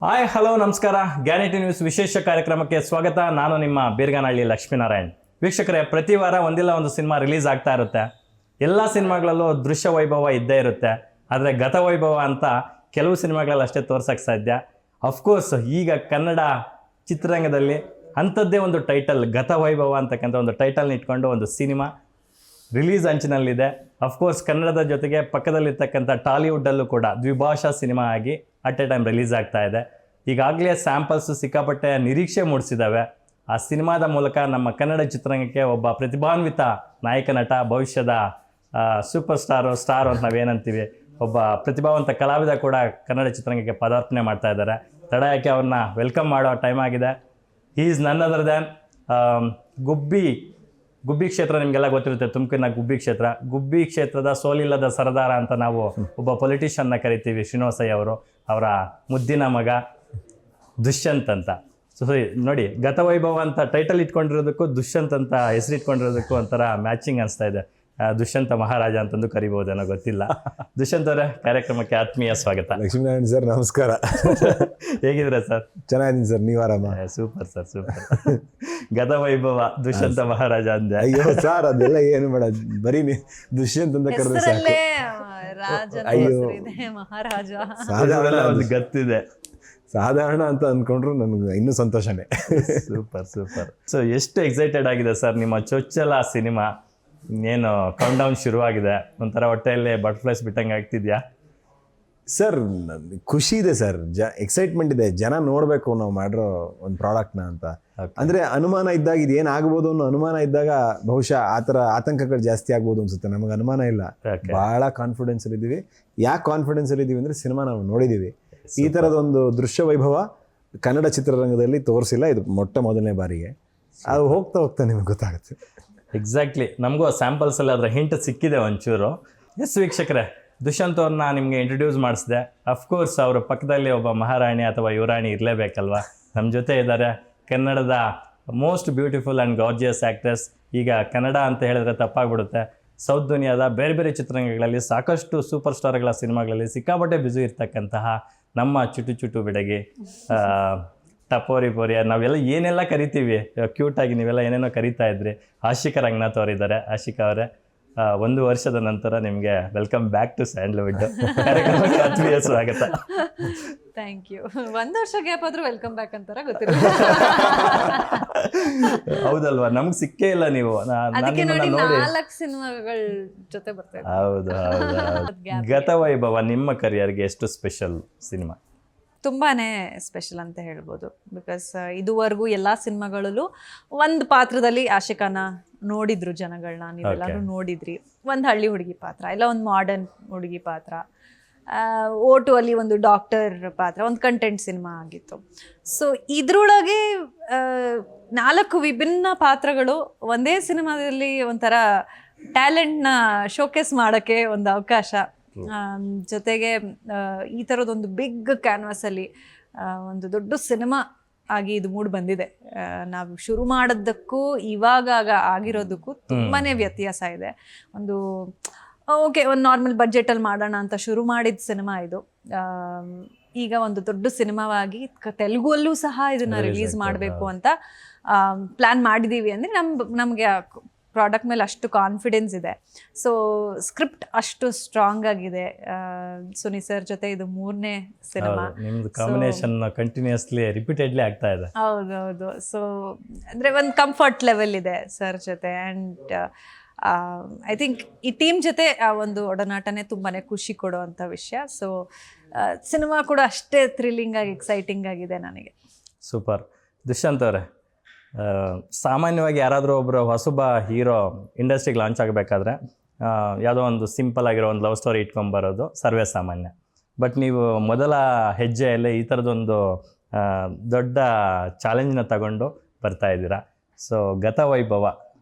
Hi hello ನಮಸ್ಕಾರ. ಗ್ಯಾನಿಟಿ news ವಿಶೇಷ ಕಾರ್ಯಕ್ರಮಕ್ಕೆ ಸ್ವಾಗತ. ನಾನು ನಿಮ್ಮ ಬೀರ್ಗಾನಹಳ್ಳಿ ಲಕ್ಷ್ಮೀನಾರಾಯಣ್. ವೀಕ್ಷಕರೇ, ಪ್ರತಿ ವಾರ ಒಂದಿಲ್ಲ ಒಂದು ಸಿನಿಮಾ ರಿಲೀಸ್ ಆಗ್ತಾ ಇರುತ್ತೆ. ಎಲ್ಲ ಸಿನಿಮಾಗಳಲ್ಲೂ ದೃಶ್ಯ ವೈಭವ ಇದ್ದೇ ಇರುತ್ತೆ. ಆದರೆ ಗತವೈಭವ ಅಂತ ಕೆಲವು ಸಿನಿಮಾಗಳಲ್ಲಿ ಅಷ್ಟೇ ತೋರ್ಸೋಕ್ಕೆ ಸಾಧ್ಯ. ಅಫ್ಕೋರ್ಸ್ ಈಗ ಕನ್ನಡ ಚಿತ್ರರಂಗದಲ್ಲಿ ಅಂಥದ್ದೇ ಒಂದು ಟೈಟಲ್, ಗತವೈಭವ ಅಂತಕ್ಕಂಥ ಒಂದು ಟೈಟಲ್ನ ಇಟ್ಕೊಂಡು ಒಂದು ಸಿನಿಮಾ ರಿಲೀಸ್ ಅಂಚಿನಲ್ಲಿದೆ. ಅಫ್ಕೋರ್ಸ್ ಕನ್ನಡದ ಜೊತೆಗೆ ಪಕ್ಕದಲ್ಲಿರ್ತಕ್ಕಂಥ ಟಾಲಿವುಡ್ಡಲ್ಲೂ ಕೂಡ ದ್ವಿಭಾಷಾ ಸಿನಿಮಾ ಆಗಿ ಅಟ್ ಎ ಟೈಮ್ ರಿಲೀಸ್ ಆಗ್ತಾ ಇದೆ. ಈಗಾಗಲೇ ಸ್ಯಾಂಪಲ್ಸು ಸಿಕ್ಕಾಪಟ್ಟೆ ನಿರೀಕ್ಷೆ ಮೂಡಿಸಿದ್ದಾವೆ. ಆ ಸಿನಿಮಾದ ಮೂಲಕ ನಮ್ಮ ಕನ್ನಡ ಚಿತ್ರರಂಗಕ್ಕೆ ಒಬ್ಬ ಪ್ರತಿಭಾನ್ವಿತ ನಾಯಕ ನಟ, ಭವಿಷ್ಯದ ಸೂಪರ್ ಸ್ಟಾರು ಅಂತ ನಾವೇನಂತೀವಿ, ಒಬ್ಬ ಪ್ರತಿಭಾವಂತ ಕಲಾವಿದ ಕೂಡ ಕನ್ನಡ ಚಿತ್ರರಂಗಕ್ಕೆ ಪದಾರ್ಪಣೆ ಮಾಡ್ತಾ ಇದ್ದಾರೆ. ತಡ ಯಾಕೆ ಅವ್ರನ್ನ ವೆಲ್ಕಮ್ ಮಾಡೋ ಟೈಮ್ ಆಗಿದೆ. He is none other than Gubbi ಕ್ಷೇತ್ರ. ನಿಮಗೆಲ್ಲ ಗೊತ್ತಿರುತ್ತೆ, ತುಮಕೂರಿನ ಗುಬ್ಬಿ ಕ್ಷೇತ್ರದ ಸೋಲಿಲ್ಲದ ಸರದಾರ ಅಂತ ನಾವು ಒಬ್ಬ ಪೊಲಿಟಿಷಿಯನ್ನ ಕರಿತೀವಿ, ಶ್ರೀನಿವಾಸಯ್ಯ ಅವರು. ಅವರ ಮುದ್ದಿನ ಮಗ ದುಷ್ಯಂತ್ ಅಂತ. ಸೊ ನೋಡಿ, ಗತವೈಭವ ಅಂತ ಟೈಟಲ್ ಇಟ್ಕೊಂಡಿರೋದಕ್ಕೂ ದುಷ್ಯಂತ್ ಅಂತ ಹೆಸರು ಇಟ್ಕೊಂಡಿರೋದಕ್ಕೂ ಒಂಥರ ಮ್ಯಾಚಿಂಗ್ ಅನಿಸ್ತಾ ಇದೆ. ದುಷ್ಯಂತ ಮಹಾರಾಜ ಅಂತಂದು ಕರಿಬಹುದೇನೋ ಗೊತ್ತಿಲ್ಲ. ದುಷ್ಯಂತ್ ಅವರೇ, ಕಾರ್ಯಕ್ರಮಕ್ಕೆ ಆತ್ಮೀಯ ಸ್ವಾಗತ. ಲಕ್ಷ್ಮೀನಾರಾಯಣ್ ಸರ್, ನಮಸ್ಕಾರ. ಹೇಗಿದ್ರೆ ಸರ್? ಚೆನ್ನಾಗಿದ್ದೀನಿ ಸರ್, ನೀವು ಆರಾಮ? Super sir, super. Gatavaibhava Dushyanta ಮಹಾರಾಜ ಅಂದೆ. ಅಯ್ಯೋ ಸರ್, ಅದೆಲ್ಲ ಏನು ಬೇಡ, ಬರೀ ದುಷ್ಯಂತ್ ಅಂತ ಕರೆದ್ರೆ ಸಾಕು. ಅಯ್ಯೋ ಮಹಾರಾಜ ಸಾಧಾರಣ ಒಂದು ಗತ್ತಿದೆ. ಸಾಧಾರಣ ಅಂತ ಅಂದ್ಕೊಂಡ್ರು ನನಗೆ ಇನ್ನೂ ಸಂತೋಷನೇ. ಸೂಪರ್. ಸೊ ಎಷ್ಟು ಎಕ್ಸೈಟೆಡ್ ಆಗಿದೆ ಸರ್ ನಿಮ್ಮ ಚೊಚ್ಚಲ ಸಿನಿಮಾ? ಏನು ಕೌಂಟ್ ಡೌನ್ ಶುರುವಾಗಿದೆ, ಒಂಥರ ಹೊಟ್ಟೆಯಲ್ಲಿ ಬಟರ್ಫ್ಲೈಸ್ ಬಿಟ್ಟಂಗೆ ಆಗ್ತಿದ್ಯಾ? ಸರ್, ಖುಷಿ ಇದೆ ಸರ್, ಎಕ್ಸೈಟ್ಮೆಂಟ್ ಇದೆ. ಜನ ನೋಡಬೇಕು ನಾವು ಮಾಡಿರೋ ಒಂದು ಪ್ರಾಡಕ್ಟ್ನ ಅಂತ. ಅಂದರೆ ಅನುಮಾನ ಇದ್ದಾಗ ಇದು ಏನಾಗ್ಬೋದು ಅನ್ನೋ ಅನುಮಾನ ಇದ್ದಾಗ ಬಹುಶಃ ಆ ಥರ ಆತಂಕಗಳು ಜಾಸ್ತಿ ಆಗ್ಬೋದು ಅನ್ಸುತ್ತೆ. ನಮಗೆ ಅನುಮಾನ ಇಲ್ಲ, ಭಾಳ ಕಾನ್ಫಿಡೆನ್ಸಲ್ಲಿ ಇದ್ದೀವಿ. ಯಾಕೆ ಕಾನ್ಫಿಡೆನ್ಸಲ್ಲಿ ಇದ್ದೀವಿ ಅಂದರೆ ಸಿನಿಮಾ ನಾವು ನೋಡಿದ್ದೀವಿ. ಈ ಥರದೊಂದು ದೃಶ್ಯ ವೈಭವ ಕನ್ನಡ ಚಿತ್ರರಂಗದಲ್ಲಿ ತೋರಿಸಿಲ್ಲ, ಇದು ಮೊದಲನೇ ಬಾರಿಗೆ. ಅದು ಹೋಗ್ತಾ ನಿಮಗೆ ಗೊತ್ತಾಗುತ್ತೆ. ಎಕ್ಸಾಕ್ಟ್ಲಿ, ನಮಗೂ ಸ್ಯಾಂಪಲ್ಸಲ್ಲಿ ಅದರ ಹಿಂಟ್ ಸಿಕ್ಕಿದೆ ಒಂಚೂರು. ಎಸ್ ವೀಕ್ಷಕರೇ, ದುಷ್ಯಂತ್ ಅವ್ರನ್ನ ನಿಮಗೆ ಇಂಟ್ರೊಡ್ಯೂಸ್ ಮಾಡಿಸಿದೆ. ಅಫ್ಕೋರ್ಸ್ ಅವರ ಪಕ್ಕದಲ್ಲಿ ಒಬ್ಬ ಮಹಾರಾಣಿ ಅಥವಾ ಯುವರಾಣಿ ಇರಲೇಬೇಕಲ್ವ. ನಮ್ಮ ಜೊತೆ ಇದ್ದಾರೆ ಕನ್ನಡದ most beautiful and gorgeous actress. ಈಗ ಕನ್ನಡ ಅಂತ ಹೇಳಿದ್ರೆ ತಪ್ಪಾಗ್ಬಿಡುತ್ತೆ, ಸೌತ್ ದುನಿಯಾದ ಬೇರೆ ಬೇರೆ ಚಿತ್ರರಂಗಗಳಲ್ಲಿ ಸಾಕಷ್ಟು ಸೂಪರ್ ಸ್ಟಾರ್ಗಳ ಸಿನಿಮಾಗಳಲ್ಲಿ ಸಿಕ್ಕಾಪಟ್ಟೆ ಬ್ಯುಸಿ ಇರ್ತಕ್ಕಂತಹ ನಮ್ಮ ಚುಟು ಬಿಡಗಿ, ಟಪೋರಿ ಪೋರಿ, ನಾವೆಲ್ಲ ಏನೆಲ್ಲ ಕರಿತೀವಿ ಕ್ಯೂಟಾಗಿ, ನೀವೆಲ್ಲ ಏನೇನೋ ಕರಿತಾ ಇದ್ರಿ. ಆಶಿಕಾ ರಂಗನಾಥ್ ಅವರಿದ್ದಾರೆ. ಆಶಿಕಾ ಅವರೇ, 1 ವರ್ಷದ ನಂತರ ನಿಮಗೆ ವೆಲ್ಕಮ್ ಬ್ಯಾಕ್ ಟು ಸ್ಯಾಂಡಲ್ವುಡ್. ಕಾರ್ಯಕ್ರಮಕ್ಕೆ ಆತ್ಮೀಯ ಸ್ವಾಗತ. Thank you. 1 ವರ್ಷ ಗ್ಯಾಪ್ ಆದ್ರೂ ವೆಲ್ಕಮ್ ಬ್ಯಾಕ್ ಅಂತಾರ ಗೊತ್ತಿಲ್ಲ. ಹೌದಲ್ವಾ, ನಮ್ಗೆ ಸಿಕ್ಕೇ ಇಲ್ಲ ನೀವು. ಅದಕ್ಕೆ ನೋಡಿ 4 ಸಿನಿಮಾಗಳ ಜೊತೆ ಬರ್ತಾ ಇದ್ದೀನಿ. ಹೌದು. ಗತವೈಭವ ನಿಮ್ಮ ಕರಿಯರ್ಗೆ ಎಷ್ಟು ಸ್ಪೆಷಲ್ ಸಿನಿಮಾ? ತುಂಬಾನೇ ಸ್ಪೆಷಲ್ ಅಂತ ಹೇಳ್ಬೋದು. ಬಿಕಾಸ್ ಇದುವರೆಗೂ ಎಲ್ಲ ಸಿನಿಮಾಗಳಲ್ಲೂ ಒಂದು ಪಾತ್ರದಲ್ಲಿ ಆಶಿಕಾನ ನೋಡಿದ್ರು ಜನಗಳನ್ನ, ನೀವೆಲ್ಲರೂ ನೋಡಿದ್ರಿ. ಒಂದು ಹಳ್ಳಿ ಹುಡುಗಿ ಪಾತ್ರ, ಇಲ್ಲ ಒಂದು ಮಾಡರ್ನ್ ಹುಡುಗಿ ಪಾತ್ರ, ಓಟು ಅಲ್ಲಿ ಒಂದು ಡಾಕ್ಟರ್ ಪಾತ್ರ, ಒಂದು ಕಂಟೆಂಟ್ ಸಿನಿಮಾ ಆಗಿತ್ತು. ಸೊ ಇದ್ರೊಳಗೆ 4 ವಿಭಿನ್ನ ಪಾತ್ರಗಳು ಒಂದೇ ಸಿನಿಮಾದಲ್ಲಿ ಒಂಥರ ಟ್ಯಾಲೆಂಟ್ನ ಶೋಕೇಸ್ ಮಾಡೋಕ್ಕೆ ಒಂದು ಅವಕಾಶ. ಜೊತೆಗೆ ಈ ಥರದೊಂದು ಬಿಗ್ ಕ್ಯಾನ್ವಾಸಲ್ಲಿ ಒಂದು ದೊಡ್ಡ ಸಿನಿಮಾ ಆಗಿ ಇದು ಮೂಡಿ ಬಂದಿದೆ. ನಾವು ಶುರು ಮಾಡೋದಕ್ಕೂ ಇವಾಗ ಆಗಿರೋದಕ್ಕೂ ತುಂಬಾ ವ್ಯತ್ಯಾಸ ಇದೆ. ಒಂದು ಒಂದು ನಾರ್ಮಲ್ ಬಡ್ಜೆಟಲ್ಲಿ ಮಾಡೋಣ ಅಂತ ಶುರು ಮಾಡಿದ ಸಿನಿಮಾ ಇದು. ಈಗ ಒಂದು ದೊಡ್ಡ ಸಿನಿಮಾವಾಗಿ ತೆಲುಗಲ್ಲೂ ಸಹ ಇದನ್ನು ರಿಲೀಸ್ ಮಾಡಬೇಕು ಅಂತ ಪ್ಲ್ಯಾನ್ ಮಾಡಿದ್ದೀವಿ. ಅಂದರೆ ನಮಗೆ ಪ್ರಾಡಕ್ಟ್ ಮೇಲೆ ಅಷ್ಟು ಕಾನ್ಫಿಡೆನ್ಸ್ ಇದೆ. ಸೊ ಸ್ಕ್ರಿಪ್ಟ್ ಅಷ್ಟು ಸ್ಟ್ರಾಂಗ್ ಆಗಿದೆ. ಸುನಿ ಸರ್ ಜೊತೆ ಇದು 3ನೇ ಸಿನಿಮಾ. ನಿಮ್ದು ಕಾಂಬಿನೇಷನ್ ಕಂಟಿನ್ಯೂಸ್ಲಿ ರಿಪೀಟೆಡ್ಲಿ ಆಗ್ತಾ ಇದೆ. ಹೌದು. ಸೊ ಅಂದರೆ ಒಂದು ಕಂಫರ್ಟ್ ಲೆವೆಲ್ ಇದೆ ಸರ್ ಜೊತೆ. ಆ್ಯಂಡ್ ಐ ಥಿಂಕ್ ಈ ಟೀಮ್ ಜೊತೆ ಒಂದು ಒಡನಾಟನೇ ತುಂಬಾ ಖುಷಿ ಕೊಡುವಂಥ ವಿಷಯ. ಸೊ ಸಿನಿಮಾ ಕೂಡ ಅಷ್ಟೇ ಥ್ರಿಲ್ಲಿಂಗ್ ಆಗಿ ಎಕ್ಸೈಟಿಂಗ್ ಆಗಿದೆ ನನಗೆ. ಸೂಪರ್. ದುಷ್ಯಂತ್ ಅವರೇ, ಸಾಮಾನ್ಯವಾಗಿ ಯಾರಾದರೂ ಒಬ್ಬರು ಹೊಸಬ ಹೀರೋ ಇಂಡಸ್ಟ್ರಿಗೆ ಲಾಂಚ್ ಆಗಬೇಕಾದ್ರೆ ಯಾವುದೋ ಒಂದು ಸಿಂಪಲ್ ಆಗಿರೋ ಒಂದು ಲವ್ ಸ್ಟೋರಿ ಇಟ್ಕೊಂಬರೋದು ಸರ್ವೇ ಸಾಮಾನ್ಯ. ಬಟ್ ನೀವು ಮೊದಲ ಹೆಜ್ಜೆಯಲ್ಲೇ ಈ ಥರದೊಂದು ದೊಡ್ಡ ಚಾಲೆಂಜ್ನ ತಗೊಂಡು ಬರ್ತಾ ಇದ್ದೀರಾ. ಸೊ ಗತವೈಭವ,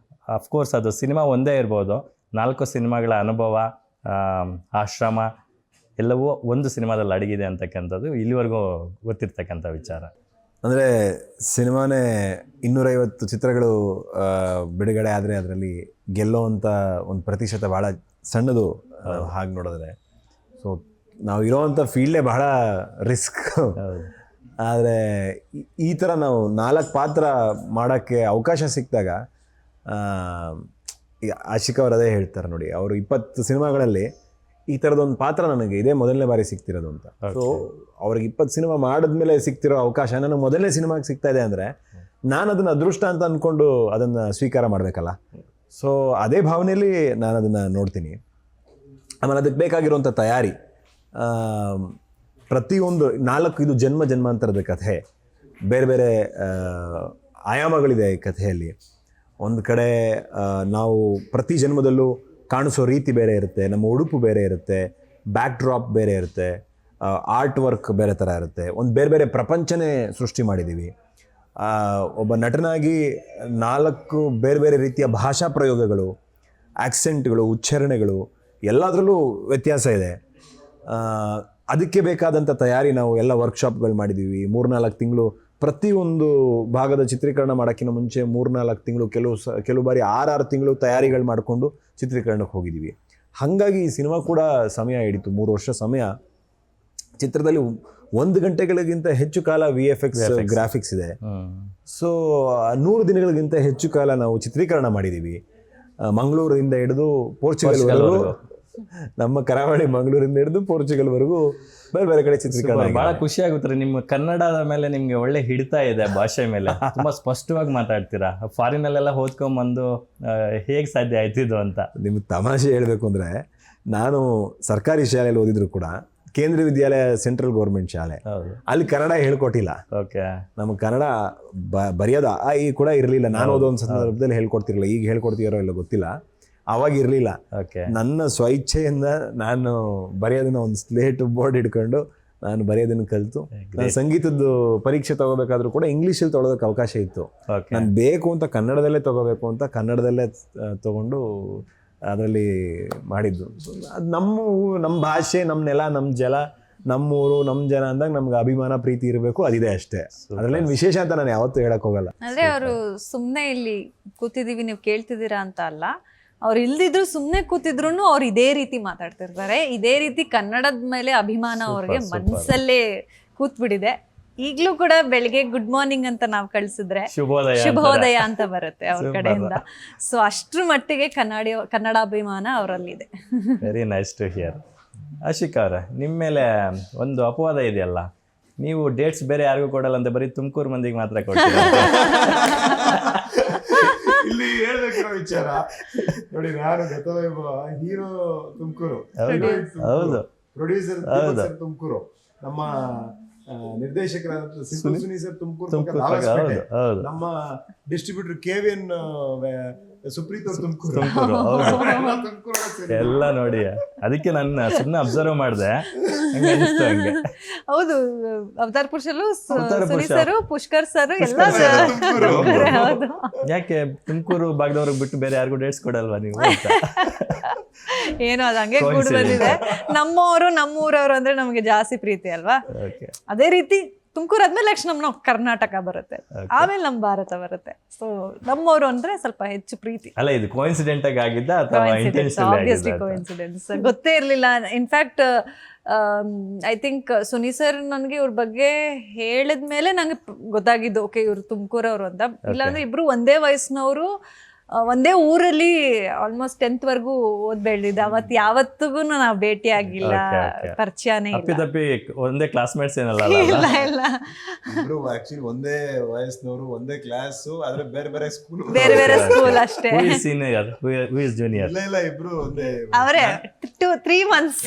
ಅಫ್ಕೋರ್ಸ್ ಅದು ಸಿನಿಮಾ ಒಂದೇ ಇರ್ಬೋದು, 4 ಸಿನಿಮಾಗಳ ಅನುಭವ, ಆಶ್ರಮ ಎಲ್ಲವೂ ಒಂದು ಸಿನಿಮಾದಲ್ಲಿ ಅಡಗಿದೆ ಅಂತಕ್ಕಂಥದ್ದು ಇಲ್ಲಿವರೆಗೂ ಗೊತ್ತಿರ್ತಕ್ಕಂಥ ವಿಚಾರ. ಅಂದರೆ ಸಿನಿಮಾನೇ 250 ಚಿತ್ರಗಳು ಬಿಡುಗಡೆ ಆದರೆ ಅದರಲ್ಲಿ ಗೆಲ್ಲೋವಂಥ ಒಂದು ಪ್ರತಿಶತ ಭಾಳ ಸಣ್ಣದು ಹಾಗೆ ನೋಡಿದ್ರೆ. ಸೊ ನಾವು ಇರೋವಂಥ ಫೀಲ್ಡೇ ಬಹಳ ರಿಸ್ಕ್. ಆದರೆ ಈ ಥರ ನಾವು 4 ಪಾತ್ರ ಮಾಡೋಕ್ಕೆ ಅವಕಾಶ ಸಿಕ್ಕಿದಾಗ ಈಗ ಆಶಿಕ್ ಅವರು ಅದೇ ಹೇಳ್ತಾರೆ ನೋಡಿ, ಅವರು 20 ಸಿನಿಮಾಗಳಲ್ಲಿ ಈ ಥರದೊಂದು ಪಾತ್ರ ನನಗೆ ಇದೇ ಮೊದಲನೇ ಬಾರಿ ಸಿಗ್ತಿರೋದು ಅಂತ. ಸೊ ಅವ್ರಿಗೆ 20 ಸಿನಿಮಾ ಮಾಡಿದ್ಮೇಲೆ ಸಿಗ್ತಿರೋ ಅವಕಾಶ ನನಗೆ ಮೊದಲನೇ ಸಿನಿಮಾಗೆ ಸಿಗ್ತಾ ಇದೆ ಅಂದರೆ ನಾನು ಅದನ್ನು ಅದೃಷ್ಟ ಅಂತ ಅಂದ್ಕೊಂಡು ಅದನ್ನು ಸ್ವೀಕಾರ ಮಾಡಬೇಕಲ್ಲ. ಸೊ ಅದೇ ಭಾವನೆಯಲ್ಲಿ ನಾನು ಅದನ್ನು ನೋಡ್ತೀನಿ. ಆಮೇಲೆ ಅದಕ್ಕೆ ಬೇಕಾಗಿರುವಂಥ ತಯಾರಿ, ಪ್ರತಿಯೊಂದು 4 ಇದು ಜನ್ಮಾಂತರದ ಕಥೆ, ಬೇರೆ ಬೇರೆ ಆಯಾಮಗಳಿದೆ ಈ ಕಥೆಯಲ್ಲಿ. ಒಂದು ಕಡೆ ನಾವು ಪ್ರತಿ ಜನ್ಮದಲ್ಲೂ ಕಾಣಿಸೋ ರೀತಿ ಬೇರೆ ಇರುತ್ತೆ, ನಮ್ಮ ಉಡುಪು ಬೇರೆ ಇರುತ್ತೆ, ಬ್ಯಾಕ್ ಡ್ರಾಪ್ ಬೇರೆ ಇರುತ್ತೆ, ಆರ್ಟ್ ವರ್ಕ್ ಬೇರೆ ಥರ ಇರುತ್ತೆ, ಒಂದು ಬೇರೆ ಬೇರೆ ಪ್ರಪಂಚನೇ ಸೃಷ್ಟಿ ಮಾಡಿದ್ದೀವಿ. ಒಬ್ಬ ನಟನಾಗಿ 4 ಬೇರೆ ಬೇರೆ ರೀತಿಯ ಭಾಷಾ ಪ್ರಯೋಗಗಳು, ಆಕ್ಸೆಂಟ್ಗಳು, ಉಚ್ಚಾರಣೆಗಳು ಎಲ್ಲದರಲ್ಲೂ ವ್ಯತ್ಯಾಸ ಇದೆ. ಅದಕ್ಕೆ ಬೇಕಾದಂಥ ತಯಾರಿ ನಾವು ಎಲ್ಲ ವರ್ಕ್ಶಾಪ್ಗಳು ಮಾಡಿದ್ದೀವಿ. 3-4 ತಿಂಗಳು ಪ್ರತಿಯೊಂದು ಭಾಗದ ಚಿತ್ರೀಕರಣ ಮಾಡೋಕ್ಕಿಂತ ಮುಂಚೆ 3-4 ತಿಂಗಳು, ಕೆಲವು ಬಾರಿ 6 ತಿಂಗಳು ತಯಾರಿಗಳು ಮಾಡಿಕೊಂಡು ಚಿತ್ರೀಕರಣಕ್ಕೆ ಹೋಗಿದ್ದೀವಿ. ಹಾಗಾಗಿ ಈ ಸಿನಿಮಾ ಕೂಡ ಸಮಯ ಹಿಡಿತು, 3 ವರ್ಷ ಸಮಯ. ಚಿತ್ರದಲ್ಲಿ 1 ಗಂಟೆಗಳಿಗಿಂತ ಹೆಚ್ಚು ಕಾಲ VFX ಗ್ರಾಫಿಕ್ಸ್ ಇದೆ. ಸೊ 100 ದಿನಗಳಿಗಿಂತ ಹೆಚ್ಚು ಕಾಲ ನಾವು ಚಿತ್ರೀಕರಣ ಮಾಡಿದ್ದೀವಿ. ಮಂಗಳೂರಿಂದ ಹಿಡಿದು ಪೋರ್ಚುಗಲ್ವರೆಗೂ, ನಮ್ಮ ಕರಾವಳಿ ಮಂಗಳೂರಿಂದ ಹಿಡಿದು ಪೋರ್ಚುಗಲ್ವರೆಗೂ ಬೇರೆ ಬೇರೆ ಕಡೆ ಚಿತ್ರೀಕರಣ. ಬಹಳ ಖುಷಿ ಆಗುತ್ತೆ. ನಿಮ್ಮ ಕನ್ನಡದ ಮೇಲೆ ನಿಮ್ಗೆ ಒಳ್ಳೆ ಹಿಡಿತಾ ಇದೆ, ಭಾಷೆ ಮೇಲೆ ತುಂಬಾ ಸ್ಪಷ್ಟವಾಗಿ ಮಾತಾಡ್ತೀರಾ. ಫಾರಿನಲ್ಲೆಲ್ಲ ಓದ್ಕೊಂಬಂದು ಹೇಗೆ ಸಾಧ್ಯ ಆಯ್ತಿದ್ದು ಅಂತ. ನಿಮ್ಗೆ ತಮಾಷೆ ಹೇಳಬೇಕು ಅಂದರೆ, ನಾನು ಸರ್ಕಾರಿ ಶಾಲೆಯಲ್ಲಿ ಓದಿದ್ರು ಕೂಡ ಕೇಂದ್ರೀಯ ವಿದ್ಯಾಲಯ ಸೆಂಟ್ರಲ್ ಗೌರ್ಮೆಂಟ್ ಶಾಲೆ, ಅಲ್ಲಿ ಕನ್ನಡ ಹೇಳ್ಕೊಟ್ಟಿಲ್ಲ. ಓಕೆ, ನಮಗೆ ಕನ್ನಡ ಬರೆಯೋದು ಈ ಕೂಡ ಇರಲಿಲ್ಲ. ನಾನು ಓದೋ ಒಂದು ಸಂದರ್ಭದಲ್ಲಿ ಹೇಳ್ಕೊಡ್ತಿರಲಿಲ್ಲ, ಈಗ ಹೇಳ್ಕೊಡ್ತೀರೋ ಇಲ್ಲ ಗೊತ್ತಿಲ್ಲ, ಆವಾಗ ಇರಲಿಲ್ಲ. ನನ್ನ ಸ್ವಇಚ್ಛೆಯಿಂದ ನಾನು ಬರೆಯೋದನ್ನ ಒಂದು ಸ್ಲೇಟ್ ಬೋರ್ಡ್ ಹಿಡ್ಕೊಂಡು ನಾನು ಬರೆಯೋದನ್ನು ಕಲಿತು. ನಾನು ಸಂಗೀತದ್ದು ಪರೀಕ್ಷೆ ತಗೋಬೇಕಾದ್ರೂ ಕೂಡ ಇಂಗ್ಲೀಷಲ್ಲಿ ತೊಗೊಳೋದಕ್ಕೆ ಅವಕಾಶ ಇತ್ತು. ನಾನು ಬೇಕು ಅಂತ ಕನ್ನಡದಲ್ಲೇ ತಗೋಬೇಕು ಅಂತ ಕನ್ನಡದಲ್ಲೇ ತಗೊಂಡು ಅದರಲ್ಲಿ ಮಾಡಿದ್ದು. ಅದು ನಮ್ಮ ಭಾಷೆ, ನಮ್ಮ ನೆಲ, ನಮ್ಮ ಜಲ, ನಮ್ಮೂರು, ನಮ್ಮ ಜನ ಅಂದಾಗ ನಮ್ಗೆ ಅಭಿಮಾನ, ಪ್ರೀತಿ ಇರಬೇಕು, ಅದಿದೆ ಅಷ್ಟೇ. ಅದರಲ್ಲೇನು ವಿಶೇಷ ಅಂತ ನಾನು ಯಾವತ್ತೂ ಹೇಳಕ್ ಹೋಗಲ್ಲ. ಅಂದ್ರೆ ಅವರು ಸುಮ್ಮನೆ ಇಲ್ಲಿ ಕೂತಿದ್ದೀವಿ ನೀವು ಕೇಳ್ತಿದ್ದೀರಾ ಅಂತ ಅಲ್ಲ, ಅವ್ರು ಇಲ್ದಿದ್ರು ಸುಮ್ಮನೆ ಕೂತಿದ್ರು ಅವ್ರು ಇದೇ ರೀತಿ ಮಾತಾಡ್ತಿರ್ತಾರೆ. ಇದೇ ರೀತಿ ಕನ್ನಡದ ಮೇಲೆ ಅಭಿಮಾನ ಅವ್ರಿಗೆ ಮನಸ್ಸಲ್ಲೇ ಕೂತ್ಬಿಟ್ಟಿದೆ. ಈಗಲೂ ಕೂಡ ಬೆಳಿಗ್ಗೆ ಗುಡ್ ಮಾರ್ನಿಂಗ್ ಅಂತ ನಾವು ಕಳಿಸಿದ್ರೆ ಶುಭೋದಯ ಅಂತ ಬರುತ್ತೆ ಅವ್ರ ಕಡೆಯಿಂದ. ಸೊ ಅಷ್ಟ್ರ ಮಟ್ಟಿಗೆ ಕನ್ನಡಾಭಿಮಾನ ಅವರಲ್ಲಿದೆ. Very nice to hear. Ashik ಅವರ, ನಿಮ್ಮ ಮೇಲೆ ಒಂದು ಅಪವಾದ ಇದೆಯಲ್ಲ, ನೀವು ಡೇಟ್ಸ್ ಬೇರೆ ಯಾರಿಗೂ ಕೊಡಲ್ಲ ಅಂತ ಬರೀ ತುಮಕೂರು ಮಂದಿಗೆ ಮಾತ್ರ ಕೊಡ್ತೀರಾ. ಇಲ್ಲಿ ಹೇಳ್ಬೇಕಿರೋ ವಿಚಾರ ನೋಡಿ, ನಾನು ಗತವೈಭವ ಹೀರೋ ತುಮಕೂರು, ಹೌದು, ಪ್ರೊಡ್ಯೂಸರ್ ತುಮಕೂರು, ನಮ್ಮ ನಿರ್ದೇಶಕರಾದ ಸುನಿ ಸರ್ ತುಮಕೂರು, ನಮ್ಮ ಡಿಸ್ಟ್ರಿಬ್ಯೂಟರ್ KVN ಸುಪ್ರೀತ್ ಅವ್ರು ತುಮಕೂರು. ಎಲ್ಲ ನೋಡಿ, ಅದಕ್ಕೆ ನಾನು ಸುಮ್ಮನೆ ಅಬ್ಸರ್ವ್ ಮಾಡಿದೆ. ಹೌದು, ಅವತಾರ್ ಪುರುಷರು ಪುಷ್ಕರ್ ಸರ್ ಎಲ್ಲ. ಯಾಕೆ ತುಮಕೂರು ಭಾಗದವ್ರಿಗೆ ಬಿಟ್ಟು ಬೇರೆ ಯಾರಿಗೂ ಡೇಟ್ಸ್ ಕೊಡಲ್ವಾ ನೀವು? ಏನೋ ಅದು ಹಂಗೆ ಕೂಡ ಬಂದಿದೆ. ನಮ್ಮೂರವರು ಅಂದ್ರೆ ನಮಗೆ ಜಾಸ್ತಿ ಪ್ರೀತಿ ಅಲ್ವಾ. ಅದೇ ರೀತಿ ತುಮಕೂರು ಆದ್ಮೇಲೆ ನೆಕ್ಸ್ಟ್ ನಮ್ಮ ಕರ್ನಾಟಕ ಬರುತ್ತೆ, ಆಮೇಲೆ ನಮ್ಮ ಭಾರತ ಬರುತ್ತೆ. ಸೊ ನಮ್ಮವರು ಅಂದ್ರೆ ಸ್ವಲ್ಪ ಹೆಚ್ಚು ಪ್ರೀತಿ. ಅಲ್ಲ, ಇದು ಕೋಇನ್ಸಿಡೆಂಟ್ ಆಗಿ ಆಗಿದ್ದ ಅಥವಾ ಆಬ್ವಿಯಸ್ಲಿ ಕೋಇನ್ಸಿಡೆನ್ಸ್, ಗೊತ್ತೇ ಇರಲಿಲ್ಲ. In fact I think Suni sir ನನಗೆ ಇವ್ರ ಬಗ್ಗೆ ಹೇಳಿದ್ಮೇಲೆ ನಂಗೆ ಗೊತ್ತಾಗಿದ್ದು, ಓಕೆ ಇವ್ರು ತುಮಕೂರವರು ಅಂತ. ಇಲ್ಲಾಂದ್ರೆ ಇಬ್ರು ಒಂದೇ ವಯಸ್ಸಿನವರು, ಒಂದೇ ಊರಲ್ಲಿ ಆಲ್ಮೋಸ್ಟ್ 10th ವರೆಗೂ ಓದ್ ಬೆಳೆದಿದ್ದ. ಅವತ್ತು ಯಾವತ್ತಿಗೂ ನಾವು ಭೇಟಿ ಆಗಿಲ್ಲ, ಪರಿಚಯನೇ ಇಲ್ಲ. ಒಂದೇ ಕ್ಲಾಸ್ಮೇಟ್ಸ್ ಏನಲ್ಲ, ಇಲ್ಲ ಆಕ್ಚುಲಿ ಒಂದೇ ವಯಸ್ಸಿನವರು, ಒಂದೇ ಕ್ಲಾಸ್, ಆದ್ರೆ ಬೇರೆ ಬೇರೆ ಸ್ಕೂಲ್ ಅಷ್ಟೇ. Senior, who is junior? ಇಲ್ಲ, ಇಬ್ರು ಒಂದೇ. ಅವರೇ 3 months.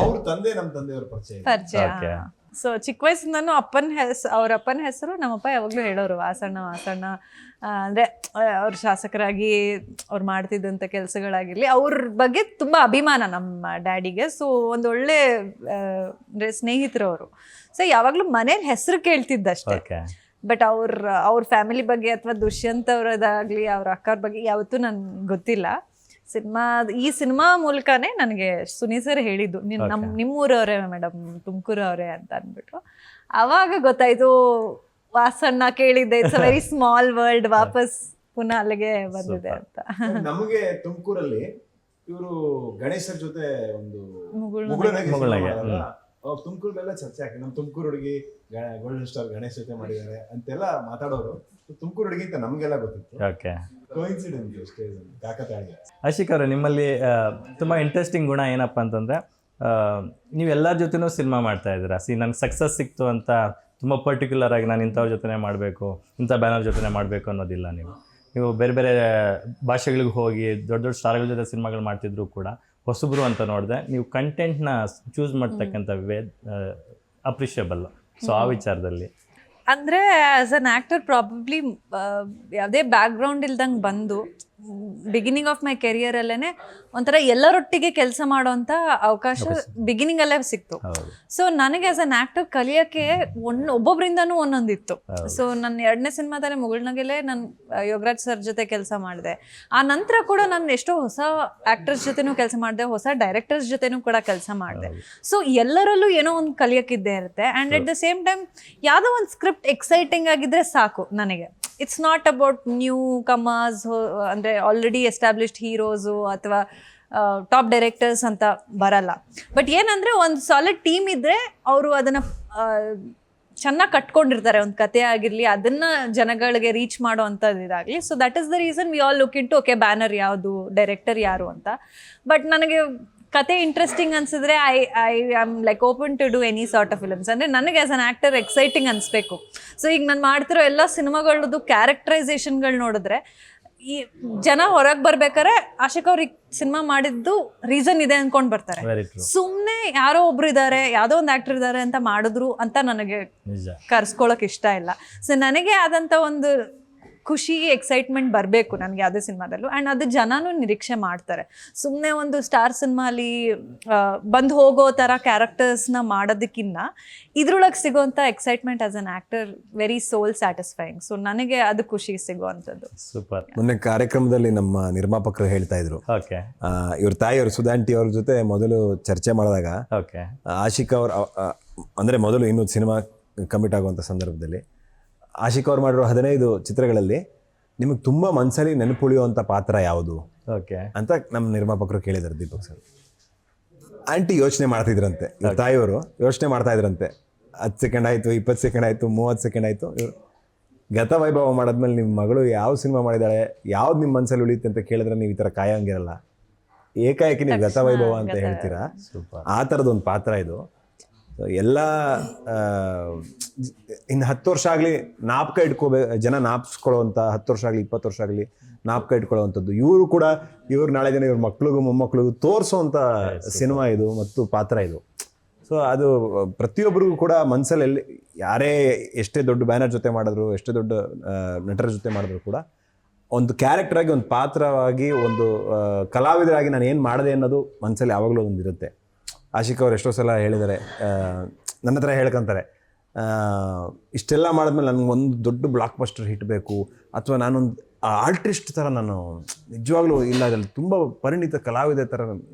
ಅವ್ರ ತಂದೆ ನಮ್ಮ ತಂದೆಯವ್ರ ಪರಿಚಯ. ಸೊ ಚಿಕ್ಕ ವಯಸ್ಸಿಂದನೂ ಅವ್ರ ಅಪ್ಪನ ಹೆಸರು ನಮ್ಮಪ್ಪ ಯಾವಾಗಲೂ ಹೇಳೋರು, ವಾಸಣ್ಣ. ಅಂದರೆ ಅವ್ರ ಶಾಸಕರಾಗಿ ಅವ್ರು ಮಾಡ್ತಿದ್ದಂಥ ಕೆಲಸಗಳಾಗಿರಲಿ, ಅವ್ರ ಬಗ್ಗೆ ತುಂಬ ಅಭಿಮಾನ ನಮ್ಮ ಡ್ಯಾಡಿಗೆ. ಸೊ ಒಂದು ಒಳ್ಳೆ ಅಂದರೆ ಸ್ನೇಹಿತರು ಅವರು. ಸೊ ಯಾವಾಗಲೂ ಮನೇಲಿ ಹೆಸರು ಕೇಳ್ತಿದ್ದಷ್ಟೇ. ಬಟ್ ಅವ್ರ ಫ್ಯಾಮಿಲಿ ಬಗ್ಗೆ ಅಥವಾ ದುಷ್ಯಂತ್ ಅವರದಾಗಲಿ ಅವ್ರ ಅಕ್ಕವ್ರ ಬಗ್ಗೆ ಯಾವತ್ತೂ ನನ್ಗೆ ಗೊತ್ತಿಲ್ಲ. ಈ ಸಿನಿಮಾ ಮೂಲಕನೇ ನನಗೆ ಸುನಿ ಸರ್ ಹೇಳಿದ್ದು, ನಿಮ್ಮೂರವರೇ ಮೇಡಮ್, ತುಮಕೂರು ಅವರೇ ಅಂತ ಅಂದ್ಬಿಟ್ಟು. ಅವಾಗ ಗೊತ್ತಾಯ್ತು, ವಾಸಣ್ಣ ಕೇಳಿದ್ದೆ, it's a very small world, ವಾಪಸ್ ಪುನಃ ಅಲ್ಲಿಗೆ ಬಂದಿದೆ ಅಂತ. ನಮಗೆ ತುಮಕೂರಲ್ಲಿ ಇವರು ಗಣೇಶರ ಜೊತೆ ಒಂದು ತುಮಕೂರಲ್ಲೆಲ್ಲ ಚರ್ಚೆ ಆಗ್ತದೆ, ನಮ್ಮ ತುಮಕೂರು ಹುಡುಗಿ ಗೋಲ್ಡನ್ ಸ್ಟಾರ್ ಗಣೇಶ್ ಜೊತೆ ಮಾಡಿದ್ದಾರೆ ಅಂತೆಲ್ಲ ಮಾತಾಡೋರು. ತುಮಕೂರು ಹುಡುಗಿ ಅಂತ ನಮಗೆಲ್ಲ ಗೊತ್ತಿತ್ತು. ಓಕೆ, ಕೋಇನ್ಸಿಡೆನ್ಸ್ ಅಷ್ಟೇ, ಕಾಕತಾಳೀಯ. ಆಶಿಕ್ ಅವರೇ, ನಿಮ್ಮಲ್ಲಿ ತುಂಬ ಇಂಟ್ರೆಸ್ಟಿಂಗ್ ಗುಣ ಏನಪ್ಪ ಅಂತಂದರೆ, ನೀವೆಲ್ಲರ ಜೊತೆನೂ ಸಿನಿಮಾ ಮಾಡ್ತಾ ಇದ್ದೀರಾ. ನನಗೆ ಸಕ್ಸಸ್ ಸಿಕ್ತು ಅಂತ ತುಂಬ ಪರ್ಟಿಕ್ಯುಲರ್ ಆಗಿ ನಾನು ಇಂಥವ್ರ ಜೊತೆ ಮಾಡಬೇಕು, ಇಂಥ ಬ್ಯಾನರ್ ಜೊತೆ ಮಾಡಬೇಕು ಅನ್ನೋದಿಲ್ಲ. ನೀವು ಬೇರೆ ಬೇರೆ ಭಾಷೆಗಳಿಗೆ ಹೋಗಿ ದೊಡ್ಡ ದೊಡ್ಡ ಸ್ಟಾರ್ಗಳ ಜೊತೆ ಸಿನಿಮಾಗಳು ಮಾಡ್ತಿದ್ರು ಕೂಡ ಹೊಸಬ್ರು ಅಂತ ನೋಡಿದೆ. ನೀವು ಕಂಟೆಂಟ್ನ ಚೂಸ್ ಮಾಡ್ತಕ್ಕಂಥ ಅಪ್ರಿಷಿಯಬಲ್. ಸೊ ಆ ವಿಚಾರದಲ್ಲಿ ಅಂದರೆ ಆ್ಯಸ್ ಅನ್ ಆ್ಯಕ್ಟರ್ ಪ್ರಾಬಬ್ಲಿ ಯಾವುದೇ ಬ್ಯಾಕ್ಗ್ರೌಂಡ್ ಇಲ್ದಂಗೆ ಬಂದು ಬಿಗಿನಿಂಗ್ ಆಫ್ ಮೈ ಕೆರಿಯರಲ್ಲೇ ಒಂಥರ ಎಲ್ಲರೊಟ್ಟಿಗೆ ಕೆಲಸ ಮಾಡೋವಂಥ ಅವಕಾಶ ಬಿಗಿನಿಂಗಲ್ಲೇ ಸಿಕ್ತು. ಸೊ ನನಗೆ ಆಸ್ ಅನ್ ಆ್ಯಕ್ಟರ್ ಕಲಿಯೋಕ್ಕೆ ಒಬ್ಬೊಬ್ಬರಿಂದನೂ ಒಂದೊಂದಿತ್ತು. ಸೊ ನನ್ನ 2ನೇ ಸಿನಿಮಾದಲ್ಲಿ ಮುಗುಳ್ನಗೆಲೆ ನಾನು ಯೋಗರಾಜ್ ಸರ್ ಜೊತೆ ಕೆಲಸ ಮಾಡಿದೆ. ಆ ನಂತರ ಕೂಡ ನಾನು ಎಷ್ಟೋ ಹೊಸ ಆ್ಯಕ್ಟರ್ಸ್ ಜೊತೆನೂ ಕೆಲಸ ಮಾಡಿದೆ, ಹೊಸ ಡೈರೆಕ್ಟರ್ಸ್ ಜೊತೆನೂ ಕೂಡ ಕೆಲಸ ಮಾಡಿದೆ. ಸೊ ಎಲ್ಲರಲ್ಲೂ ಏನೋ ಒಂದು ಕಲಿಯೋಕ್ಕಿದ್ದೇ ಇರುತ್ತೆ. And at the same time ಯಾವುದೋ ಒಂದು ಸ್ಕ್ರಿಪ್ಟ್ ಎಕ್ಸೈಟಿಂಗ್ ಆಗಿದ್ರೆ ಸಾಕು ನನಗೆ. It's not about new comers, ಅಂದರೆ ಆಲ್ರೆಡಿ ಎಸ್ಟಾಬ್ಲಿಷ್ಡ್ ಹೀರೋಸು ಅಥವಾ ಟಾಪ್ ಡೈರೆಕ್ಟರ್ಸ್ ಅಂತ ಬರಲ್ಲ. ಬಟ್ ಏನಂದರೆ ಒಂದು ಸಾಲಿಡ್ ಟೀಮ್ ಇದ್ದರೆ ಅವರು ಅದನ್ನು ಚೆನ್ನಾಗಿ ಕಟ್ಕೊಂಡಿರ್ತಾರೆ. ಒಂದು ಕತೆ ಆಗಿರಲಿ, ಅದನ್ನು ಜನಗಳಿಗೆ ರೀಚ್ ಮಾಡೋ ಅಂಥದ್ದು ಇದಾಗಲಿ. So that is the reason we all look into okay banner ಯಾವುದು, ಡೈರೆಕ್ಟರ್ ಯಾರು ಅಂತ. ಬಟ್ ನನಗೆ ಕತೆ ಇಂಟ್ರೆಸ್ಟಿಂಗ್ ಅನ್ಸಿದ್ರೆ I am like open to do any sort of films. ಅಂದರೆ ನನಗೆ ಆಸ್ ಅನ್ ಆ್ಯಕ್ಟರ್ ಎಕ್ಸೈಟಿಂಗ್ ಅನಿಸ್ಬೇಕು. ಸೊ ಈಗ ನಾನು ಮಾಡ್ತಿರೋ ಎಲ್ಲ ಸಿನಿಮಾಗಳದ್ದು ಕ್ಯಾರೆಕ್ಟರೈಸೇಷನ್ಗಳು ನೋಡಿದ್ರೆ ಈ ಜನ ಹೊರಗೆ ಬರ್ಬೇಕಾದ್ರೆ ಆಶಿಕ್ ಅವ್ರಿಗೆ ಸಿನಿಮಾ ಮಾಡಿದ್ದು ರೀಸನ್ ಇದೆ ಅಂದ್ಕೊಂಡು ಬರ್ತಾರೆ. ಸುಮ್ಮನೆ ಯಾರೋ ಒಬ್ರು ಇದ್ದಾರೆ, ಯಾವುದೋ ಒಂದು ಆ್ಯಕ್ಟರ್ ಇದ್ದಾರೆ ಅಂತ ಮಾಡಿದ್ರು ಅಂತ ನನಗೆ ಕರ್ಸ್ಕೊಳಕ್ಕೆ ಇಷ್ಟ ಇಲ್ಲ. ಸೊ ನನಗೆ ಆದಂಥ ಒಂದು ಖುಷಿ, ಎಕ್ಸೈಟ್ಮೆಂಟ್ ಬರಬೇಕು ನನಗೆ ಯಾವುದೇ ಸಿನಿಮಾದಲ್ಲೂ. ಆ್ಯಂಡ್ ಅದು ಜನನೂ ನಿರೀಕ್ಷೆ ಮಾಡ್ತಾರೆ. ಸುಮ್ಮನೆ ಒಂದು ಸ್ಟಾರ್ ಸಿನಿಮಾಲಿ ಬಂದು ಹೋಗೋ ಥರ ಕ್ಯಾರೆಕ್ಟರ್ಸ್ನ ಮಾಡೋದಕ್ಕಿಂತ ಇದ್ರೊಳಗೆ ಸಿಗೋವಂಥ excitement as an actor very soul satisfying. So ನನಗೆ ಅದು ಖುಷಿ ಸಿಗೋವಂಥದ್ದು. ಸೂಪರ್. ಮೊನ್ನೆ ಕಾರ್ಯಕ್ರಮದಲ್ಲಿ ನಮ್ಮ ನಿರ್ಮಾಪಕರು ಹೇಳ್ತಾ ಇದ್ರು, ಓಕೆ, ಇವ್ರ ತಾಯಿಯವರು ಸುಧಾಂಟಿ ಅವ್ರ ಜೊತೆ ಮೊದಲು ಚರ್ಚೆ ಮಾಡಿದಾಗ, ಓಕೆ, ಆಶಿಕ್ ಅವ್ರ ಅಂದರೆ ಮೊದಲು ಇನ್ನೂ ಸಿನಿಮಾ ಕಮಿಟ್ ಆಗುವಂಥ ಸಂದರ್ಭದಲ್ಲಿ ಆಶಿಕ್ ಅವ್ರು ಮಾಡಿರೋ 15 ಚಿತ್ರಗಳಲ್ಲಿ ನಿಮಗೆ ತುಂಬ ಮನಸ್ಸಲ್ಲಿ ನೆನಪುಳಿಯುವಂಥ ಪಾತ್ರ ಯಾವುದು ಓಕೆ ಅಂತ ನಮ್ಮ ನಿರ್ಮಾಪಕರು ಕೇಳಿದ್ದಾರೆ ದೀಪಕ್ ಸರ್. ಆಂಟಿ ಯೋಚನೆ ಮಾಡ್ತಿದ್ರಂತೆ, ಇವ್ರ ತಾಯಿಯವರು ಯೋಚನೆ ಮಾಡ್ತಾ ಇದ್ರಂತೆ. 10 ಸೆಕೆಂಡ್ ಆಯಿತು, 20 ಸೆಕೆಂಡ್ ಆಯಿತು, 30 ಸೆಕೆಂಡ್ ಆಯಿತು. ಇವರು ಗತವೈಭವ ಮಾಡಾದ್ಮೇಲೆ ನಿಮ್ಮ ಮಗಳು ಯಾವ ಸಿನಿಮಾ ಮಾಡಿದ್ದಾಳೆ, ಯಾವ್ದು ನಿಮ್ಮ ಮನಸ್ಸಲ್ಲಿ ಉಳಿಯುತ್ತೆ ಅಂತ ಕೇಳಿದ್ರೆ ನೀವು ಈ ಥರ ಕಾಯೋಂಗಿರಲ್ಲ, ಏಕಾಏಕಿ ನೀವು ಗತವೈಭವ ಅಂತ ಹೇಳ್ತೀರಾ. ಆ ಥರದೊಂದು ಪಾತ್ರ ಇದು. ಎಲ್ಲ ಇನ್ನು 10 ವರ್ಷ ಆಗಲಿ ಜ್ಞಾಪಕ ಜನ ಜ್ಞಾಪಿಸ್ಕೊಳ್ಳೋವಂಥ, 10 ವರ್ಷ ಆಗಲಿ 20 ವರ್ಷ ಆಗಲಿ ಜ್ಞಾಪಕ ಇಟ್ಕೊಳ್ಳೋವಂಥದ್ದು. ಇವರು ಕೂಡ ನಾಳೆ ದಿನ ಇವ್ರ ಮಕ್ಳಿಗೂ ಮೊಮ್ಮಕ್ಳಿಗೂ ತೋರಿಸೋವಂಥ ಸಿನಿಮಾ ಇದು ಮತ್ತು ಪಾತ್ರ ಇದು. ಸೊ ಅದು ಪ್ರತಿಯೊಬ್ಬರಿಗೂ ಕೂಡ ಮನಸ್ಸಲ್ಲಿ ಯಾರೇ ಎಷ್ಟೇ ದೊಡ್ಡ ಬ್ಯಾನರ್ ಜೊತೆ ಮಾಡಿದ್ರು, ಎಷ್ಟೇ ದೊಡ್ಡ ನಟರ ಜೊತೆ ಮಾಡಿದ್ರು ಕೂಡ ಒಂದು ಕ್ಯಾರೆಕ್ಟರಾಗಿ, ಒಂದು ಪಾತ್ರವಾಗಿ, ಒಂದು ಕಲಾವಿದರಾಗಿ ನಾನು ಏನು ಮಾಡಿದೆ ಅನ್ನೋದು ಮನಸ್ಸಲ್ಲಿ ಯಾವಾಗಲೂ ಒಂದು ಇರುತ್ತೆ. ಆಶಿಕ್ ಅವ್ರು ಎಷ್ಟೋ ಸಲ ಹೇಳಿದ್ದಾರೆ, ನನ್ನ ಹತ್ರ ಹೇಳ್ಕೊಂತಾರೆ, ಇಷ್ಟೆಲ್ಲ ಮಾಡಿದ್ಮೇಲೆ ನನಗೊಂದು ದೊಡ್ಡ ಬ್ಲಾಕ್ ಬಸ್ಟರ್ ಹಿಟ್ ಬೇಕು, ಅಥವಾ ನಾನೊಂದು ಆರ್ಟಿಸ್ಟ್ ಥರ ನಾನು ನಿಜವಾಗ್ಲೂ ಇಲ್ಲ, ಅದರಲ್ಲಿ ತುಂಬ ಪರಿಣಿತ ಕಲಾವಿದ ಥರ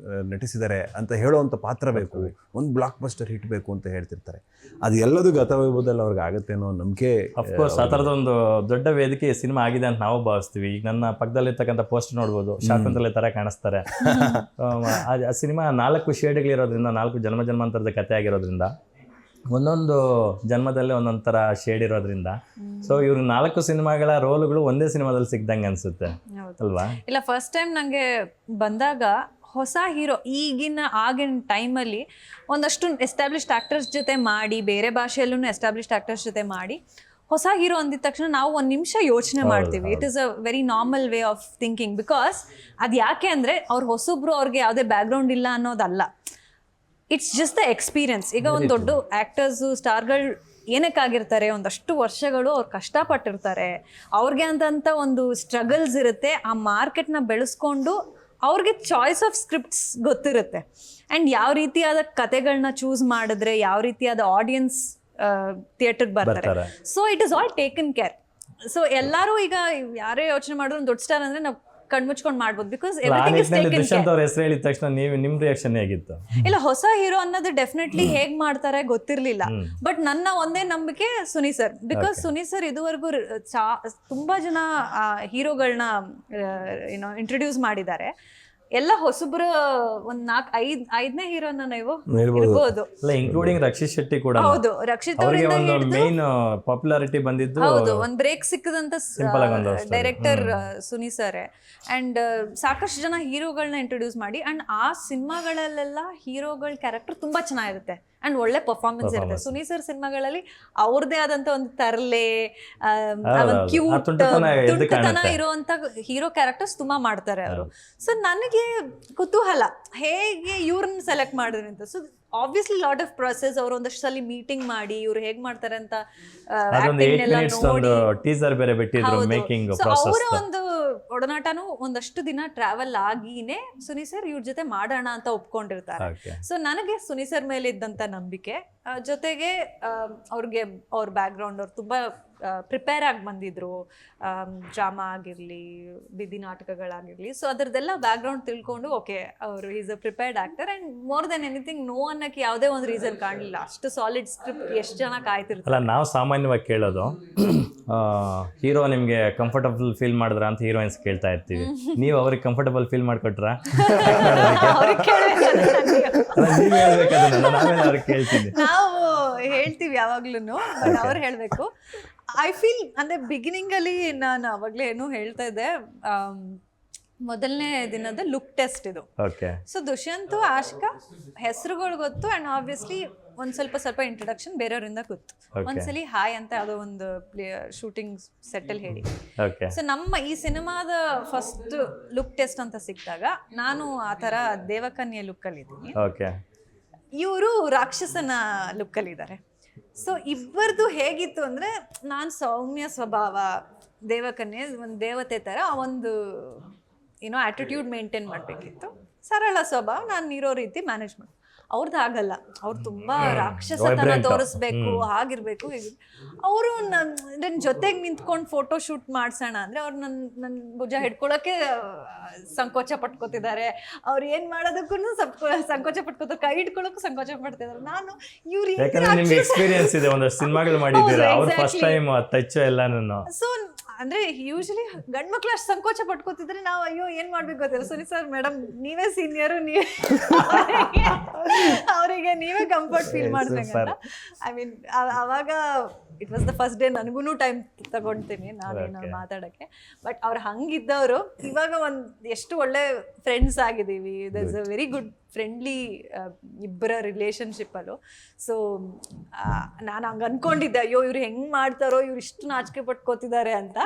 ನಟಿಸಿದ್ದಾರೆ ಅಂತ ಹೇಳುವಂಥ ಪಾತ್ರ ಬೇಕು, ಒಂದು ಬ್ಲಾಕ್ ಬಸ್ಟರ್ ಹಿಟ್ ಬೇಕು ಅಂತ ಹೇಳ್ತಿರ್ತಾರೆ. ಅದು ಎಲ್ಲದೂ ಗತವೈಭವದಲ್ಲಿ ಅವ್ರಿಗೆ ಆಗುತ್ತೆ ಅನ್ನೋ ನಂಬಿಕೆ. ಅಫ್ಕೋರ್ಸ್ ಆ ಥರದೊಂದು ದೊಡ್ಡ ವೇದಿಕೆ ಸಿನಿಮಾ ಆಗಿದೆ ಅಂತ ನಾವು ಭಾವಿಸ್ತೀವಿ. ಈಗ ನನ್ನ ಪಕ್ಕದಲ್ಲಿರ್ತಕ್ಕಂಥ ಪೋಸ್ಟರ್ ನೋಡ್ಬೋದು, ಶಾಕಂತಲೆ ಥರ ಕಾಣಿಸ್ತಾರೆ. ಆ ಸಿನಿಮಾ 4 ಶೇಡ್ಗಳಿರೋದ್ರಿಂದ, 4 ಜನ್ಮಾಂತರದ ಕಥೆ ಆಗಿರೋದ್ರಿಂದ, ಒಂದೊಂದು ಜನ್ಮದಲ್ಲೇ ಒಂದೊಂದು ಥರ ಶೇಡ್ ಇರೋದ್ರಿಂದ, ಸೊ ಇವ್ರಿಗೆ 4 ಸಿನಿಮಾಗಳ ರೋಲ್ಗಳು ಒಂದೇ ಸಿನಿಮಾದಲ್ಲಿ ಸಿಗ್ದಂಗೆ ಅನ್ಸುತ್ತೆ ಅಲ್ವಾ? ಇಲ್ಲ, ಫಸ್ಟ್ ಟೈಮ್ ನನಗೆ ಬಂದಾಗ ಹೊಸ ಹೀರೋ ಆಗಿನ ಟೈಮಲ್ಲಿ ಒಂದಷ್ಟು ಎಸ್ಟಾಬ್ಲಿಷ್ಡ್ ಆ್ಯಕ್ಟರ್ಸ್ ಜೊತೆ ಮಾಡಿ, ಬೇರೆ ಭಾಷೆಯಲ್ಲೂ ಎಸ್ಟಾಬ್ಲಿಷ್ಡ್ ಆ್ಯಕ್ಟರ್ಸ್ ಜೊತೆ ಮಾಡಿ ಹೊಸ ಹೀರೋ ಅಂದಿದ ತಕ್ಷಣ ನಾವು 1 ನಿಮಿಷ ಯೋಚನೆ ಮಾಡ್ತೀವಿ. It is a very normal way of thinking. Because ಅದು ಯಾಕೆ ಅಂದರೆ ಅವ್ರು ಹೊಸಬ್ರು, ಅವ್ರಿಗೆ ಯಾವುದೇ ಬ್ಯಾಕ್ಗ್ರೌಂಡ್ ಇಲ್ಲ ಅನ್ನೋದಲ್ಲ. It's just the experience. ಈಗ ಒಂದು ದೊಡ್ಡ ಆ್ಯಕ್ಟರ್ಸು, ಸ್ಟಾರ್ಗಳು ಏನಕ್ಕಾಗಿರ್ತಾರೆ, ಒಂದಷ್ಟು ವರ್ಷಗಳು ಅವ್ರು ಕಷ್ಟಪಟ್ಟಿರ್ತಾರೆ, ಅವ್ರಿಗೆ ಅಂತಂತ ಒಂದು ಸ್ಟ್ರಗಲ್ಸ್ ಇರುತ್ತೆ. ಆ ಮಾರ್ಕೆಟ್ನ ಬೆಳೆಸ್ಕೊಂಡು ಅವ್ರಿಗೆ ಚಾಯ್ಸ್ ಆಫ್ ಸ್ಕ್ರಿಪ್ಟ್ಸ್ ಗೊತ್ತಿರುತ್ತೆ. ಆ್ಯಂಡ್ ಯಾವ ರೀತಿಯಾದ ಕತೆಗಳನ್ನ ಚೂಸ್ ಮಾಡಿದ್ರೆ ಯಾವ ರೀತಿಯಾದ ಆಡಿಯನ್ಸ್ ಥಿಯೇಟರ್ಗೆ ಬರ್ತಾರೆ. So it is all taken care. So ಎಲ್ಲರೂ ಈಗ ಯಾರೇ ಯೋಚನೆ ಮಾಡಿದ್ರು ಒಂದು ದೊಡ್ಡ ಸ್ಟಾರ್ ಅಂದರೆ ನಾವು ಕಣ್ಮುಚ್ಕೊಂಡು ಮಾಡ್ಬೋದು. ಬಿಕಾಸ್ ಹೆಸರು ಹೇಳಿದ ತಕ್ಷಣ ನಿಮ್ಮ ರಿಯಾಕ್ಷನ್ ಹೇಗಿತ್ತು? ಇಲ್ಲ, ಹೊಸ ಹೀರೋ ಅನ್ನೋದು ಡೆಫಿನೆಟ್ಲಿ ಹೇಗ್ ಮಾಡ್ತಾರೆ ಗೊತ್ತಿರ್ಲಿಲ್ಲ. ಬಟ್ ನನ್ನ ಒಂದೇ ನಂಬಿಕೆ Suni sir. Because Suni sir ಇದುವರೆಗೂ ತುಂಬಾ ಜನ ಹೀರೋಗಳನ್ನ ಇಂಟ್ರೊಡ್ಯೂಸ್ ಮಾಡಿದ್ದಾರೆ. ಎಲ್ಲ ಹೊಸಬ್ರ ಒಂದ್ 5ನೇ ಹೀರೋನ ನೀವು ಇರ್ಬೋದು. ಇರ್ಬೋದು. ಅಲ್ಲ ಇನ್ಕ್ಲೂಡಿಂಗ್ ರಕ್ಷಿತ್ ಶೆಟ್ಟಿ ಕೂಡ ಹೌದು, ರಕ್ಷಿತ್ ಅವರಿಗೆ ಅವರಿಂದ ಒಂದು ಮೇನ್ ಪಾಪ್ಯುಲಾರಿಟಿ ಬಂದಿದ್ದು ಹೌದು, ಒಂದ್ ಬ್ರೇಕ್ ಸಿಕ್ಕದಂತ Simple ಆಗಿ ಒಂದು story. Director Suni sir. And ಸಾಕಷ್ಟು ಜನ ಹೀರೋಗಳನ್ನ ಇಂಟ್ರೊಡ್ಯೂಸ್ ಮಾಡಿ, ಅಂಡ್ ಆ ಸಿನಿಮಾಗಳಲ್ಲೆಲ್ಲ ಹೀರೋಗಳ ಕ್ಯಾರೆಕ್ಟರ್ ತುಂಬಾ ಚೆನ್ನಾಗಿರುತ್ತೆ ಅಂಡ್ ಒಳ್ಳೆ ಪರ್ಫಾರ್ಮೆನ್ಸ್ ಇರುತ್ತೆ. ಸುನಿ ಸರ್ ಸಿನಿಮಾಗಳಲ್ಲಿ ಅವ್ರದೇ ಆದಂತ ಒಂದು ತರಲೆ, ಕ್ಯೂಟ್, ತುಂಟತನ ಇರುವಂತ ಹೀರೋ ಕ್ಯಾರೆಕ್ಟರ್ಸ್ ತುಂಬಾ ಮಾಡ್ತಾರೆ ಅವರು. ಸೊ ನನಗೆ ಕುತೂಹಲ ಹೇಗೆ ಇವ್ರನ್ನ ಸೆಲೆಕ್ಟ್ ಮಾಡಿದ್ರಿ ಅಂತ. So obviously lot of process, ಅವ್ರು ಒಂದಷ್ಟು ಸಲ ಮೀಟಿಂಗ್ ಮಾಡಿ ಇವ್ರು ಹೇಗ್ ಮಾಡ್ತಾರೆ ಅಂತ ಅದೊಂದು 8 minutes ಒಂದು ಟೀಸರ್ ಬೇರೆ ಬಿಟ್ಟಿದ್ರು ಮೇಕಿಂಗ್ ಪ್ರಾಸೆಸ್. ಅವರ ಒಂದು ಒಡನಾಟನೂ ಒಂದಷ್ಟು ದಿನ ಟ್ರಾವೆಲ್ ಆಗಿನೇ ಸುನಿ ಸರ್ ಇವ್ರ ಜೊತೆ ಮಾಡೋಣ ಅಂತ ಒಪ್ಕೊಂಡಿರ್ತಾರೆ. ಸೊ ನನಗೆ ಸುನಿ ಸರ್ ಮೇಲೆ ಇದ್ದಂತ ನಂಬಿಕೆ, ಜೊತೆಗೆ ಅವ್ರಿಗೆ ಅವ್ರ ಬ್ಯಾಕ್ ಗ್ರೌಂಡ್, ಅವ್ರು ತುಂಬಾ ಪ್ರಿಪೇರ್ ಆಗಿ ಬಂದಿದ್ರು, ಡ್ರಾಮಾ ಆಗಿರ್ಲಿ, ಬೀದಿ ನಾಟಕಗಳಾಗಿರ್ಲಿ. ಸೊ ಅದ್ರದ್ದೆಲ್ಲ ಬ್ಯಾಕ್ ಗ್ರೌಂಡ್ ತಿಳ್ಕೊಂಡು ಓಕೆ ಅವರು is a prepared actor and more than anything no ಅನ್ನಕ್ಕೆ ಯಾವುದೇ ಒಂದು ರೀಸನ್ ಕಾಣಲಿಲ್ಲ. ಅಷ್ಟು ಸಾಲಿಡ್ ಸ್ಕ್ರಿಪ್ಟ್ ಎಷ್ಟು ಜನ ಕಾಯ್ತಿರ್ತಾರೆ. ಅಲ್ಲ, ನಾವು ಸಾಮಾನ್ಯವಾಗಿ ಕೇಳೋದು ಹೀರೋ ನಿಮ್ಗೆ ಕಂಫರ್ಟಬಲ್ ಫೀಲ್ ಮಾಡಿದ್ರ ಅಂತ ಹೀರೋಯಿನ್ಸ್ ಕೇಳ್ತಾ ಇರ್ತೀವಿ. ನೀವು ಅವ್ರಿಗೆ ಕಂಫರ್ಟಬಲ್ ಫೀಲ್ ಮಾಡ್ಕೊಟ್ರಾ? ನೀವ್ ಹೇಳ್ಬೇಕಾದ್ರೆ ನಾವೇನು ಅವ್ರಿಗೆ ಕೇಳ್ತೀನಿ. ನಾವು ಹೇಳ್ತೀವಿ ಯಾವಾಗ್ಲೂ, ಬಟ್ ಅವ್ರು ಹೇಳ್ಬೇಕು. ಐ ಫೀಲ್ ಅಂದ್ರೆ ಬಿಗಿನಿಂಗ್ ಅಲ್ಲಿ ನಾನು ಅವಾಗ್ಲೇ ಏನು ಹೇಳ್ತಾ ಇದ್ದೆ, ಮೊದಲನೇ ದಿನದ ಲುಕ್ ಟೆಸ್ಟ್ ಇದು. ಸೊ ದುಷ್ಯಂತ್, ಆಶಿಕಾ ಹೆಸರುಗಳು ಗೊತ್ತು ಅಂಡ್ ಆಬ್ವಿಯಸ್ಲಿ ಒಂದ್ ಸ್ವಲ್ಪ ಇಂಟ್ರೊಡಕ್ಷನ್ ಬೇರೆಯವರಿಂದ ಗೊತ್ತು. ಒಂದ್ಸಲಿ ಹಾಯ್ ಅಂತ ಯಾವುದೋ ಒಂದು ಶೂಟಿಂಗ್ ಸೆಟ್ಟಲ್ಲಿ ಹೇಳಿ. ಸೊ ನಮ್ಮ ಈ ಸಿನಿಮಾದ ಫಸ್ಟ್ ಲುಕ್ ಟೆಸ್ಟ್ ಅಂತ ಸಿಕ್ಕಿದಾಗ ನಾನು ಆ ತರ ದೇವಕನ್ಯೆ ಲುಕ್ ಅಲ್ಲಿ ಇದ್ದೀನಿ, ಇವರು ರಾಕ್ಷಸನ ಲುಕ್ ಅಲ್ಲಿ ಇದ್ದಾರೆ. ಸೊ ಇಬ್ಬರದು ಹೇಗಿತ್ತು ಅಂದ್ರೆ, ನಾನು ಸೌಮ್ಯ ಸ್ವಭಾವ, ದೇವಕನ್ಯೆ ಒಂದು ದೇವತೆ ತರ ಒಂದು ಏನೋ ಆಟಿಟ್ಯೂಡ್ ಮೇಂಟೈನ್ ಮಾಡಬೇಕಿತ್ತು. ಸರಳ ಸ್ವಭಾವ, ನಾನು ಇರೋ ರೀತಿ ಮ್ಯಾನೇಜ್ ಮಾಡಿ. ಅವ್ರದ್ದು ಆಗಲ್ಲ, ಅವ್ರು ತುಂಬಾ ರಾಕ್ಷಸತನ ತೋರಿಸ್ಬೇಕು, ಹಾಗಿರ್ಬೇಕು. ಅವರು ನನ್ನ ಜೊತೆಗೆ ನಿಂತ್ಕೊಂಡು ಫೋಟೋ ಶೂಟ್ ಮಾಡ್ಸೋಣ ಅಂದ್ರೆ ಅವ್ರು ನನ್ನ ಭುಜ ಹಿಡ್ಕೊಳಕ್ಕೆ ಸಂಕೋಚ ಪಟ್ಕೋತಿದ್ದಾರೆ. ಅವ್ರು ಏನ್ ಮಾಡೋದಕ್ಕೂ ಸಂಕೋಚ ಪಟ್ಕೋತಾರೆ, ಕೈ ಹಿಡ್ಕೊಳಕ್ಕೂ ಸಂಕೋಚ ಪಡ್ತಿದ್ದಾರೆ. ನಾನು ಇವ್ರು ಎಕ್ಸ್ಪೀರಿಯನ್ಸ್ ಇದೆ, ಒಂದಷ್ಟು ಸಿನಿಮಾಗಳು ಮಾಡಿದ್ದೀರಾ, ಅವ್ರು ಫಸ್ಟ್ ಟೈಮ್ ಟಚ್ ಎಲ್ಲಾನು. ಸೊ ಅಂದ್ರೆ ಯೂಶಲಿ ಗಂಡ್ ಮಕ್ಳು ಅಷ್ಟು ಸಂಕೋಚ ಪಟ್ಕೋತಿದ್ರೆ ನಾವು ಅಯ್ಯೋ ಏನ್ ಮಾಡ್ಬೇಕು ಗೊತ್ತಿಲ್ಲ. ಸುನಿ ಸರ್ ಮೇಡಮ್ ನೀವೇ ಸೀನಿಯರು, ನೀವೇ ಅವರಿಗೆ ನೀವೇ ಕಂಫರ್ಟ್ ಫೀಲ್ ಮಾಡ್ದಂಗಂತ. ಐ ಮೀನ್ ಅವಾಗ it was the first day. ನನಗೂ ಟೈಮ್ ತಗೊಳ್ತೀನಿ ನಾವೇನೋ ಮಾತಾಡಕ್ಕೆ. ಬಟ್ ಅವ್ರು ಹಂಗಿದ್ದವರು ಇವಾಗ ಎಷ್ಟು ಒಳ್ಳೆ ಫ್ರೆಂಡ್ಸ್ ಆಗಿದ್ದೀವಿ. There is a very good friendly ಇಬ್ಬರ ರಿಲೇಶನ್ಶಿಪ್ ಅಲ್ಲೂ. ಸೊ ನಾನು ಹಂಗೆ ಅನ್ಕೊಂಡಿದ್ದೆ, ಅಯ್ಯೋ ಇವ್ರು ಹೆಂಗ್ ಮಾಡ್ತಾರೋ, ಇವ್ರು ಇಷ್ಟು ನಾಚಿಕೆ ಪಟ್ಕೋತಿದ್ದಾರೆ ಅಂತ.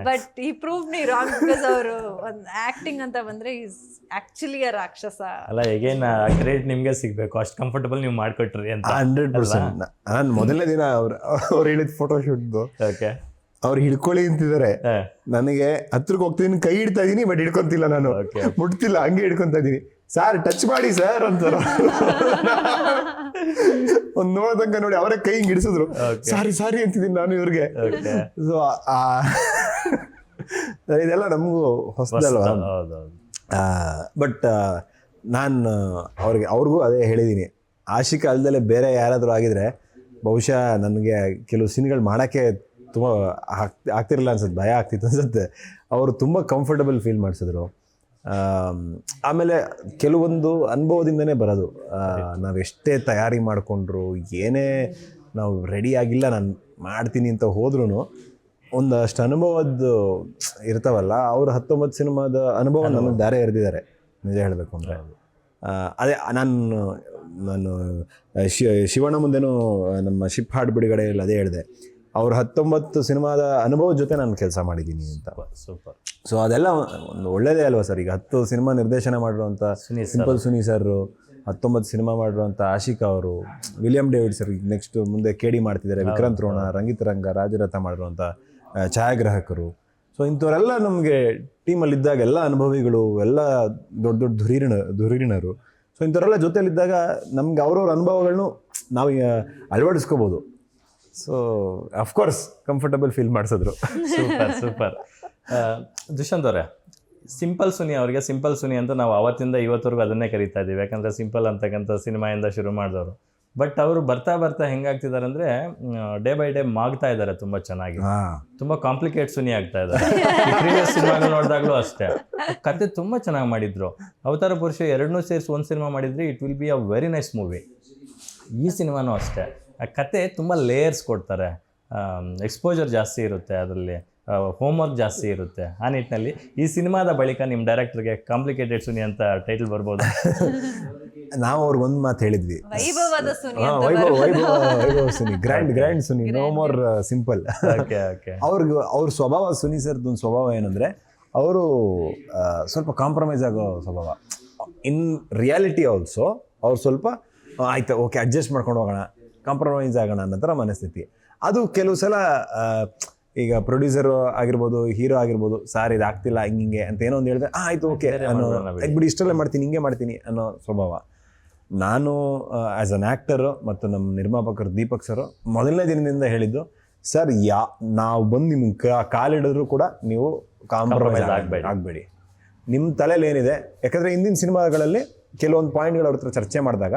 ಬಟ್ ಈ ಪ್ರೂವ್ ಮೀ ರಾಂಗ್, ಬಿಕಾಸ್ ಅವರು ಒಂದು ಆಕ್ಟಿಂಗ್ ಅಂತ ಬಂದ್ರೆ ಈಸ್ ಆಕ್ಚುಲಿ ಅ ರಾಕ್ಷಸ. ಅಲ್ಲ, ಈಗೇನ್ ಕ್ರೆಡಿಟ್ ನಿಮ್ಗೆ ಸಿಗ್ಬೇಕು, ಅಷ್ಟು ಕಂಫರ್ಟಬಲ್ ನೀವು ಮಾಡ್ಕೊಟ್ರಿ ಅಂತ. 100%. ನಾನು ಮೊದಲನೇ ದಿನ ಅವ್ರು ಹೇಳಿದ ಫೋಟೋ ಶೂಟ್ದು ಅವ್ರು ಹಿಡ್ಕೊಳ್ಳಿ ಅಂತಿದ್ದಾರೆ. ನನಗೆ ಹತ್ರಕ್ಕೆ ಹೋಗ್ತೀನಿ, ಕೈ ಹಿಡ್ತಾ ಇದೀನಿ, ಬಟ್ ಹಿಡ್ಕೊಂತಿಲ್ಲ, ನಾನು ಮುಟ್ತಿಲ್ಲ, ಹಂಗೆ ಹಿಡ್ಕೊಂತ ಇದೀನಿ. ಸರ್ ಟಚ್ ಮಾಡಿ ಸರ್ ಅಂತಾರ. ಒಂದ್ ನೋಡ್ದಂಗ ನೋಡಿ ಅವರೇ ಕೈ ಹಿಂಗ್ ಹಿಡಿಸಿದ್ರು. ಸಾರಿ ಅಂತಿದ್ದೀನಿ ನಾನು ಇವ್ರಿಗೆ. ಸೊ ಇದೆಲ್ಲ ನಮಗೂ ಹೊಸದಲ್ವಾ. ಬಟ್ ನಾನು ಅವ್ರಿಗೂ ಅದೇ ಹೇಳಿದ್ದೀನಿ, ಆಶಿಕಾ ಅಲ್ದಲೆ ಬೇರೆ ಯಾರಾದರೂ ಆಗಿದ್ರೆ ಬಹುಶಃ ನನಗೆ ಕೆಲವು ಸೀನ್ಗಳು ಮಾಡೋಕ್ಕೆ ತುಂಬ ಆಗ್ತಿರಲಿಲ್ಲ ಅನ್ಸುತ್ತೆ, ಭಯ ಆಗ್ತಿತ್ತು ಅನ್ಸುತ್ತೆ. ಅವರು ತುಂಬ ಕಂಫರ್ಟಬಲ್ ಫೀಲ್ ಮಾಡಿಸಿದ್ರು. ಆಮೇಲೆ ಕೆಲವೊಂದು ಅನುಭವದಿಂದನೇ ಬರೋದು. ನಾವು ಎಷ್ಟೇ ತಯಾರಿ ಮಾಡಿಕೊಂಡ್ರು, ಏನೇ ನಾವು ರೆಡಿ ಆಗಿಲ್ಲ ನಾನು ಮಾಡ್ತೀನಿ ಅಂತ ಹೋದ್ರೂ ಒಂದಷ್ಟು ಅನುಭವದ್ದು ಇರ್ತಾವಲ್ಲ, ಅವರು 19 ಸಿನಿಮಾದ ಅನುಭವ ನಮಗೆ ದಾರೆ ಎರೆದಿದ್ದಾರೆ ನಿಜ ಹೇಳಬೇಕು ಅಂದರೆ. ಅದೇ ನಾನು ಶಿವಣ್ಣ ಮುಂದೆನೂ ನಮ್ಮ ಶಿಪ್ ಹಾಡು ಬಿಡುಗಡೆಯಲ್ಲಿ ಅದೇ ಹೇಳಿದೆ, ಅವ್ರ 19 ಸಿನಿಮಾದ ಅನುಭವದ ಜೊತೆ ನಾನು ಕೆಲಸ ಮಾಡಿದ್ದೀನಿ ಅಂತ. ಸೂಪರ್. ಸೊ ಅದೆಲ್ಲ ಒಂದು ಒಳ್ಳೇದೇ ಅಲ್ವಾ ಸರ್. ಈಗ 10 ಸಿನಿಮಾ ನಿರ್ದೇಶನ ಮಾಡಿರುವಂಥ ಸಿಂಪಲ್ ಸುನಿ ಸರ್, 19 ಸಿನಿಮಾ ಮಾಡಿರುವಂಥ ಆಶಿಕಾ ಅವರು, ವಿಲಿಯಂ ಡೇವಿಡ್ ಸರ್, ನೆಕ್ಸ್ಟ್ ಮುಂದೆ ಕೇಡಿ ಮಾಡ್ತಿದ್ದಾರೆ, ವಿಕ್ರಾಂತ್ ರೋಣ, ರಂಗಿತರಂಗ, ರಾಜರಥ ಮಾಡಿರುವಂಥ ಛಾಯಾಗ್ರಾಹಕರು. ಸೊ ಇಂಥವರೆಲ್ಲ ನಮಗೆ ಟೀಮಲ್ಲಿದ್ದಾಗ ಎಲ್ಲ ಅನುಭವಿಗಳು, ಎಲ್ಲ ದೊಡ್ಡ ದೊಡ್ಡ ಧುರೀಣರು. ಸೊ ಇಂಥವರೆಲ್ಲ ಜೊತೆಲಿದ್ದಾಗ ನಮ್ಗೆ ಅವ್ರವ್ರ ಅನುಭವಗಳನ್ನು ನಾವು ಅಳವಡಿಸ್ಕೋಬೋದು. ಸೊ ಅಫ್ಕೋರ್ಸ್ ಕಂಫರ್ಟಬಲ್ ಫೀಲ್ ಮಾಡಿಸಿದ್ರು. ಸೂಪರ್. ದುಷ್ಯಂತ್ ಅವರೇ, ಸಿಂಪಲ್ ಸುನಿ ಅವ್ರಿಗೆ ಸಿಂಪಲ್ ಸುನಿ ಅಂತ ನಾವು ಅವತ್ತಿಂದ ಇವತ್ತವರೆಗೂ ಅದನ್ನೇ ಕರಿತಾ ಇದ್ದೀವಿ. ಯಾಕಂದರೆ ಸಿಂಪಲ್ ಅಂತಕ್ಕಂಥ ಸಿನಿಮಾಯಿಂದ ಶುರು ಮಾಡಿದವರು ಬಟ್ ಅವರು ಬರ್ತಾ ಬರ್ತಾ ಹೆಂಗಾಗ್ತಿದ್ದಾರೆ ಅಂದ್ರೆ ಡೇ ಬೈ ಡೇ ಮಾಗ್ತಾ ಇದ್ದಾರೆ ತುಂಬಾ ಚೆನ್ನಾಗಿ. ತುಂಬಾ ಕಾಂಪ್ಲಿಕೇಟ್ ಸುನಿ ಆಗ್ತಾ ಇದ್ದಾರೆ. ಪ್ರೀವಿಯಸ್ ಸಿನಿಮಾಗಳು ನೋಡಿದಾಗ್ಲೂ ಅಷ್ಟೇ ಕತೆ ತುಂಬಾ ಚೆನ್ನಾಗಿ ಮಾಡಿದ್ರು. ಅವತಾರ ಪುರುಷ ಎರಡನ್ನೂ ಸೇರಿಸಿ ಒಂದು ಸಿನಿಮಾ ಮಾಡಿದ್ರೆ it will be a very nice movie. ಈ ಸಿನಿಮಾನೂ ಅಷ್ಟೇ, ಆ ಕತೆ ತುಂಬ ಲೇಯರ್ಸ್ ಕೊಡ್ತಾರೆ, ಎಕ್ಸ್ಪೋಜರ್ ಜಾಸ್ತಿ ಇರುತ್ತೆ, ಅದರಲ್ಲಿ ಹೋಮ್ವರ್ಕ್ ಜಾಸ್ತಿ ಇರುತ್ತೆ. ಆ ನಿಟ್ಟಿನಲ್ಲಿ ಈ ಸಿನಿಮಾದ ಬಳಿಕ ನಿಮ್ಮ ಡೈರೆಕ್ಟರ್ಗೆ ಕಾಂಪ್ಲಿಕೇಟೆಡ್ ಸುನಿ ಅಂತ ಟೈಟಲ್ ಬರ್ಬೋದು. ನಾವು ಅವ್ರಿಗೊಂದು ಮಾತು ಹೇಳಿದ್ವಿ, ವೈಭವದ ಸುನಿ ಹಾ, ಅಂತ ವೈಭವ ಬರೋದು. ವೈಭವ Suni, grand Suni, no more simple. Okay okay. ಅವ್ರ ಸ್ವಭಾವ, ಸುನಿ ಸರ್ದು ಒಂದು ಸ್ವಭಾವ ಏನಂದ್ರೆ ಅವರು ಸ್ವಲ್ಪ ಕಾಂಪ್ರಮೈಸ್ ಆಗೋ ಸ್ವಭಾವ. ಇನ್ ರಿಯಾಲಿಟಿ ಆಲ್ಸೋ ಅವ್ರು ಸ್ವಲ್ಪ ಆಯ್ತು ಓಕೆ ಅಡ್ಜಸ್ಟ್ ಮಾಡ್ಕೊಂಡು ಹೋಗೋಣ, ಕಾಂಪ್ರಮೈಸ್ ಆಗೋಣ ಅನ್ನೋ ಥರ ಮನಸ್ಥಿತಿ. ಅದು ಕೆಲವು ಸಲ ಈಗ ಪ್ರೊಡ್ಯೂಸರ್ ಆಗಿರ್ಬೋದು, ಹೀರೋ ಆಗಿರ್ಬೋದು, ಸಾರ್ ಇದು ಆಗ್ತಿಲ್ಲ ಹಿಂಗೆ ಅಂತ ಏನೋ ಒಂದು ಹೇಳಿದ್ರೆ ಆಯ್ತು ಓಕೆ ಅನ್ನೋ, ಬಿಡಿ ಇಷ್ಟಲ್ಲೇ ಮಾಡ್ತೀನಿ, ಹಿಂಗೆ ಮಾಡ್ತೀನಿ ಅನ್ನೋ ಸ್ವಭಾವ. ನಾನು ಆ್ಯಸ್ ಅನ್ ಆ್ಯಕ್ಟರು ಮತ್ತು ನಮ್ಮ ನಿರ್ಮಾಪಕರು ದೀಪಕ್ ಸರ್ ಮೊದಲನೇ ದಿನದಿಂದ ಹೇಳಿದ್ದು, ಸರ್ ನಾವು ಬಂದು ನಿಮ್ಗೆ ಕಾಲಿಡಿದ್ರು ಕೂಡ ನೀವು ಕಾಂಪ್ರಮೈಸ್ ಆಗಬೇಡಿ. ನಿಮ್ಮ ತಲೆಯಲ್ಲಿ ಏನಿದೆ, ಯಾಕಂದರೆ ಹಿಂದಿನ ಸಿನಿಮಾಗಳಲ್ಲಿ ಕೆಲವೊಂದು ಪಾಯಿಂಟ್ಗಳು ಅವ್ರ ಹತ್ರ ಚರ್ಚೆ ಮಾಡಿದಾಗ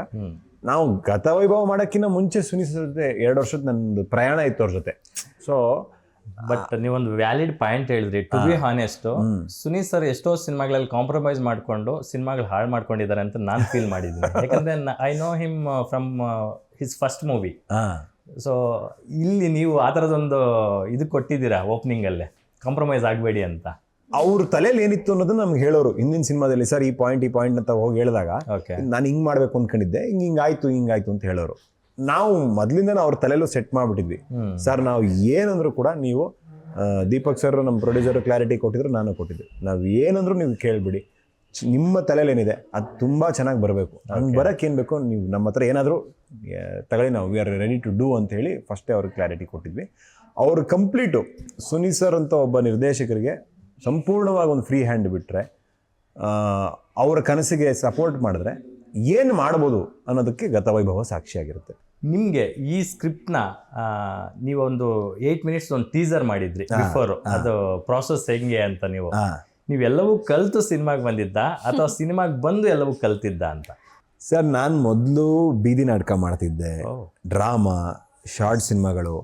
ನಾವು ಗತವೈಭವ ಮಾಡೋಕ್ಕಿಂತ ಮುಂಚೆ ಸುನಿ ಸರ್ ಜೊತೆ 2 ವರ್ಷದ ನನ್ನದು ಪ್ರಯಾಣ ಇತ್ತು ಅವ್ರ ಜೊತೆ. ಸೊ ಬಟ್ ನೀವೊಂದು ವ್ಯಾಲಿಡ್ ಪಾಯಿಂಟ್ ಹೇಳಿದ್ರಿ. To be honest, Suni sir ಎಷ್ಟೋ ಸಿನಿಮಾಗಳಲ್ಲಿ ಕಾಂಪ್ರಮೈಸ್ ಮಾಡ್ಕೊಂಡು ಸಿನಿಮಾಗಳು ಹಾಳು ಮಾಡ್ಕೊಂಡಿದ್ದಾರೆ ಅಂತ ನಾನು ಫೀಲ್ ಮಾಡಿದ್ದೀನಿ. ಯಾಕಂದ್ರೆ I know him from his first movie. So ಇಲ್ಲಿ ನೀವು ಆ ಥರದೊಂದು ಇದು ಕೊಟ್ಟಿದ್ದೀರಾ ಓಪನಿಂಗಲ್ಲೇ, ಕಾಂಪ್ರಮೈಸ್ ಆಗಬೇಡಿ ಅಂತ. ಅವ್ರ ತಲೆಯಲ್ಲಿ ಏನಿತ್ತು ಅನ್ನೋದನ್ನ ನಮ್ಗೆ ಹೇಳೋರು ಹಿಂದಿನ ಸಿನಿಮಾದಲ್ಲಿ. ಸರ್ ಈ ಪಾಯಿಂಟ್ ಅಂತ ಹೋಗಿ ಹೇಳಿದಾಗ ನಾನು ಹಿಂಗೆ ಮಾಡಬೇಕು ಅಂದ್ಕೊಂಡಿದ್ದೆ, ಹಿಂಗಾಯ್ತು ಅಂತ ಹೇಳೋರು. ನಾವು ಮೊದಲಿಂದ ಅವ್ರ ತಲೆಯಲ್ಲೂ ಸೆಟ್ ಮಾಡಿಬಿಟ್ಟಿದ್ವಿ. ಸರ್ ನಾವು ಏನಂದ್ರು ಕೂಡ ನೀವು, ದೀಪಕ್ ಸರ್ ನಮ್ಮ ಪ್ರೊಡ್ಯೂಸರ್ ಕ್ಲಾರಿಟಿ ಕೊಟ್ಟಿದ್ರು, ನಾನು ಕೊಟ್ಟಿದ್ದೆ, ನಾವು ಏನಂದ್ರು ನೀವು ಕೇಳಿಬಿಡಿ, ನಿಮ್ಮ ತಲೆಯಲ್ಲಿ ಏನಿದೆ ಅದು ತುಂಬ ಚೆನ್ನಾಗಿ ಬರಬೇಕು, ಹಂಗೆ ಬರೋಕ್ಕೆ ಏನು ಬೇಕೋ ನೀವು ನಮ್ಮ ಹತ್ರ ಏನಾದರೂ ತಗೊಳ್ಳಿ, ನಾವು we are ready to do ಅಂತ ಹೇಳಿ ಫಸ್ಟೇ ಅವ್ರಿಗೆ ಕ್ಲಾರಿಟಿ ಕೊಟ್ಟಿದ್ವಿ. ಅವರು ಕಂಪ್ಲೀಟು ಸುನಿ ಸರ್ ಅಂತ ಒಬ್ಬ ನಿರ್ದೇಶಕರಿಗೆ ಸಂಪೂರ್ಣವಾಗಿ ಒಂದು ಫ್ರೀ ಹ್ಯಾಂಡ್ ಬಿಟ್ಟರೆ, ಅವರ ಕನಸಿಗೆ ಸಪೋರ್ಟ್ ಮಾಡಿದ್ರೆ ಏನು ಮಾಡ್ಬೋದು ಅನ್ನೋದಕ್ಕೆ ಗತವೈಭವ ಸಾಕ್ಷಿಯಾಗಿರುತ್ತೆ. ನಿಮಗೆ ಈ ಸ್ಕ್ರಿಪ್ಟ್ನ ನೀವೊಂದು 8 minutes ಒಂದು ಟೀಸರ್ ಮಾಡಿದ್ರಿ ಬಿಫೋರ್, ಅದು ಪ್ರಾಸೆಸ್ ಹೆಂಗೆ ಅಂತ ನೀವೆಲ್ಲವೂ ಕಲಿತು ಸಿನಿಮಾಗೆ ಬಂದಿದ್ದ ಅಥವಾ ಸಿನಿಮಾಗೆ ಬಂದು ಎಲ್ಲವೂ ಕಲ್ತಿದ್ದ ಅಂತ? ಸರ್ ನಾನು ಮೊದಲು ಬೀದಿ ನಾಟಕ ಮಾಡ್ತಿದ್ದೆ, ಡ್ರಾಮಾ, ಶಾರ್ಟ್ ಸಿನಿಮಾಗಳು,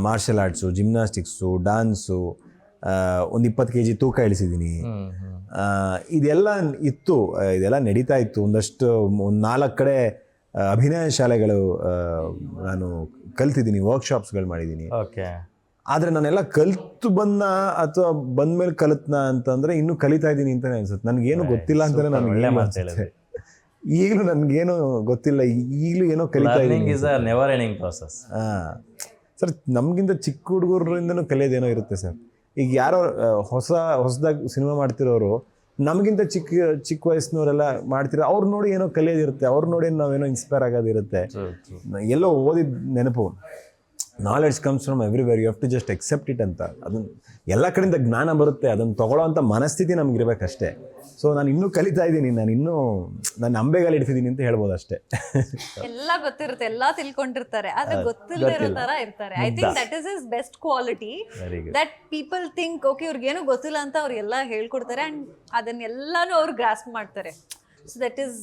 ಮಾರ್ಷಲ್ ಆರ್ಟ್ಸು, ಜಿಮ್ನಾಸ್ಟಿಕ್ಸು, ಡಾನ್ಸು, ಒಂದು 20 kg ತೂಕ ಇಳಿಸಿದ್ದೀನಿ. ಇದೆಲ್ಲ ಇತ್ತು, ಇದೆಲ್ಲ ನಡೀತಾ ಇತ್ತು. ಒಂದು 4 ಕಡೆ ಅಭಿನಯ ಶಾಲೆಗಳು ನಾನು ಕಲ್ತಿದ್ದೀನಿ, ವರ್ಕ್ಶಾಪ್ಸ್ಗಳು ಮಾಡಿದ್ದೀನಿ. ಓಕೆ. ಆದರೆ ನಾನೆಲ್ಲ ಕಲಿತು ಬಂದ ಅಥವಾ ಬಂದ್ಮೇಲೆ ಕಲಿತ್ನ ಅಂತಂದರೆ ಇನ್ನೂ ಕಲಿತಾ ಇದ್ದೀನಿ ಅಂತಲೇ ಅನ್ಸುತ್ತೆ. ನನಗೇನು ಗೊತ್ತಿಲ್ಲ ಅಂತಲೇ ನನಗೆ ಈಗಲೂ ನನಗೇನು ಗೊತ್ತಿಲ್ಲ, ಈಗಲೂ ಏನೋ ಕಲಿತಾ ಇದ್ದೀನಿ. Never ending process. ಸರ್ ನಮಗಿಂತ ಚಿಕ್ಕ ಹುಡುಗರಿಂದನೂ ಕಲಿಯೋದೇನೋ ಇರುತ್ತೆ ಸರ್. ಈಗ ಯಾರೋ ಹೊಸದಾಗಿ ಸಿನಿಮಾ ಮಾಡ್ತಿರೋರು ನಮಗಿಂತ ಚಿಕ್ಕ ವಯಸ್ಸಿನವರೆಲ್ಲ ಮಾಡ್ತಿರೋ, ಅವ್ರು ನೋಡಿ ಏನೋ ಕಲಿಯೋದಿರುತ್ತೆ, ಅವ್ರು ನೋಡಿ ನಾವೇನೋ ಇನ್ಸ್ಪೈರ್ ಆಗೋದಿರುತ್ತೆ. ಎಲ್ಲೋ ಓದಿದ ನೆನಪು, knowledge comes from everywhere, you have to just accept it ಅಂತ. ಅದನ್ನು ಎಲ್ಲ ಕಡೆಯಿಂದ ಜ್ಞಾನ ಬರುತ್ತೆ, ಅದನ್ನು ತೊಗೊಳ್ಳೋ ಅಂಥ ಮನಸ್ಥಿತಿ ನಮಗಿರ್ಬೇಕಷ್ಟೇ. ಸೊ ನಾನು ಇನ್ನೂ ಕಲಿತಾ ಇದ್ದೀನಿ, ನಾನು ಅಂಬೆಗಾಲು ಇಡ್ತಿದ್ದೀನಿ ಅಂತ ಹೇಳ್ಬೋದು ಅಷ್ಟೇ. ಎಲ್ಲ ಗೊತ್ತಿರುತ್ತೆ, ಎಲ್ಲ ತಿಳ್ಕೊಂಡಿರ್ತಾರೆ, ಆದ್ರೆ ಗೊತ್ತಿಲ್ಲದೆ ಇರೋ ತರ ಇರ್ತಾರೆ. I think that is his best quality, that people think okay ಇವ್ರಿಗೇನು ಗೊತ್ತಿಲ್ಲ ಅಂತ ಅವ್ರು ಎಲ್ಲ ಹೇಳ್ಕೊಡ್ತಾರೆ ಅಂಡ್ ಅದನ್ನೆಲ್ಲಾನು ಅವ್ರು ಗ್ರಾಸ್ಪ್ ಮಾಡ್ತಾರೆ. So that is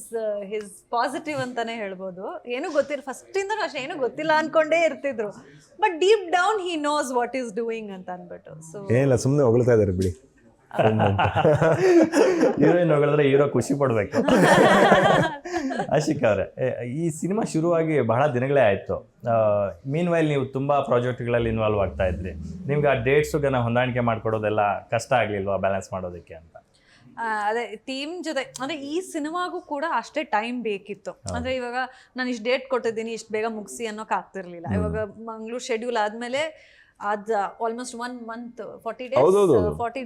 his positive ಅಂತಾನೆ ಹೇಳ್ಬೋದು. ಏನು ಗೊತ್ತಿಲ್ಲ, ಫಸ್ಟಿಂದನೂ ಅಷ್ಟೇ ಏನು ಗೊತ್ತಿಲ್ಲ ಅನ್ಕೊಂಡೇ ಇರ್ತಿದ್ರು, but deep down he knows what is doing ಅಂತ ಅಂದ್ಬಿಟ್ಟು. ಸೊ ಏನಿಲ್ಲ, ಸುಮ್ಮನೆ ಹೊಗಳ್ತಾ ಇದ್ದಾರೆ ಬಿಡಿ. ಹೀರೋಯಿನ್ ಹೊಗಳಿದ್ರೆ ಹೀರೋ ಖುಷಿ ಪಡ್ಬೇಕು. ಆಶಿಕ್ ಅವರೇ, ಈ ಸಿನಿಮಾ ಶುರುವಾಗಿ ಬಹಳ ದಿನಗಳೇ ಆಯಿತು. ಮೀನ್ ವೈಲ್ ನೀವು ತುಂಬ ಪ್ರಾಜೆಕ್ಟ್ಗಳಲ್ಲಿ ಇನ್ವಾಲ್ವ್ ಆಗ್ತಾ ಇದ್ರಿ. ನಿಮ್ಗೆ ಆ ಡೇಟ್ಸುಗನ್ನ ಹೊಂದಾಣಿಕೆ ಮಾಡ್ಕೊಡೋದೆಲ್ಲ ಕಷ್ಟ ಆಗಲಿಲ್ವಾ ಬ್ಯಾಲೆನ್ಸ್ ಮಾಡೋದಕ್ಕೆ ಅಂತ? ಅದೇ ಟೀಮ್ ಜೊತೆ ಅಂದರೆ ಈ ಸಿನಿಮಾಗೂ ಕೂಡ ಅಷ್ಟೇ ಟೈಮ್ ಬೇಕಿತ್ತು. ಅಂದರೆ ಇವಾಗ ನಾನು ಇಷ್ಟು ಡೇಟ್ ಕೊಟ್ಟಿದ್ದೀನಿ, ಇಷ್ಟು ಬೇಗ ಮುಗಿಸಿ ಅನ್ನೋಕೆ ಆಗ್ತಿರ್ಲಿಲ್ಲ. ಇವಾಗ ಮಂಗಳೂರು ಶೆಡ್ಯೂಲ್ ಆದಮೇಲೆ ಅದು ಆಲ್ಮೋಸ್ಟ್ 1 month 40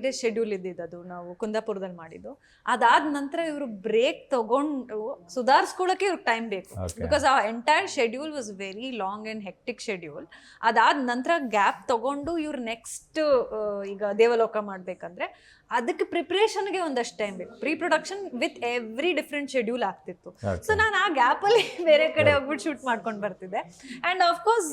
days ಶೆಡ್ಯೂಲ್ ಇದ್ದಿದ್ದು ನಾವು ಕುಂದಾಪುರದಲ್ಲಿ ಮಾಡಿದ್ದು. ಅದಾದ ನಂತರ ಇವರು ಬ್ರೇಕ್ ತಗೊಂಡು ಸುಧಾರಿಸ್ಕೊಳ್ಳೋಕೆ ಇವ್ರಿಗೆ ಟೈಮ್ ಬೇಕು, ಬಿಕಾಸ್ ಆ entire schedule was very long and hectic schedule. ಅದಾದ ನಂತರ ಗ್ಯಾಪ್ ತಗೊಂಡು ಇವ್ರು ನೆಕ್ಸ್ಟ್ ಈಗ ದೇವಲೋಕ ಮಾಡಬೇಕಂದ್ರೆ ಅದಕ್ಕೆ ಪ್ರಿಪ್ರೇಷನ್ಗೆ ಒಂದಷ್ಟು ಟೈಮ್ ಬೇಕು. Pre production with every different schedule ಆಗ್ತಿತ್ತು. ಸೊ ನಾನು ಆ ಗ್ಯಾಪಲ್ಲಿ ಬೇರೆ ಕಡೆ ಹೋಗ್ಬಿಟ್ಟು ಶೂಟ್ ಮಾಡ್ಕೊಂಡು ಬರ್ತಿದ್ದೆ. ಆ್ಯಂಡ್ ಆಫ್ಕೋರ್ಸ್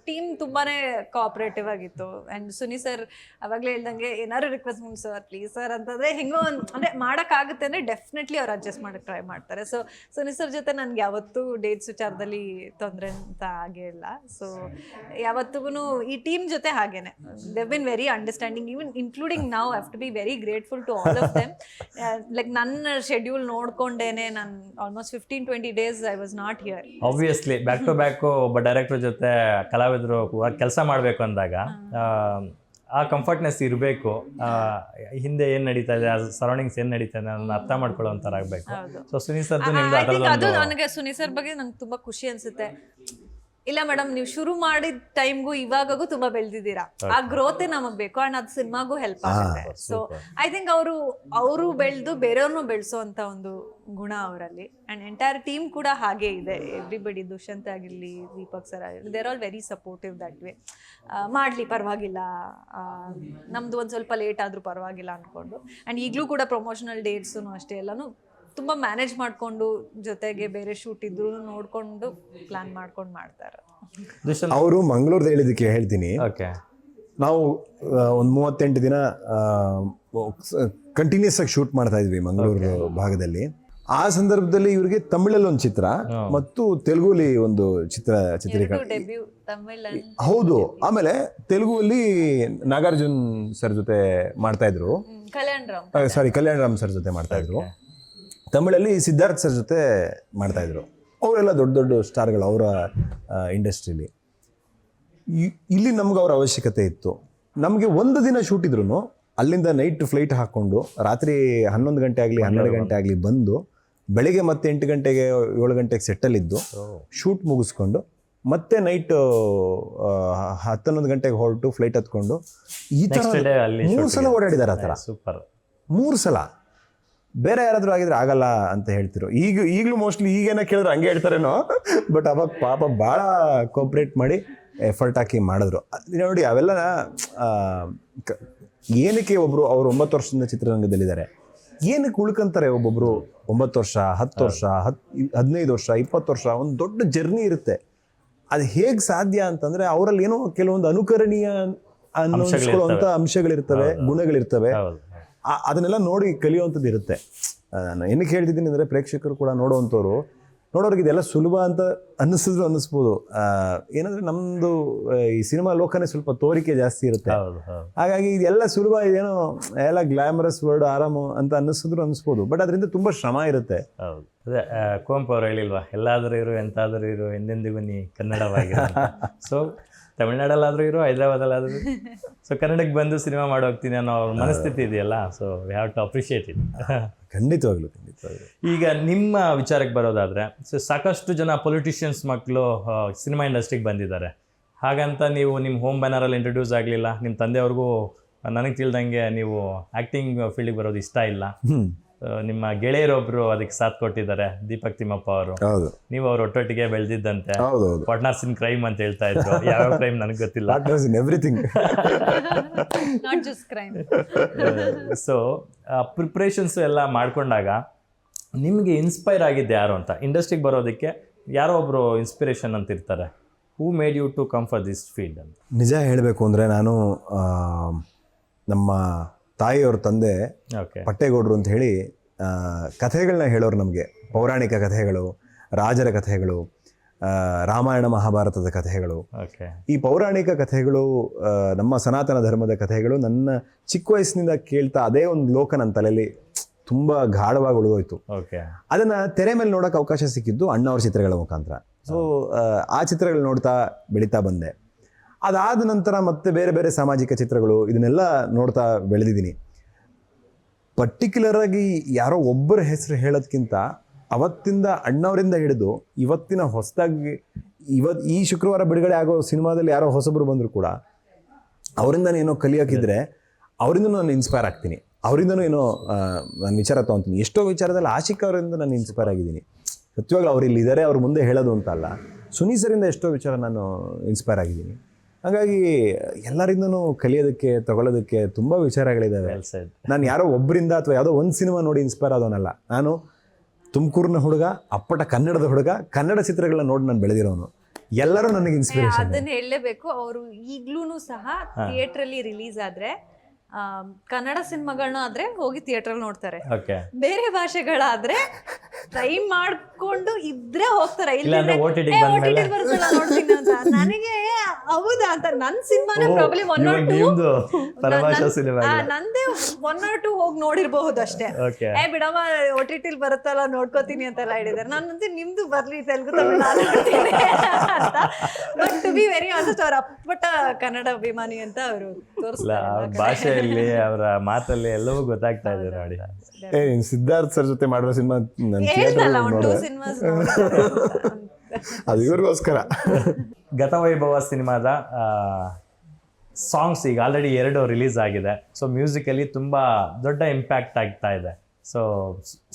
ಟೀಮ್ ತುಂಬಾನೇ ಕೋಆಪರೇಟಿವ್ ಆಗಿತ್ತು. ಆ್ಯಂಡ್ ಸುನಿ ಸರ್ ಅವಾಗಲೇ ಹೇಳ್ದಂಗೆ ಏನಾದ್ರು ರಿಕ್ವೆಸ್ಟ್ ಮಾಡಿ ಸರ್ ಪ್ಲೀಸ್ ಸರ್ ಅಂತಂದರೆ ಹೆಂಗೋ ಅಂದರೆ ಮಾಡೋಕ್ಕಾಗುತ್ತೆ ಅಂದರೆ ಡೆಫಿನೆಟ್ಲಿ ಅವ್ರು ಅಡ್ಜಸ್ಟ್ ಮಾಡೋಕ್ಕೆ ಟ್ರೈ ಮಾಡ್ತಾರೆ. ಸೊ ಸುನಿ ಸರ್ ಜೊತೆ ನನಗೆ ಯಾವತ್ತೂ ಡೇಟ್ಸ್ ವಿಚಾರದಲ್ಲಿ ತೊಂದರೆ ಅಂತ ಆಗೇ ಇಲ್ಲ. ಸೊ ಯಾವತ್ತಿಗೂ ಈ ಟೀಮ್ ಜೊತೆ ಹಾಗೇನೆ they've been very understanding, even including ನಾವು have to be very grateful to all of them. Like ನನ್ನ ಶೆಡ್ಯೂಲ್ ನೋಡ್ಕೊಂಡೇನೆ ನಾನು almost 15-20 days I was not here. Obviously back to back ಒಬ್ಬ ಡೈರೆಕ್ಟರ್ ಜೊತೆ ಕಲಾವಿದರು ಕೆಲಸ ಮಾಡಬೇಕು ಅಂದಾಗ ಆ ಕಂಫರ್ಟ್ನೆಸ್ ಇರಬೇಕು. ಹಿಂದೆ ಏನ್ ನಡೀತಾ ಇದೆ, ಸರೌಂಡಿಂಗ್ಸ್ ಏನ್ ನಡೀತಾ ಇದೆ ಅದನ್ನ ಅರ್ಥ ಮಾಡ್ಕೊಳ್ಳೋ ಒಂಥರ ಆಗ್ಬೇಕು. ಸೊ ಸುನಿ ಸರ್ದು ನಿಮ್ದು ಅದು ನನಗೆ ಸುನಿ ಸರ್ ಬಗ್ಗೆ ನಂಗೆ ತುಂಬಾ ಖುಷಿ ಅನ್ಸುತ್ತೆ. ಇಲ್ಲ ಮೇಡಮ್, ನೀವು ಶುರು ಮಾಡಿದ ಟೈಮ್ಗೂ ಇವಾಗೂ ತುಂಬಾ ಬೆಳೆದಿದ್ದೀರಾ, ಆ ಗ್ರೋತೆ ನಮಗ್ ಬೇಕು ಅಂಡ್ ಅದು ಸಿನಿಮಾಗೂ ಹೆಲ್ಪ್ ಆಗುತ್ತೆ. ಸೊ ಐ ಥಿಂಕ್ ಅವರು ಬೆಳೆದು ಬೇರೆಯವ್ರನ್ನೂ ಬೆಳೆಸೋ ಅಂತ ಒಂದು ಗುಣ ಅವರಲ್ಲಿ. ಅಂಡ್ ಎಂಟೈರ್ ಟೀಮ್ ಕೂಡ ಹಾಗೆ ಇದೆ. ಎವ್ರಿಬಡಿ, ದುಷ್ಯಂತ್ ಆಗಿರ್ಲಿ, ದೀಪಕ್ ಸರ್ ಆಗಿರಲಿ, there all very supportive that way. ಮಾಡಲಿ ಪರವಾಗಿಲ್ಲ, ನಮ್ದು ಒಂದು ಸ್ವಲ್ಪ ಲೇಟ್ ಆದರೂ ಪರವಾಗಿಲ್ಲ ಅಂದ್ಕೊಂಡು. ಆ್ಯಂಡ್ ಈಗಲೂ ಕೂಡ ಪ್ರಮೋಷನಲ್ ಡೇಟ್ಸು ಅಷ್ಟೇ ಎಲ್ಲನೂ ತುಂಬ ಮ್ಯಾನೇಜ್ ಮಾಡಿಕೊಂಡು, ಜೊತೆಗೆ ಬೇರೆ ಶೂಟ್ ಇದ್ರು ನೋಡಿಕೊಂಡು ಪ್ಲಾನ್ ಮಾಡ್ಕೊಂಡು ಮಾಡ್ತಾರೆ. ಅವರು ಮಂಗಳೂರ್ದು ಹೇಳಿದ್ದಕ್ಕೆ ಹೇಳ್ತೀನಿ. ಓಕೆ, ನಾವು ಒಂದು 38 ದಿನ ಕಂಟಿನ್ಯೂಸ್ ಆಗಿ ಶೂಟ್ ಮಾಡ್ತಾ ಇದ್ವಿ ಮಂಗಳೂರು ಭಾಗದಲ್ಲಿ. ಆ ಸಂದರ್ಭದಲ್ಲಿ ಇವರಿಗೆ ತಮಿಳಲ್ಲಿ ಒಂದು ಚಿತ್ರ ಮತ್ತು ತೆಲುಗುಲಿ ಒಂದು ಚಿತ್ರೀಕರಣ. ಹೌದು. ಆಮೇಲೆ ತೆಲುಗುವಲ್ಲಿ ನಾಗಾರ್ಜುನ್ ಸರ್ ಜೊತೆ ಮಾಡ್ತಾ ಇದ್ರು, ಕಲ್ಯಾಣ್ ರಾಮ್ ಸರ್ ಜೊತೆ ಮಾಡ್ತಾ ಇದ್ರು. ತಮಿಳಲ್ಲಿ ಸಿದ್ಧಾರ್ಥ್ ಸರ್ ಜೊತೆ ಮಾಡ್ತಾಯಿದ್ರು. ಅವರೆಲ್ಲ ದೊಡ್ಡ ದೊಡ್ಡ ಸ್ಟಾರ್ಗಳು ಅವರ ಇಂಡಸ್ಟ್ರೀಲಿ. ಇಲ್ಲಿ ನಮ್ಗೆ ಅವ್ರ ಅವಶ್ಯಕತೆ ಇತ್ತು. ನಮಗೆ ಒಂದು ದಿನ ಶೂಟ್ ಇದ್ರು ಅಲ್ಲಿಂದ ನೈಟ್ ಫ್ಲೈಟ್ ಹಾಕ್ಕೊಂಡು ರಾತ್ರಿ 11 ಗಂಟೆ ಆಗಲಿ 12 ಗಂಟೆ ಆಗಲಿ ಬಂದು ಬೆಳಿಗ್ಗೆ ಮತ್ತೆ 8 ಗಂಟೆಗೆ 7 ಗಂಟೆಗೆ ಸೆಟ್ಟಲ್ಲಿದ್ದು ಶೂಟ್ ಮುಗಿಸ್ಕೊಂಡು ಮತ್ತೆ ನೈಟ್ 10-11 ಗಂಟೆಗೆ ಹೊರಟು ಫ್ಲೈಟ್ ಹತ್ಕೊಂಡು ಈ ಥರ 3 ಸಲ ಓಡಾಡಿದ್ದಾರೆ. ಆ ಥರ ಸೂಪರ್. 3 ಸಲ. ಬೇರೆ ಯಾರಾದರೂ ಆಗಿದ್ರೆ ಆಗಲ್ಲ ಅಂತ ಹೇಳ್ತಿರೋ. ಈಗಲೂ ಮೋಸ್ಟ್ಲಿ ಈಗೇನೋ ಕೇಳಿದ್ರೆ ಹಂಗೆ ಹೇಳ್ತಾರೇನೋ. ಬಟ್ ಅವಾಗ ಪಾಪ ಭಾಳ ಕೋಪ್ರೇಟ್ ಮಾಡಿ ಎಫರ್ಟ್ ಹಾಕಿ ಮಾಡಿದ್ರು. ನೋಡಿ, ಅವೆಲ್ಲ ಏನಕ್ಕೆ ಒಬ್ಬರು ಅವರು 9 ವರ್ಷದಿಂದ ಚಿತ್ರರಂಗದಲ್ಲಿದ್ದಾರೆ, ಏನಕ್ಕೆ ಉಳ್ಕೊಂತಾರೆ ಒಬ್ಬೊಬ್ಬರು 9 ವರ್ಷ, 10 ವರ್ಷ, 15 ವರ್ಷ, 20 ವರ್ಷ, ಒಂದು ದೊಡ್ಡ ಜರ್ನಿ ಇರುತ್ತೆ. ಅದು ಹೇಗೆ ಸಾಧ್ಯ ಅಂತಂದರೆ ಅವರಲ್ಲಿ ಏನೋ ಕೆಲವೊಂದು ಅನುಕರಣೀಯ ಅನ್ನಿಸ್ಕೊಳ್ಳುವಂಥ ಅಂಶಗಳಿರ್ತವೆ, ಗುಣಗಳಿರ್ತವೆ. ಅದನ್ನೆಲ್ಲ ನೋಡಿ ಕಲಿಯುವಂಥದ್ದು ಇರುತ್ತೆ. ನಾನು ಏನಕ್ಕೆ ಹೇಳ್ತಿದ್ದೀನಿ ಅಂದರೆ, ಪ್ರೇಕ್ಷಕರು ಕೂಡ ನೋಡೋರಿಗೆ ಇದೆಲ್ಲ ಸುಲಭ ಅಂತ ಅನ್ನಿಸ್ಬೋದು. ಏನಂದರೆ ನಮ್ಮದು ಈ ಸಿನಿಮಾ ಲೋಕನೇ ಸ್ವಲ್ಪ ತೋರಿಕೆ ಜಾಸ್ತಿ ಇರುತ್ತೆ. ಹಾಗಾಗಿ ಇದೆಲ್ಲ ಸುಲಭ, ಇದೇನೋ ಎಲ್ಲ ಗ್ಲಾಮರಸ್ ವರ್ಡ್ ಆರಾಮು ಅಂತ ಅನ್ನಿಸ್ಬೋದು. ಬಟ್ ಅದರಿಂದ ತುಂಬ ಶ್ರಮ ಇರುತ್ತೆ. ಹೌದು, ಅದೇ ಕುವೆಂಪು ಅವರು ಹೇಳಿಲ್ವಾ, ಎಲ್ಲಾದರೂ ಇರು ಎಂತಾದರೂ ಇರು ಎಂದೆಂದಿಗೂ ನೀ ಕನ್ನಡವಾಗಿರು. ಸೊ ತಮಿಳ್ನಾಡಲ್ಲಾದರೂ ಇರು, ಹೈದರಾಬಾದಲ್ಲಾದರೂ. ಸೊ ಕನ್ನಡಕ್ಕೆ ಬಂದು ಸಿನಿಮಾ ಮಾಡಿ ಹೋಗ್ತೀನಿ ಅನ್ನೋ ಅವ್ರ ಮನಸ್ಥಿತಿ ಇದೆಯಲ್ಲ. So we have to appreciate it. ಖಂಡಿತವಾಗ್ಲೂ. ಈಗ ನಿಮ್ಮ ವಿಚಾರಕ್ಕೆ ಬರೋದಾದರೆ, ಸೊ ಸಾಕಷ್ಟು ಜನ ಪೊಲಿಟಿಷಿಯನ್ಸ್ ಮಕ್ಕಳು ಸಿನಿಮಾ ಇಂಡಸ್ಟ್ರಿಗೆ ಬಂದಿದ್ದಾರೆ. ಹಾಗಂತ ನೀವು ನಿಮ್ಮ ಹೋಮ್ ಬ್ಯಾನರಲ್ಲಿ ಇಂಟ್ರೊಡ್ಯೂಸ್ ಆಗಲಿಲ್ಲ. ನಿಮ್ಮ ತಂದೆಯವ್ರಿಗೂ ನನಗೆ ತಿಳಿದಂಗೆ ನೀವು ಆ್ಯಕ್ಟಿಂಗ್ ಫೀಲ್ಡಿಗೆ ಬರೋದು ಇಷ್ಟ ಇಲ್ಲ. ನಿಮ್ಮ ಗೆಳೆಯರೊಬ್ರು ಅದಕ್ಕೆ ಸಾಥ್ ಕೊಟ್ಟಿದ್ದಾರೆ, ದೀಪಕ್ ತಿಮ್ಮಪ್ಪ ಅವರು. ನೀವು ಅವ್ರ ಒಟ್ಟೊಟ್ಟಿಗೆ ಬೆಳೆದಿದ್ದಂತೆ. ಪಾರ್ಟ್ನರ್ಸ್ ಇನ್ ಕ್ರೈಮ್ ಅಂತ ಹೇಳ್ತಾ ಇದ್ರು. ಯಾವ ಕ್ರೈಮ್ ನನಗೆ ಗೊತ್ತಿಲ್ಲ. ಸೊ ಪ್ರಿಪ್ರೇಷನ್ಸ್ ಎಲ್ಲ ಮಾಡ್ಕೊಂಡಾಗ ನಿಮಗೆ ಇನ್ಸ್ಪೈರ್ ಆಗಿದ್ದು ಯಾರು ಅಂತ, ಇಂಡಸ್ಟ್ರಿಗೆ ಬರೋದಕ್ಕೆ ಯಾರೋ ಒಬ್ರು ಇನ್ಸ್ಪಿರೇಷನ್ ಅಂತ ಇರ್ತಾರೆ. Who made you to come for this field ಅಂತ? ನಿಜ ಹೇಳಬೇಕು ಅಂದರೆ, ನಾನು ನಮ್ಮ ತಾಯಿಯವ್ರ ತಂದೆ ಪಟ್ಟೇಗೌಡರು ಅಂತ ಹೇಳಿ ಕಥೆಗಳನ್ನ ಹೇಳೋರು ನಮಗೆ. ಪೌರಾಣಿಕ ಕಥೆಗಳು, ರಾಜರ ಕಥೆಗಳು, ರಾಮಾಯಣ ಮಹಾಭಾರತದ ಕಥೆಗಳು. ಈ ಪೌರಾಣಿಕ ಕಥೆಗಳು, ನಮ್ಮ ಸನಾತನ ಧರ್ಮದ ಕಥೆಗಳು ನನ್ನ ಚಿಕ್ಕ ವಯಸ್ಸಿನಿಂದ ಕೇಳ್ತಾ ಅದೇ ಒಂದು ಲೋಕ ನನ್ನ ತಲೆಯಲ್ಲಿ ತುಂಬ ಗಾಢವಾಗಿ ಉಳಿದೋಯ್ತು. ಅದನ್ನು ತೆರೆ ಮೇಲೆ ನೋಡೋಕೆ ಅವಕಾಶ ಸಿಕ್ಕಿದ್ದು ಅಣ್ಣವ್ರ ಚಿತ್ರಗಳ ಮುಖಾಂತರ. ಸೊ ಆ ಚಿತ್ರಗಳು ನೋಡ್ತಾ ಬೆಳೀತಾ ಬಂದೆ. ಅದಾದ ನಂತರ ಮತ್ತೆ ಬೇರೆ ಬೇರೆ ಸಾಮಾಜಿಕ ಚಿತ್ರಗಳು, ಇದನ್ನೆಲ್ಲ ನೋಡ್ತಾ ಬೆಳೆದಿದ್ದೀನಿ. ಪರ್ಟಿಕ್ಯುಲರಾಗಿ ಯಾರೋ ಒಬ್ಬರ ಹೆಸರು ಹೇಳೋದ್ಕಿಂತ ಅವತ್ತಿಂದ ಅಣ್ಣವರಿಂದ ಹಿಡಿದು ಇವತ್ತಿನ ಹೊಸದಾಗಿ ಈ ಶುಕ್ರವಾರ ಬಿಡುಗಡೆ ಆಗೋ ಸಿನಿಮಾದಲ್ಲಿ ಯಾರೋ ಹೊಸಬರು ಬಂದರೂ ಕೂಡ ಅವರಿಂದ ಏನೋ ಕಲಿಯೋಕ್ಕಿದ್ರೆ ಅವರಿಂದ ನಾನು ಇನ್ಸ್ಪೈರ್ ಆಗ್ತೀನಿ. ಅವರಿಂದನೂ ಏನೋ ನಾನು ವಿಚಾರ ತೊಗೊತೀನಿ. ಎಷ್ಟೋ ವಿಚಾರದಲ್ಲಿ ಆಶಿಕ್ ಅವರಿಂದ ನಾನು ಇನ್ಸ್ಪೈರ್ ಆಗಿದ್ದೀನಿ. ಸತ್ಯವಾಗ್ಲೂ ಅವ್ರು ಇಲ್ಲಿದ್ದಾರೆ, ಅವ್ರ ಮುಂದೆ ಹೇಳೋದು ಅಂತ ಅಲ್ಲ. ಸುನಿ ಸರಿಂದ ಎಷ್ಟೋ ವಿಚಾರ ನಾನು ಇನ್ಸ್ಪೈರ್ ಆಗಿದ್ದೀನಿ. ಹಾಗಾಗಿ ಎಲ್ಲರಿಂದನೂ ಕಲಿಯೋದಕ್ಕೆ ತಗೊಳ್ಳೋದಕ್ಕೆ ತುಂಬ ವಿಚಾರಗಳಿದ್ದಾವೆ. ನಾನು ಯಾರೋ ಒಬ್ಬರಿಂದ ಅಥವಾ ಯಾವುದೋ ಒಂದು ಸಿನಿಮಾ ನೋಡಿ ಇನ್ಸ್ಪೈರ್ ಆದವನಲ್ಲ. ನಾನು ತುಮಕೂರಿನ ಹುಡುಗ, ಅಪ್ಪಟ ಕನ್ನಡದ ಹುಡುಗ, ಕನ್ನಡ ಚಿತ್ರಗಳನ್ನ ನೋಡಿ ನಾನು ಬೆಳೆದಿರೋನು. ಎಲ್ಲರೂ ನನಗೆ ಇನ್ಸ್ಪಿರೇಷನ್. ಅದನ್ನ ಹೇಳಲೇಬೇಕು. ಅವರು ಈಗ್ಲೂ ಸಹ ಥಿಯೇಟರ್ ಅಲ್ಲಿ ರಿಲೀಸ್ ಆದ್ರೆ ಕನ್ನಡ ಸಿನಿಮಾಗಳನ್ನ ಆದ್ರೆ ಹೋಗಿ ಥಿಯೇಟರ್ ನೋಡ್ತಾರೆ. ಬೇರೆ ಭಾಷೆಗಳಾದ್ರೆ ಟ್ರೈ ಮಾಡ್ಕೊಂಡು ಇದ್ರೆ ಹೋಗ್ತಾರೆ. ಬರ್ತಲ್ಲ ನೋಡ್ತೀನಿ ಅಂತ. ನನಗೆ ಹೌದಾ ಅಂತ ನನ್ನ ಸಿನಿಮಾನೇ ಪ್ರಾಬ್ಲಮ್ ನಂದೇ 1 or 2 ಹೋಗಿ ನೋಡಿರ್ಬಹುದು ಅಷ್ಟೇ. ಬಿಡಮ್ಮ OTT ಬರುತ್ತಲ್ಲ ನೋಡ್ಕೋತೀನಿ ಅಂತೆಲ್ಲ ಹೇಳಿದಾರೆ. ನಾನಂತೆ ನಿಮ್ದು ಬರ್ಲಿ ತೆಲುಗು ತಮಿಳು ಅಂತ. But to be very honest, ಅವ್ರ ಅಪ್ಪಟ ಕನ್ನಡ ಅಭಿಮಾನಿ ಅಂತ ಅವರು ತೋರಿಸ್ತಾರೆ. ಭಾಷೆಯಲ್ಲಿ ಅವರ ಮಾತಲ್ಲಿ ಎಲ್ಲವೂ ಗೊತ್ತಾಗ್ತಾ ಇದೆ ನೋಡಿ. ಸಿದ್ಧಾರ್ಥ್ ಸರ್ ಜೊತೆ ಮಾಡುವ ಸಿನಿಮಾ ಅದು ಇವ್ರಿಗೋಸ್ಕರ. ಗತವೈಭವ ಸಿನಿಮಾದ ಸಾಂಗ್ಸ್ ಈಗ ಆಲ್ರೆಡಿ 2 ರಿಲೀಸ್ ಆಗಿದೆ. ಸೊ ಮ್ಯೂಸಿಕಲಿ ತುಂಬ ದೊಡ್ಡ ಇಂಪ್ಯಾಕ್ಟ್ ಆಗ್ತಾ ಇದೆ. ಸೊ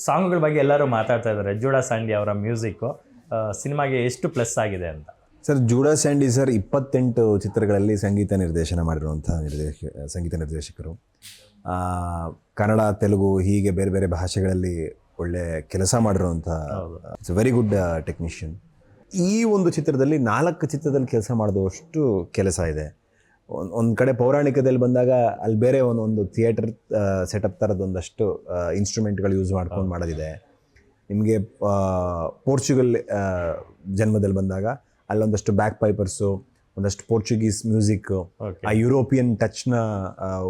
ಸಾಂಗ್ಗಳ ಬಗ್ಗೆ ಎಲ್ಲರೂ ಮಾತಾಡ್ತಾ ಇದ್ದಾರೆ. ಜೂಡಾ ಸ್ಯಾಂಡಿ ಅವರ ಮ್ಯೂಸಿಕ್ಕು ಸಿನಿಮಾಗೆ ಎಷ್ಟು ಪ್ಲಸ್ ಆಗಿದೆ ಅಂತ. ಸರ್, ಜೂಡಾ ಸ್ಯಾಂಡಿ ಸರ್ 28 ಚಿತ್ರಗಳಲ್ಲಿ ಸಂಗೀತ ನಿರ್ದೇಶನ ಮಾಡಿರುವಂಥ ಸಂಗೀತ ನಿರ್ದೇಶಕರು. ಕನ್ನಡ, ತೆಲುಗು ಹೀಗೆ ಬೇರೆ ಬೇರೆ ಭಾಷೆಗಳಲ್ಲಿ ಒಳ್ಳೆ ಕೆಲಸ ಮಾಡಿರುವಂಥ ಇಟ್ಸ್ ವೆರಿ ಗುಡ್ ಟೆಕ್ನಿಷಿಯನ್. ಈ ಒಂದು ಚಿತ್ರದಲ್ಲಿ 4 ಚಿತ್ರದಲ್ಲಿ ಕೆಲಸ ಮಾಡಿದಷ್ಟು ಕೆಲಸ ಇದೆ. ಒಂದು ಕಡೆ ಪೌರಾಣಿಕದಲ್ಲಿ ಬಂದಾಗ ಅಲ್ಲಿ ಬೇರೆ ಒಂದು ಥಿಯೇಟರ್ ಸೆಟಪ್ ಥರದೊಂದಷ್ಟು ಇನ್ಸ್ಟ್ರೂಮೆಂಟ್ಗಳು ಯೂಸ್ ಮಾಡ್ಕೊಂಡು ಮಾಡೋದಿದೆ. ನಿಮಗೆ ಪೋರ್ಚುಗಲ್ ಜನ್ಮದಲ್ಲಿ ಬಂದಾಗ ಅಲ್ಲೊಂದಷ್ಟು ಬ್ಯಾಕ್ ಪೈಪರ್ಸು, ಒಂದಷ್ಟು ಪೋರ್ಚುಗೀಸ್ ಮ್ಯೂಸಿಕ್, ಆ ಯುರೋಪಿಯನ್ ಟಚ್ನ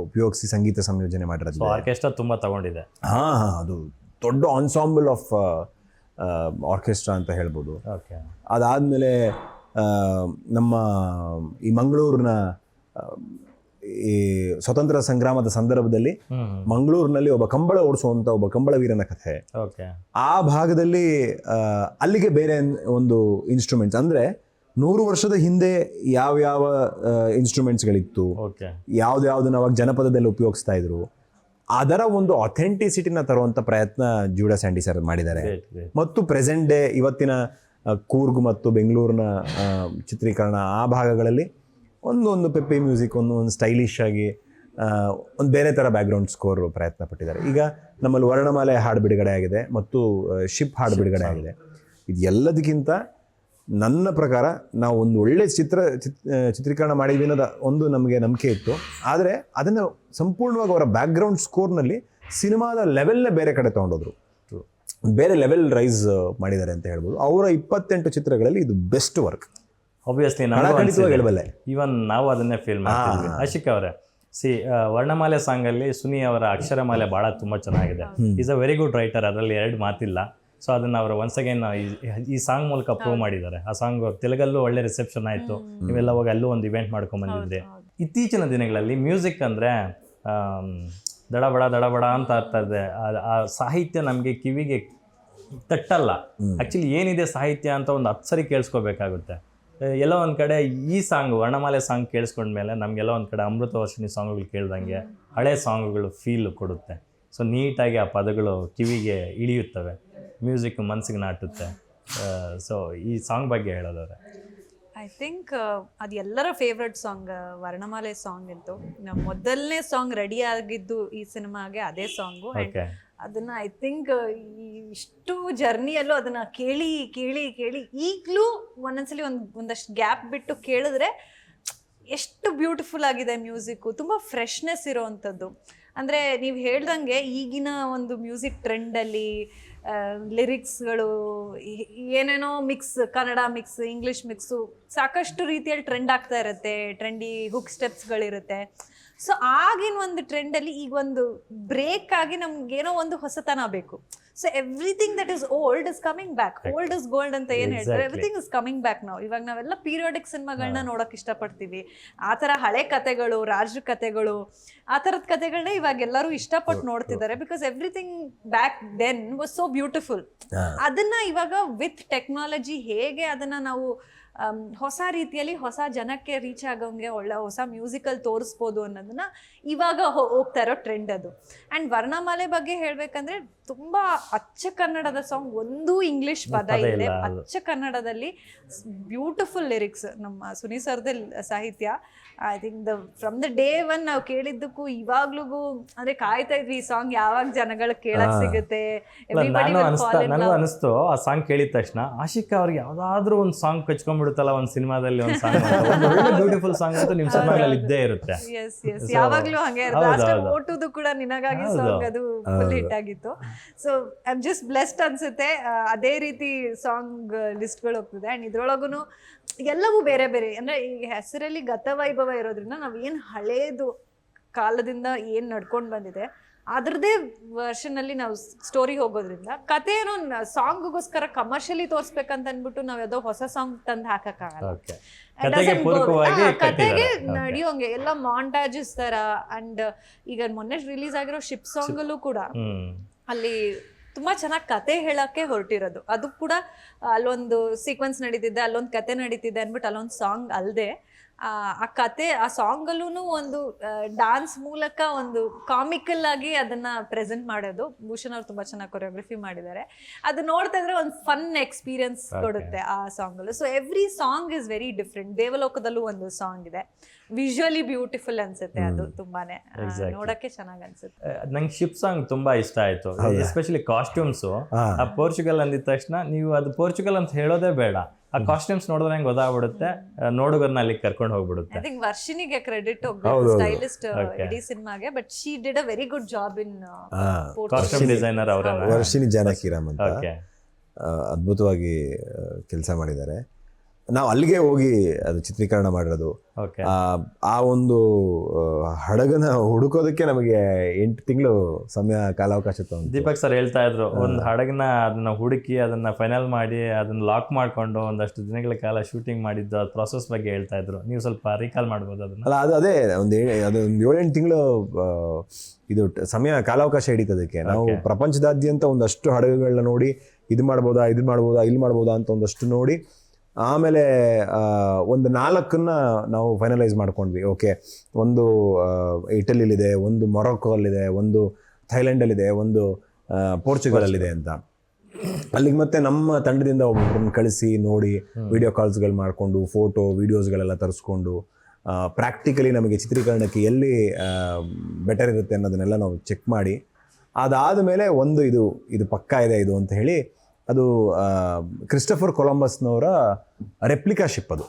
ಉಪಯೋಗಿಸಿ ಸಂಗೀತ ಸಂಯೋಜನೆ ಮಾಡಿರೋದು. ಆರ್ಕೆಸ್ಟ್ರಾ ತುಂಬ ತಗೊಂಡಿದೆ. ಅದು ದೊಡ್ಡ ಆನ್ಸಾಂಬಲ್ ಆಫ್ ಆರ್ಕೆಸ್ಟ್ರಾ ಅಂತ ಹೇಳ್ಬೋದು. ಅದಾದಮೇಲೆ ನಮ್ಮ ಈ ಮಂಗಳೂರಿನ ಈ ಸ್ವತಂತ್ರ ಸಂಗ್ರಾಮದ ಸಂದರ್ಭದಲ್ಲಿ ಮಂಗಳೂರಿನಲ್ಲಿ ಒಬ್ಬ ಕಂಬಳ ಓಡಿಸುವಂಥ ಒಬ್ಬ ಕಂಬಳವೀರನ ಕಥೆ. ಆ ಭಾಗದಲ್ಲಿ ಅಲ್ಲಿಗೆ ಬೇರೆ ಒಂದು ಇನ್ಸ್ಟ್ರೂಮೆಂಟ್ಸ್, ಅಂದರೆ 100 ವರ್ಷದ ಹಿಂದೆ ಯಾವ ಇನ್ಸ್ಟ್ರೂಮೆಂಟ್ಸ್ಗಳಿತ್ತು, ಯಾವ್ದಾವ್ದನ್ನ ಅವಾಗ ಜನಪದದಲ್ಲಿ ಉಪಯೋಗಿಸ್ತಾ ಇದ್ರು, ಅದರ ಒಂದು ಅಥೆಂಟಿಸಿಟಿನ ತರುವಂಥ ಪ್ರಯತ್ನ ಜೂಡಾ ಸ್ಯಾಂಡಿ ಸರ್ ಮಾಡಿದ್ದಾರೆ. ಮತ್ತು ಪ್ರೆಸೆಂಟ್ ಡೇ ಇವತ್ತಿನ ಕೂರ್ಗ್ ಮತ್ತು ಬೆಂಗಳೂರಿನ ಚಿತ್ರೀಕರಣ ಆ ಭಾಗಗಳಲ್ಲಿ ಒಂದು ಪೆಪ್ಪಿ ಮ್ಯೂಸಿಕ್, ಒಂದು ಸ್ಟೈಲಿಶ್ ಆಗಿ ಒಂದು ಬೇರೆ ಥರ ಬ್ಯಾಕ್ಗ್ರೌಂಡ್ ಸ್ಕೋರ್ ಪ್ರಯತ್ನ ಪಟ್ಟಿದ್ದಾರೆ. ಈಗ ನಮ್ಮಲ್ಲಿ ವರ್ಣಮಾಲೆ ಹಾಡು ಬಿಡುಗಡೆ ಆಗಿದೆ ಮತ್ತು ಶಿಪ್ ಹಾಡು ಬಿಡುಗಡೆ ಆಗಿದೆ. ಇದು ಎಲ್ಲದಕ್ಕಿಂತ ನನ್ನ ಪ್ರಕಾರ ನಾವು ಒಂದು ಒಳ್ಳೆ ಚಿತ್ರೀಕರಣ ಮಾಡಿದ್ವಿ ಅನ್ನೋದು ಒಂದು ನಮಗೆ ನಂಬಿಕೆ ಇತ್ತು. ಆದರೆ ಅದನ್ನು ಸಂಪೂರ್ಣವಾಗಿ ಅವರ ಬ್ಯಾಕ್ಗ್ರೌಂಡ್ ಸ್ಕೋರ್ನಲ್ಲಿ ಸಿನಿಮಾದ ಲೆವೆಲ್ನೇ ಬೇರೆ ಕಡೆ ತೊಗೊಂಡೋದ್ರು, ಬೇರೆ ಲೆವೆಲ್ ರೈಸ್ ಮಾಡಿದ್ದಾರೆ ಅಂತ ಹೇಳ್ಬೋದು. ಅವರ 28 ಚಿತ್ರಗಳಲ್ಲಿ ಇದು ಬೆಸ್ಟ್ ವರ್ಕ್. ಆಬ್ವಿಯಸ್ಲಿ ಈವನ್ ನಾವು ಅದನ್ನೇ ಫೀಲ್ ಮಾಡ್ತೀವಿ. ಆಶಿಕ್ ಅವರೇ, ವರ್ಣಮಾಲೆ ಸಾಂಗಲ್ಲಿ ಸುನಿ ಅವರ ಅಕ್ಷರಮಾಲೆ ಭಾಳ ತುಂಬ ಚೆನ್ನಾಗಿದೆ. Is a very good writer, ಅದರಲ್ಲಿ 2 ಮಾತಿಲ್ಲ. ಸೊ ಅದನ್ನು ಅವರು ಒನ್ಸ್ ಅಗೇನ್ ಈ ಸಾಂಗ್ ಮೂಲಕ ಪ್ರೂವ್ ಮಾಡಿದ್ದಾರೆ. ಆ ಸಾಂಗ್ ತೆಲುಗಲ್ಲೂ ಒಳ್ಳೆ ರಿಸೆಪ್ಷನ್ ಆಯಿತು. ನೀವೆಲ್ಲ ಹೋಗಿ ಅಲ್ಲೂ ಒಂದು ಇವೆಂಟ್ ಮಾಡ್ಕೊಂಡ್ಬಂದಿದ್ರಿ. ಇತ್ತೀಚಿನ ದಿನಗಳಲ್ಲಿ ಮ್ಯೂಸಿಕ್ ಅಂದರೆ ದಡಬಡ ಅಂತ ಆಗ್ತದೆ. ಆ ಸಾಹಿತ್ಯ ನಮಗೆ ಕಿವಿಗೆ ತಟ್ಟಲ್ಲ. ಆ್ಯಕ್ಚುಲಿ ಏನಿದೆ ಸಾಹಿತ್ಯ ಅಂತ ಒಂದು 10 ಸರಿ ಕೇಳಿಸ್ಕೋಬೇಕಾಗುತ್ತೆ. ಎಲ್ಲೋ ಒಂದು ಕಡೆ ಈ ಸಾಂಗ್ ವರ್ಣಮಾಲೆ ಸಾಂಗ್ ಕೇಳಿಸ್ಕೊಂಡ್ಮೇಲೆ ನಮಗೆಲ್ಲ ಒಂದು ಕಡೆ ಅಮೃತ ವರ್ಷಿಣಿ ಸಾಂಗ್ಗಳು ಕೇಳ್ದಂಗೆ ಹಳೆ ಸಾಂಗ್ಗಳು ಫೀಲ್ ಕೊಡುತ್ತೆ. ಸೊ ನೀಟಾಗಿ ಆ ಪದಗಳು ಕಿವಿಗೆ ಇಳಿಯುತ್ತವೆ, ಮ್ಯೂಸಿಕ್ ಮನಸ್ಸಿಗೆ ನಾಟುತ್ತೆ. ಸೊ ಈ ಸಾಂಗ್ ಬಗ್ಗೆ ಹೇಳೋದಾದ್ರೆ ಐ ಥಿಂಕ್ ಅದು ಎಲ್ಲರ ಫೇವ್ರೆಟ್ ಸಾಂಗ್ ವರ್ಣಮಾಲೆ ಸಾಂಗ್ ಇತ್ತು. ಮೊದಲನೇ ಸಾಂಗ್ ರೆಡಿ ಆಗಿದ್ದು ಈ ಸಿನಿಮಾಗೆ ಅದೇ ಸಾಂಗು. ಅದನ್ನ ಐ ಥಿಂಕ್ ಇಷ್ಟು ಜರ್ನಿಯಲ್ಲೂ ಅದನ್ನ ಕೇಳಿ ಕೇಳಿ ಕೇಳಿ ಈಗಲೂ ಒಂದೊಂದ್ಸಲಿ ಒಂದಷ್ಟು ಗ್ಯಾಪ್ ಬಿಟ್ಟು ಕೇಳಿದ್ರೆ ಎಷ್ಟು ಬ್ಯೂಟಿಫುಲ್ ಆಗಿದೆ ಮ್ಯೂಸಿಕ್ಕು. ತುಂಬ ಫ್ರೆಶ್ನೆಸ್ ಇರೋವಂಥದ್ದು. ಅಂದರೆ ನೀವು ಹೇಳ್ದಂಗೆ ಈಗಿನ ಒಂದು ಮ್ಯೂಸಿಕ್ ಟ್ರೆಂಡಲ್ಲಿ ಲಿರಿಕ್ಸ್ಗಳು ಏನೇನೋ mix, Kannada mix, English mix ಸಾಕಷ್ಟು ರೀತಿಯಲ್ಲಿ ಟ್ರೆಂಡ್ ಆಗ್ತಾ ಇರುತ್ತೆ. Trendy hook ಸ್ಟೆಪ್ಸ್ಗಳಿರುತ್ತೆ. ಸೊ ಆಗಿನ ಒಂದು ಟ್ರೆಂಡಲ್ಲಿ ಈಗ ಒಂದು ಬ್ರೇಕ್ ಆಗಿ ನಮ್ಗೇನೋ ಒಂದು ಹೊಸತನ ಬೇಕು. So everything that is old is coming back. Old is gold ಅಂತ ಏನು ಹೇಳ್ತಾರೆ, ಎವ್ರಿಥಿಂಗ್ ಇಸ್ ಕಮಿಂಗ್ ಬ್ಯಾಕ್ ನಾವು. ಇವಾಗ ನಾವೆಲ್ಲ ಪೀರಿಯಾಡಿಕ್ ಸಿನಿಮಾಗಳನ್ನ ನೋಡೋಕೆ ಇಷ್ಟಪಡ್ತೀವಿ. ಆ ಥರ ಹಳೆ ಕತೆಗಳು, ರಾಜ್ರ ಕತೆಗಳು, ಆ ಥರದ ಕತೆಗಳನ್ನ ಇವಾಗ ಎಲ್ಲರೂ ಇಷ್ಟಪಟ್ಟು ನೋಡ್ತಿದ್ದಾರೆ. Because everything back then was so beautiful. ಅದನ್ನ ಇವಾಗ ವಿತ್ ಟೆಕ್ನಾಲಜಿ ಹೇಗೆ ಅದನ್ನ ನಾವು ಹೊಸ ರೀತಿಯಲ್ಲಿ ಹೊಸ ಜನಕ್ಕೆ ರೀಚ್ ಆಗೋಂಗೆ ಒಳ್ಳೆ ಹೊಸ ಮ್ಯೂಸಿಕಲ್ ತೋರಿಸ್ಬೋದು ಅನ್ನೋದನ್ನ ಇವಾಗ ಹೋಗ್ತಾ ಇರೋ ಟ್ರೆಂಡ್ ಅದು. ಆ್ಯಂಡ್ ವರ್ಣಮಾಲೆ ಬಗ್ಗೆ ಹೇಳಬೇಕಂದ್ರೆ ತುಂಬ ಅಚ್ಚ ಕನ್ನಡದ ಸಾಂಗ್, ಒಂದು ಇಂಗ್ಲಿಷ್ ಪದ ಇದೆ, ಅಚ್ಚ ಕನ್ನಡದಲ್ಲಿ ಬ್ಯೂಟಿಫುಲ್ ಲಿರಿಕ್ಸ್. ನಮ್ಮ ಸುನಿ ಸರ್ದ ಸಾಹಿತ್ಯ I think from the day one ನಾವು ಕೇಳಿದ್ದಕ್ಕೂ ಇವಾಗ್ಲೂ ಅಂದ್ರೆ ಕಾಯ್ತಾ ಇದ್ವಿ ಈ ಸಾಂಗ್ ಯಾವಾಗ ಜನಗಳಿಗೆ ಕೇಳಕ್ ಸಿಗುತ್ತೆ. ನನಗೂ ಅನಿಸ್ತು ಆ ಸಾಂಗ್ ಕೇಳಿದ ತಕ್ಷಣ ಆಶಿಕಾ ಅವ್ರಿಗೆ ಯಾವ್ದಾದ್ರು ಒಂದು ಸಾಂಗ್ ಕಚ್ಕೊಂಡ್ಬಿಡುತ್ತಲ್ಲ ಒಂದು ಸಿನಿಮಾದಲ್ಲಿ, ಒಂದು ಸಾಂಗ್ ಬ್ಯೂಟಿಫುಲ್ ಸಾಂಗ್ ಅಂತೂ ನಿಮ್ ಸಿನಿಮಾಗಳಲ್ಲಿ ಇದ್ದೇ ಇರುತ್ತೆ. ಯಾವಾಗ್ಲೂ ಹಂಗೆ ಓಟುದು ಕೂಡ ನಿನಗಾಗಿ ಸಾಂಗ್ ಅದು ಫುಲ್ ಹಿಟ್ ಆಗಿತ್ತು. So I am just blessed ಅನ್ಸುತ್ತೆ. ಅದೇ ರೀತಿ ಸಾಂಗ್ ಲಿಸ್ಟ್ಗಳು ಹೋಗ್ತದೆ. ಆ್ಯಂಡ್ ಇದ್ರೊಳಗೂ ಎಲ್ಲವೂ ಬೇರೆ ಬೇರೆ, ಅಂದ್ರೆ ಈ ಹೆಸರಲ್ಲಿ ಗತವೈಭವ ಇರೋದ್ರಿಂದ ನಾವ್ ಏನ್ ಹಳೇದು ಕಾಲದಿಂದ ಏನ್ ನಡ್ಕೊಂಡು ಬಂದಿದೆ ಅದ್ರದ್ದೇ ವರ್ಷನ್ ಅಲ್ಲಿ ನಾವು ಸ್ಟೋರಿ ಹೋಗೋದ್ರಿಂದ ಕತೆ ಏನೋ ಸಾಂಗ್ಗೋಸ್ಕರ ಕಮರ್ಷಿಯಲಿ ತೋರ್ಸ್ಬೇಕಂತ ಅನ್ಬಿಟ್ಟು ನಾವ್ ಯಾವ್ದೋ ಹೊಸ ಸಾಂಗ್ ತಂದು ಹಾಕಕ್ಕಾಗಲ್ಲ. ಕತೆಗೆ ನಡೆಯೋಂಗೆ ಎಲ್ಲ ಮಾಂಟಾಜಸ್ ತರ. ಅಂಡ್ ಈಗ ಮೊನ್ನೆ ರಿಲೀಸ್ ಆಗಿರೋ ಶಿಪ್ ಸಾಂಗ್ ಅಲ್ಲೂ ಕೂಡ ಅಲ್ಲಿ ತುಂಬಾ ಚೆನ್ನಾಗಿ ಕತೆ ಹೇಳಕ್ಕೆ ಹೊರಟಿರೋದು. ಅದು ಕೂಡ ಅಲ್ಲೊಂದು ಸೀಕ್ವೆನ್ಸ್ ನಡೀತಿದೆ, ಅಲ್ಲೊಂದು ಕತೆ ನಡೀತಿದೆ ಅನ್ಬಿಟ್ಟು ಅಲ್ಲೊಂದು ಸಾಂಗ್ ಅಲ್ಲದೆ ಆ ಕತೆ ಆ ಸಾಂಗ್ ಅಲ್ಲೂ ಒಂದು ಡಾನ್ಸ್ ಮೂಲಕ ಒಂದು ಕಾಮಿಕಲ್ ಆಗಿ ಅದನ್ನ ಪ್ರೆಸೆಂಟ್ ಮಾಡೋದು. ಭೂಷಣ್ ಅವ್ರು ತುಂಬಾ ಚೆನ್ನಾಗಿ ಕೊರಿಯೋಗ್ರಫಿ ಮಾಡಿದ್ದಾರೆ. ಅದು ನೋಡ್ತಾ ಇದ್ರೆ ಒಂದು ಫನ್ ಎಕ್ಸ್ಪೀರಿಯನ್ಸ್ ಕೊಡುತ್ತೆ ಆ ಸಾಂಗ್ ಅಲ್ಲೂ. So every song is very different. ದೇವಲೋಕದಲ್ಲೂ ಒಂದು ಸಾಂಗ್ ಇದೆ, ವಿಜುವಲಿ ಬ್ಯೂಟಿಫುಲ್ ಅನ್ಸುತ್ತೆ. ಅದು ತುಂಬಾನೇ ನೋಡಕ್ಕೆ ಚೆನ್ನಾಗಿ ಅನ್ಸುತ್ತೆ. ನಂಗೆ ಶಿಪ್ ಸಾಂಗ್ ತುಂಬಾ ಇಷ್ಟ ಆಯ್ತು, ಎಸ್ಪೆಷಲಿ ಕಾಸ್ಟ್ಯೂಮ್ಸ್. ಆ ಪೋರ್ಚುಗಲ್ ಅಂದಿದ ತಕ್ಷಣ ನೀವು ಅದು ಪೋರ್ಚುಗಲ್ ಅಂತ ಹೇಳೋದೇ ಬೇಡ, ಆ ಕಾಸ್ಟ್ಯೂಮ್ಸ್ ನೋಡಿದ್ರೆ ನಂಗೆ ಗೊತ್ತಾಗ್ಬಿಡುತ್ತೆ, ನೋಡುಗರನ್ನ ಅಲ್ಲಿ ಕರ್ಕೊಂಡು ಹೋಗ್ಬಿಡುತ್ತೆ. ಐ ಥಿಂಕ್ ವರ್ಷಿನಿಗೆ ಕ್ರೆಡಿಟ್ ಹೋಗ್ಬೇಕು, ಸ್ಟೈಲಿಸ್ಟ್ ಇಡೀ ಸಿನಿಮಾಗೆ. But she did a very good job in costume designer ಅವರನ್ನ. ವರ್ಷಿನಿ ಜಾನಕಿರಾಮ್ ಅಂತ ಅದ್ಭುತವಾಗಿ ಕೆಲಸ ಮಾಡಿದ್ದಾರೆ. ನಾವು ಅಲ್ಲಿಗೆ ಹೋಗಿ ಅದು ಚಿತ್ರೀಕರಣ ಮಾಡಿರೋದು. ಆ ಒಂದು ಹಡಗನ ಹುಡುಕೋದಕ್ಕೆ ನಮಗೆ 8 ತಿಂಗಳು ಸಮಯ ಕಾಲಾವಕಾಶ ತಗೊಂಡು. ದೀಪಕ್ ಸರ್ ಹೇಳ್ತಾ ಇದ್ರು, ಒಂದು ಹಡಗನ ಅದನ್ನ ಹುಡುಕಿ ಅದನ್ನ ಫೈನಲ್ ಮಾಡಿ ಅದನ್ನ ಲಾಕ್ ಮಾಡ್ಕೊಂಡು ಒಂದಷ್ಟು ದಿನಗಳ ಕಾಲ ಶೂಟಿಂಗ್ ಮಾಡಿದ್ದು ಆ ಪ್ರಾಸೆಸ್ ಬಗ್ಗೆ ಹೇಳ್ತಾ ಇದ್ರು. ನೀವು ಸ್ವಲ್ಪ ರೀಕಾಲ್ ಮಾಡ್ಬೋದು ಅದನ್ನ? ಅಲ್ಲ, ಅದೇ ಒಂದು 7-8 ತಿಂಗಳು ಇದು ಸಮಯ ಕಾಲಾವಕಾಶ ಹಿಡಿತದಕ್ಕೆ. ನಾವು ಪ್ರಪಂಚದಾದ್ಯಂತ ಒಂದಷ್ಟು ಹಡಗುಗಳನ್ನ ನೋಡಿ ಇದು ಮಾಡ್ಬೋದಾ ಇಲ್ಲಿ ಮಾಡ್ಬೋದಾ ಅಂತ ಒಂದಷ್ಟು ನೋಡಿ ಆಮೇಲೆ ಒಂದು 4 ನಾವು ಫೈನಲೈಸ್ ಮಾಡ್ಕೊಂಡ್ವಿ. ಓಕೆ, ಒಂದು ಇಟಲಿಲಿದೆ, ಒಂದು ಮೊರೊಕೊಲ್ಲಿದೆ, ಒಂದು ಥೈಲ್ಯಾಂಡಲ್ಲಿದೆ, ಒಂದು ಪೋರ್ಚುಗಲಲ್ಲಿದೆ ಅಂತ. ಅಲ್ಲಿಗೆ ಮತ್ತೆ ನಮ್ಮ ತಂಡದಿಂದ ಒಬ್ಬೊಬ್ಬರನ್ನ ಕಳಿಸಿ ನೋಡಿ ವಿಡಿಯೋ ಕಾಲ್ಸ್ಗಳು ಮಾಡಿಕೊಂಡು ಫೋಟೋ ವಿಡಿಯೋಸ್ಗಳೆಲ್ಲ ತರಿಸ್ಕೊಂಡು ಪ್ರಾಕ್ಟಿಕಲಿ ನಮಗೆ ಚಿತ್ರೀಕರಣಕ್ಕೆ ಎಲ್ಲಿ ಬೆಟರ್ ಇರುತ್ತೆ ಅನ್ನೋದನ್ನೆಲ್ಲ ನಾವು ಚೆಕ್ ಮಾಡಿ ಅದಾದ ಮೇಲೆ ಒಂದು ಇದು ಪಕ್ಕಾ ಇದೆ ಇದು ಅಂತ ಹೇಳಿ, ಅದು ಕ್ರಿಸ್ಟಫರ್ ಕೊಲಂಬಸ್ನವರ ರೆಪ್ಲಿಕಾ ಶಿಪ್ ಅದು.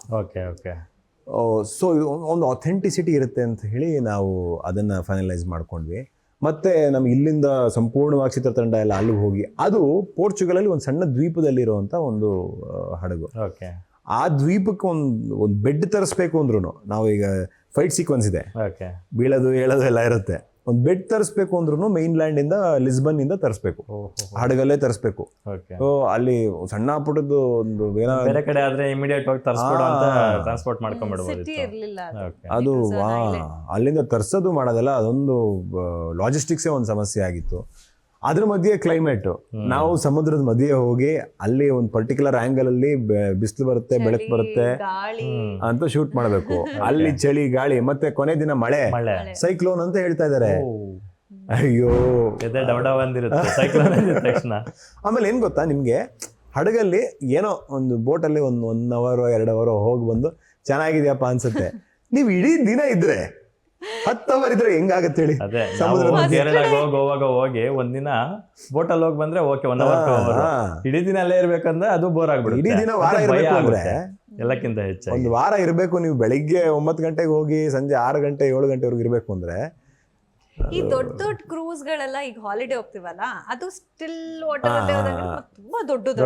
ಸೊ ಒಂದು ಅಥೆಂಟಿಸಿಟಿ ಇರುತ್ತೆ ಅಂತ ಹೇಳಿ ನಾವು ಅದನ್ನು ಫೈನಲೈಸ್ ಮಾಡ್ಕೊಂಡ್ವಿ. ಮತ್ತು ನಮ್ಗೆ ಇಲ್ಲಿಂದ ಸಂಪೂರ್ಣವಾಗಿ ಚಿತ್ರತಂಡ ಎಲ್ಲ ಅಲ್ಲಿಗೆ ಹೋಗಿ, ಅದು ಪೋರ್ಚುಗಲಲ್ಲಿ ಒಂದು ಸಣ್ಣ ದ್ವೀಪದಲ್ಲಿರುವಂಥ ಒಂದು ಹಡಗು. ಆ ದ್ವೀಪಕ್ಕೆ ಒಂದು ಬೆಡ್ ತರಿಸ್ಬೇಕು ಅಂದ್ರೂ, ನಾವು ಈಗ ಫೈಟ್ ಸೀಕ್ವೆನ್ಸ್ ಇದೆ, ಬೀಳೋದು ಹೇಳೋದು ಎಲ್ಲ ಇರುತ್ತೆ. ಒಂದು ಬೆಡ್ ತರಿಸ್ಬೇಕು ಅಂದ್ರೂ ಮೈನ್ ಲ್ಯಾಂಡಿಂದ ಲಿಸ್ಬನ್ನಿಂದ ತರಿಸ್ಬೇಕು, ಹಡಗಲ್ಲೇ ತರಿಸ್ಬೇಕು. ಸೊ ಅಲ್ಲಿ ಸಣ್ಣ ಪುಟ್ಟದ್ದು ಒಂದು ಬೇರೆ ಕಡೆ ಆದ್ರೆ ಇಮಿಡಿಯೇಟ್ ಆಗಿ ಟ್ರಾನ್ಸ್ಪೋರ್ಟ್ ಮಾಡ್ಕೊಂಡ್ಬಿಡ್ಬೋದು. ಅದು ಅಲ್ಲಿಂದ ತರಿಸೋದು ಮಾಡೋದಲ್ಲ, ಅದೊಂದು ಲಾಜಿಸ್ಟಿಕ್ಸೇ ಒಂದು ಸಮಸ್ಯೆ ಆಗಿತ್ತು. ಅದ್ರ ಮಧ್ಯೆ ಕ್ಲೈಮೇಟ್, ನಾವು ಸಮುದ್ರದ ಮಧ್ಯೆ ಹೋಗಿ ಅಲ್ಲಿ ಒಂದು ಪರ್ಟಿಕ್ಯುಲರ್ ಆಂಗಲ್ ಅಲ್ಲಿ ಬಿಸಿಲು ಬರುತ್ತೆ, ಬೆಳಕು ಬರುತ್ತೆ ಅಂತ ಶೂಟ್ ಮಾಡಬೇಕು. ಅಲ್ಲಿ ಚಳಿ, ಗಾಳಿ, ಮತ್ತೆ ಕೊನೆ ದಿನ ಮಳೆ, ಸೈಕ್ಲೋನ್ ಅಂತ ಹೇಳ್ತಾ ಇದಾರೆ. ಅಯ್ಯೋ, ಆಮೇಲೆ ಏನ್ ಗೊತ್ತಾ ನಿಮ್ಗೆ, ಹಡಗಲ್ಲಿ ಏನೋ ಒಂದು ಬೋಟಲ್ಲಿ 1 ಅವರ್ 2 ಅವರ್ ಹೋಗಿ ಬಂದು ಚೆನ್ನಾಗಿದ್ಯಪ್ಪ ಅನ್ಸುತ್ತೆ. ನೀವು ಇಡೀ ದಿನ ಇದ್ರೆ 10 ಅವರ್ ಇದ್ರೆ ಹೆಂಗಾಗತ್ತೆ ಹೇಳಿ? ಕೇರಳಕ್ಕೆ ಗೋವಾಗ ಹೋಗಿ ಒಂದಿನ ಬೋಟಲ್ಲಿ ಹೋಗಿ ಬಂದ್ರೆ ಓಕೆ, 1 ಅವರ್. ಇಡೀ ದಿನ ಅಲ್ಲೇ ಇರ್ಬೇಕಂದ್ರೆ ಅದು ಬೋರ್ ಆಗ್ಬಿಡುತ್ತೆ. ಇಡೀ ದಿನ ವಾರ ಇರ್ಬೇಕು ಅಂದ್ರೆ ಎಲ್ಲಕ್ಕಿಂತ ಹೆಚ್ಚು ಒಂದು ವಾರ ಇರ್ಬೇಕು. ನೀವು ಬೆಳಿಗ್ಗೆ 9 ಗಂಟೆಗೆ ಹೋಗಿ ಸಂಜೆ 6 ಗಂಟೆ 7 ಗಂಟೆವರೆಗೂ ಇರ್ಬೇಕು ಅಂದ್ರೆ. ಈ ದೊಡ್ಡ ಕ್ರೂಸ್ ಗಳೆಲ್ಲ ಈಗ ಹಾಲಿಡೇ ಹೋಗ್ತಿವಲ್ಲ, ಅದು ಸ್ಟಿಲ್ ವಾಟರ್ ತುಂಬಾ ದೊಡ್ಡದು,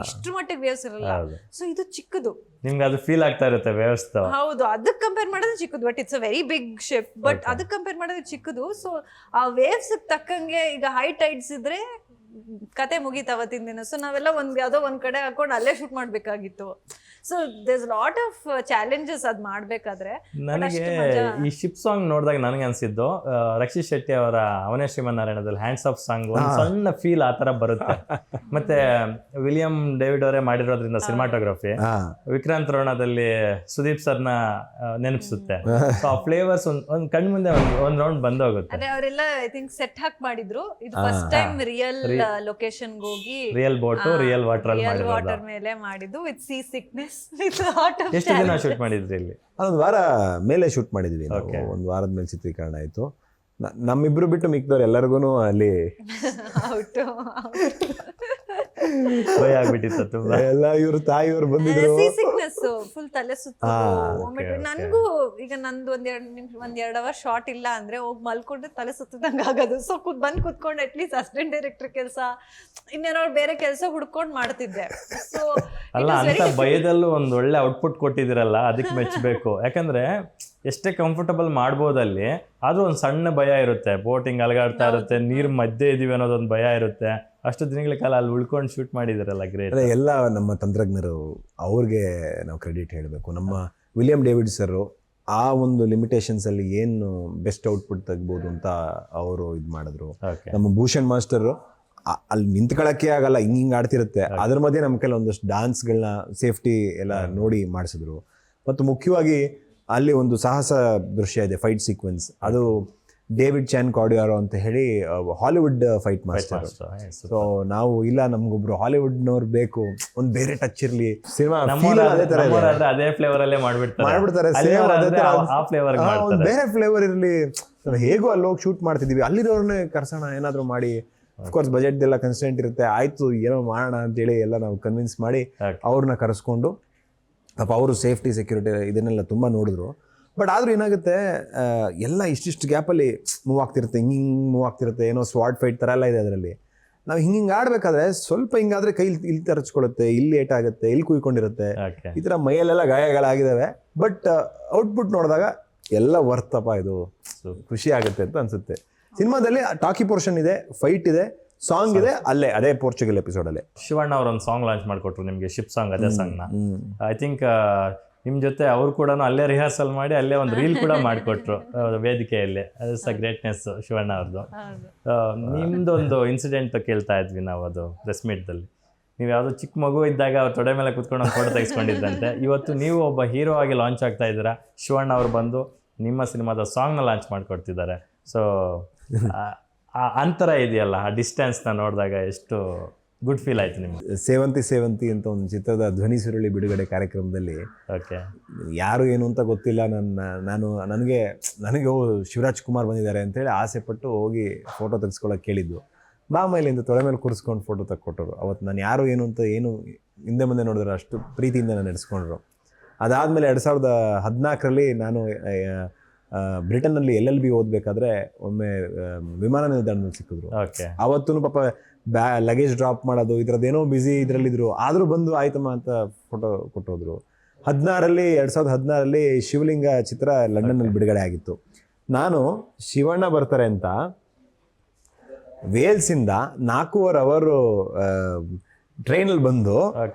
ಇಷ್ಟು ಮಟ್ಟಿಗೆ ವೇವ್ಸ್ ಇರಲ್ಲ. ಸೊ ಇದು ಚಿಕ್ಕದು, ನಿಮ್ಗೆ ಅದು ಫೀಲ್ ಆಗ್ತಾ ಇರುತ್ತೆ ವ್ಯವಸ್ಥೆ. ಹೌದು, ಅದಕ್ಕೆ ಕಂಪೇರ್ ಮಾಡಿದ್ರೆ ಚಿಕ್ಕದು, but it's a very big ship. ಬಟ್ ಅದಕ್ಕೆ ಕಂಪೇರ್ ಮಾಡಿದ್ರೆ ಚಿಕ್ಕದು. ಸೊ ಆ ವೇವ್ಸ್ ತಕ್ಕಂಗೆ ಈಗ ಹೈ ಟೈಡ್ಸ್ ಇದ್ರೆ ಕತೆ ಮುಗೀತು ಅವತ್ತಿನ ದಿನ. ಸೊ ನಾವೆಲ್ಲ ಯಾವ್ದೋ ಒಂದ್ ಕಡೆ ಹಾಕೊಂಡು ಅಲ್ಲೇ ಶೂಟ್ ಮಾಡ್ಬೇಕಾಗಿತ್ತು. So there's lot of challenges ಅದ್ ಮಾಡ್ಬೇಕಾದ್ರೆ. ನನಗೆ ಈ ಶಿಪ್ ಸಾಂಗ್ ನೋಡಿದಾಗ ನನಗೆ ಅನ್ಸಿದ್ದು ರಕ್ಷಿತ್ ಶೆಟ್ಟಿ ಅವರ ಅವನೇ ಶ್ರೀಮನ್ನಾರಾಯಣದಲ್ಲಿ ಹ್ಯಾಂಡ್ಸ್ ಆಫ್ ಸಾಂಗ್ ಒಂದು ಸಣ್ಣ ಫೀಲ್ ಆ ತರ ಬರುತ್ತೆ. ಮತ್ತೆ ವಿಲಿಯಂ ಡೇವಿಡ್ ಅವರೇ ಮಾಡಿರೋದ್ರಿಂದ ಸಿನಿಮಾಟೋಗ್ರಫಿ, ವಿಕ್ರಾಂತ್ ರೋಣದಲ್ಲಿ ಸುದೀಪ್ ಸರ್ನ ನೆನಪಿಸುತ್ತೆ. ಸೊ ಆ ಫ್ಲೇವರ್ಸ್ ಒಂದ್ ಕಣ್ ಮುಂದೆ ಒಂದ್ ರೌಂಡ್ ಬಂದೋಗುತ್ತೆ. ಅದೇ ಅವರೆಲ್ಲ ಐ ಥಿಂಕ್ ಸೆಟ್ ಹಾಕಿ ಮಾಡಿದ್ರು. ಇದು ಫಸ್ಟ್ ಟೈಮ್ ರಿಯಲ್ ಲೊಕೇಶನ್ ಹೋಗಿ ರಿಯಲ್ ಬೋಟು ರಿಯಲ್ ವಾಟರ್ ಅಲ್ಲಿ ರಿಯಲ್ ಮಾಡಿರೋದು. ವಾಟರ್ ಮೇಲೆ ಮಾಡಿದ್ದು with sea sickness with lot of. ಎಷ್ಟು ದಿನ ಶೂಟ್ ಮಾಡಿದ್ರಿ ಇಲ್ಲಿ? ಅದೊಂದು ವಾರ ಮೇಲೆ ಶೂಟ್ ಮಾಡಿದ್ವಿ ನಾವು. ಒಂದು ವಾರದ ಮೇಲೆ ಚಿತ್ರೀಕರಣ ಆಯಿತು. ನಮ್ಮಿಬ್ರು ಬಿಟ್ಟು ಮಿಕ್ದವ್ರು ಎಲ್ಲರಿಗೂ ಅಲ್ಲಿ ಭಯ ಆಗ್ಬಿಟ್ಟಿತ್ತು ತುಂಬಾ. ಎಲ್ಲ ಇವ್ರ ತಾಯಿಯವ್ರು ಬಂದಿದ್ರು. ಸೀ ಸಿಕ್ನೆಸ್, ಫುಲ್ ತಲೆ ಸುತ್ತ. ನನ್ಗೂ ಈಗ ನಂದು ಒಂದ್2 ಅವರ್ ಶಾರ್ಟ್ ಇಲ್ಲ ಅಂದ್ರೆ ಹೋಗಿ ಮಲ್ಕೊಂಡ್ರೆ ತಲೆ ಸುತ್ತದಂಗ ಆಗೋದು. ಸೊ ಬಂದ್ ಕುತ್ಕೊಂಡು ಅಟ್ಲೀಸ್ಟ್ ಅಸಿಸ್ಟೆಂಟ್ ಡೈರೆಕ್ಟರ್ ಕೆಲಸ ಇನ್ನೇನೋ ಬೇರೆ ಕೆಲಸ ಹುಡ್ಕೊಂಡ್ ಮಾಡ್ತಿದ್ದೆ. ಸೊ ಅಲ್ಲ, ಅಂತ ಭಯದಲ್ಲೂ ಒಂದ್ ಒಳ್ಳೆ ಔಟ್ಪುಟ್ ಕೊಟ್ಟಿದ್ದೀರಲ್ಲ, ಅದಕ್ಕೆ ಮೆಚ್ಚಬೇಕು. ಯಾಕಂದ್ರೆ ಎಷ್ಟೇ ಕಂಫರ್ಟಬಲ್ ಮಾಡ್ಬೋದಲ್ಲಿ ಆದ್ರೂ ಒಂದು ಸಣ್ಣ ಭಯ ಇರುತ್ತೆ. ಬೋಟಿಂಗ್ ಅಲಗಾಡ್ತಾ ಇರುತ್ತೆ, ನೀರ್ ಮಧ್ಯೆ ಇದೀವಿ ಅನ್ನೋದೊಂದು ಭಯ ಇರುತ್ತೆ. ಅಷ್ಟು ದಿನಗಳ ಕಾಲ ಅಲ್ಲಿ ಉಳ್ಕೊಂಡು ಶೂಟ್ ಮಾಡಿದಿರಲ್ಲ, ಗ್ರೇಟ್. ಎಲ್ಲ ನಮ್ಮ ತಂತ್ರಜ್ಞರು, ಅವ್ರಿಗೆ ನಾವು ಕ್ರೆಡಿಟ್ ಹೇಳಬೇಕು. ನಮ್ಮ ವಿಲಿಯಂ ಡೇವಿಡ್ ಸರ್ ಆ ಒಂದು ಲಿಮಿಟೇಷನ್ಸ್ ಅಲ್ಲಿ ಏನು ಬೆಸ್ಟ್ ಔಟ್ಪುಟ್ ತೆಗ್ಬೋದು ಅಂತ ಅವರು ಇದು ಮಾಡಿದ್ರು. ನಮ್ಮ ಭೂಷಣ್ ಮಾಸ್ಟರ್ ಅಲ್ಲಿ ನಿಂತ್ಕೊಳ್ಳೋಕ್ಕೆ ಆಗಲ್ಲ, ಹಿಂಗೆ ಆಡ್ತಿರುತ್ತೆ. ಅದ್ರ ಮಧ್ಯೆ ನಮ್ಮ ಕೈಲಿ ಒಂದಷ್ಟು ಡಾನ್ಸ್ಗಳನ್ನ ಸೇಫ್ಟಿ ಎಲ್ಲ ನೋಡಿ ಮಾಡಿಸಿದ್ರು. ಮತ್ತು ಮುಖ್ಯವಾಗಿ ಅಲ್ಲಿ ಒಂದು ಸಾಹಸ ದೃಶ್ಯ ಇದೆ, ಫೈಟ್ ಸೀಕ್ವೆನ್ಸ್. ಅದು ಡೇವಿಡ್ ಚಾನ್ ಕಾರ್ಡಿಯಾರೋ ಅಂತ ಹೇಳಿ ಹಾಲಿವುಡ್ ಫೈಟ್ ಮಾಸ್ಟರ್. ಸೊ ನಾವು ಇಲ್ಲ, ನಮ್ಗೊಬ್ರು ಹಾಲಿವುಡ್ನವ್ರು ಬೇಕು, ಒಂದು ಬೇರೆ ಟಚ್ ಇರಲಿ. ಸಿನಿಮಾ ಅದೇ ಫ್ಲೇವರ್ ಅಲ್ಲೇ ಮಾಡ್ಬಿಡ್ತಾರೆ, ಒಂದು ಬೇರೆ ಫ್ಲೇವರ್ ಇರಲಿ. ಹೇಗೋ ಅಲ್ಲಿ ಹೋಗಿ ಶೂಟ್ ಮಾಡ್ತಿದೀವಿ, ಅಲ್ಲಿರೋರ್ನೇ ಕರ್ಸೋಣ, ಏನಾದ್ರು ಮಾಡಿ. ಅಫ್ಕೋರ್ಸ್ ಬಜೆಟ್ ಎಲ್ಲ ಕನ್ಸ್ಟೆಂಟ್ ಇರುತ್ತೆ. ಆಯ್ತು ಏನೋ ಮಾಡೋಣ ಅಂತೇಳಿ ಎಲ್ಲ ನಾವು ಕನ್ವಿನ್ಸ್ ಮಾಡಿ ಅವ್ರನ್ನ ಕರೆಸ್ಕೊಂಡು, ಪಾಪ ಅವರು ಸೇಫ್ಟಿ ಸೆಕ್ಯೂರಿಟಿ ಇದನ್ನೆಲ್ಲ ತುಂಬ ನೋಡಿದ್ರು. ಬಟ್ ಆದರೂ ಏನಾಗುತ್ತೆ, ಎಲ್ಲ ಇಷ್ಟಿಷ್ಟು ಗ್ಯಾಪಲ್ಲಿ ಮೂವ್ ಆಗ್ತಿರುತ್ತೆ, ಹಿಂಗೆ ಮೂವ್ ಆಗ್ತಿರುತ್ತೆ. ಏನೋ ಸ್ವಾಟ್ ಫೈಟ್ ಥರ ಎಲ್ಲ ಇದೆ ಅದರಲ್ಲಿ. ನಾವು ಹಿಂಗೆ ಆಡಬೇಕಾದ್ರೆ ಸ್ವಲ್ಪ ಹಿಂಗಾದ್ರೆ ಕೈ ಇಲ್ಲಿ ತರಚ್ಕೊಳ್ಳುತ್ತೆ, ಇಲ್ಲಿ ಏಟಾಗುತ್ತೆ, ಇಲ್ಲಿ ಕುಯ್ಕೊಂಡಿರುತ್ತೆ. ಈ ಥರ ಮೈಯಲ್ಲೆಲ್ಲ ಗಾಯಗಳಾಗಿದ್ದಾವೆ. ಬಟ್ ಔಟ್ಪುಟ್ ನೋಡಿದಾಗ ಎಲ್ಲ ವರ್ತಪ್ಪ, ಇದು ಖುಷಿ ಆಗುತ್ತೆ ಅಂತ ಅನ್ಸುತ್ತೆ. ಸಿನಿಮಾದಲ್ಲಿ ಟಾಕಿ ಪೋರ್ಷನ್ ಇದೆ, ಫೈಟ್ ಇದೆ, ಸಾಂಗ್ ಇದೆ, ಅದೇ ಪೋರ್ಚುಗಲ್ ಎಪಿಸೋಡ್ ಅಲ್ಲೇ ಶಿವಣ್ಣ ಅವರೊಂದು ಸಾಂಗ್ ಲಾಂಚ್ ಮಾಡಿಕೊಟ್ರು ನಿಮಗೆ, ಶಿಪ್ ಸಾಂಗ್. ಅದೇ ಸಾಂಗ್ನ ಐ ಥಿಂಕ್ ನಿಮ್ಮ ಜೊತೆ ಅವ್ರು ಕೂಡ ಅಲ್ಲೇ ರಿಹರ್ಸಲ್ ಮಾಡಿ ಅಲ್ಲೇ ಒಂದು ರೀಲ್ ಕೂಡ ಮಾಡಿಕೊಟ್ರು ವೇದಿಕೆಯಲ್ಲಿ. ಅದು ಸಹ ಗ್ರೇಟ್ನೆಸ್ ಶಿವಣ್ಣ ಅವ್ರದ್ದು. ನಿಮ್ದೊಂದು ಇನ್ಸಿಡೆಂಟ್ ಕೇಳ್ತಾ ಇದ್ವಿ ನಾವು, ಅದು ಪ್ರೆಸ್ ಮೀಟ್ದಲ್ಲಿ. ನೀವು ಯಾವುದೋ ಚಿಕ್ಕ ಮಗು ಇದ್ದಾಗ ಅವ್ರ ತೊಡೆ ಮೇಲೆ ಕುತ್ಕೊಂಡು ಒಂದು ಫೋಟೋ ತೆಗೆಸ್ಕೊಂಡಿದ್ದಂತೆ. ಇವತ್ತು ನೀವು ಒಬ್ಬ ಹೀರೋ ಆಗಿ ಲಾಂಚ್ ಆಗ್ತಾ ಇದ್ದೀರಾ. ಶಿವಣ್ಣ ಅವ್ರು ಬಂದು ನಿಮ್ಮ ಸಿನಿಮಾದ ಸಾಂಗ್ನ ಲಾಂಚ್ ಮಾಡಿಕೊಡ್ತಿದ್ದಾರೆ. ಸೊ ಆ ಅಂತರ ಇದೆಯಲ್ಲ, ಆ ಡಿಸ್ಟೆನ್ಸ್ನ ನೋಡಿದಾಗ ಎಷ್ಟು ಗುಡ್ ಫೀಲ್ ಆಯ್ತು ನಿಮ್ಗೆ? ಸೇವಂತಿ ಅಂತ ಒಂದು ಚಿತ್ರದ ಧ್ವನಿ ಸುರುಳಿ ಬಿಡುಗಡೆ ಕಾರ್ಯಕ್ರಮದಲ್ಲಿ ಯಾರು ಏನು ಅಂತ ಗೊತ್ತಿಲ್ಲ, ನನಗೆ ಶಿವರಾಜ್ ಕುಮಾರ್ ಬಂದಿದ್ದಾರೆ ಅಂತೇಳಿ ಆಸೆ ಪಟ್ಟು ಹೋಗಿ ಫೋಟೋ ತೆಗೆಸ್ಕೊಳ್ಳೋಕೆ ಕೇಳಿದ್ದು. ಮೇಲಿಂದ ತೊಳೆ ಮೇಲೆ ಕೂರಿಸ್ಕೊಂಡು ಫೋಟೋ ತೆಕ್ಕೊಟ್ಟರು. ಅವತ್ತು ನಾನು ಯಾರು ಏನು ಅಂತ ಏನು ಹಿಂದೆ ಮುಂದೆ ನೋಡಿದ್ರೆ ಅಷ್ಟು ಪ್ರೀತಿಯಿಂದ ನಾನು ನಡೆಸ್ಕೊಂಡ್ರು. ಅದಾದಮೇಲೆ 2014ರಲ್ಲಿ ನಾನು ಬ್ರಿಟನ್ನಲ್ಲಿ LLB ಓದಬೇಕಾದ್ರೆ ಒಮ್ಮೆ ವಿಮಾನ ನಿಲ್ದಾಣದಲ್ಲಿ ಸಿಕ್ಕಿದ್ರು. ಅವತ್ತು ಪಾಪ ಲಗೇಜ್ ಡ್ರಾಪ್ ಮಾಡೋದು ಇದರದ್ದೇನೋ ಬ್ಯುಸಿ ಇದರಲ್ಲಿದ್ರು. ಆದರೂ ಬಂದು ಆಯ್ತಮ್ಮ ಅಂತ ಫೋಟೋ ಕೊಟ್ಟೋದ್ರು. 2016ರಲ್ಲಿ ಶಿವಲಿಂಗ ಚಿತ್ರ ಲಂಡನ್ನಲ್ಲಿ ಬಿಡುಗಡೆ ಆಗಿತ್ತು. ನಾನು ಶಿವಣ್ಣ ಬರ್ತಾರೆ ಅಂತ ವೇಲ್ಸಿಂದ 4.5 ಅವರು ಟ್ರೈನಲ್ಲಿ ಬಂದು,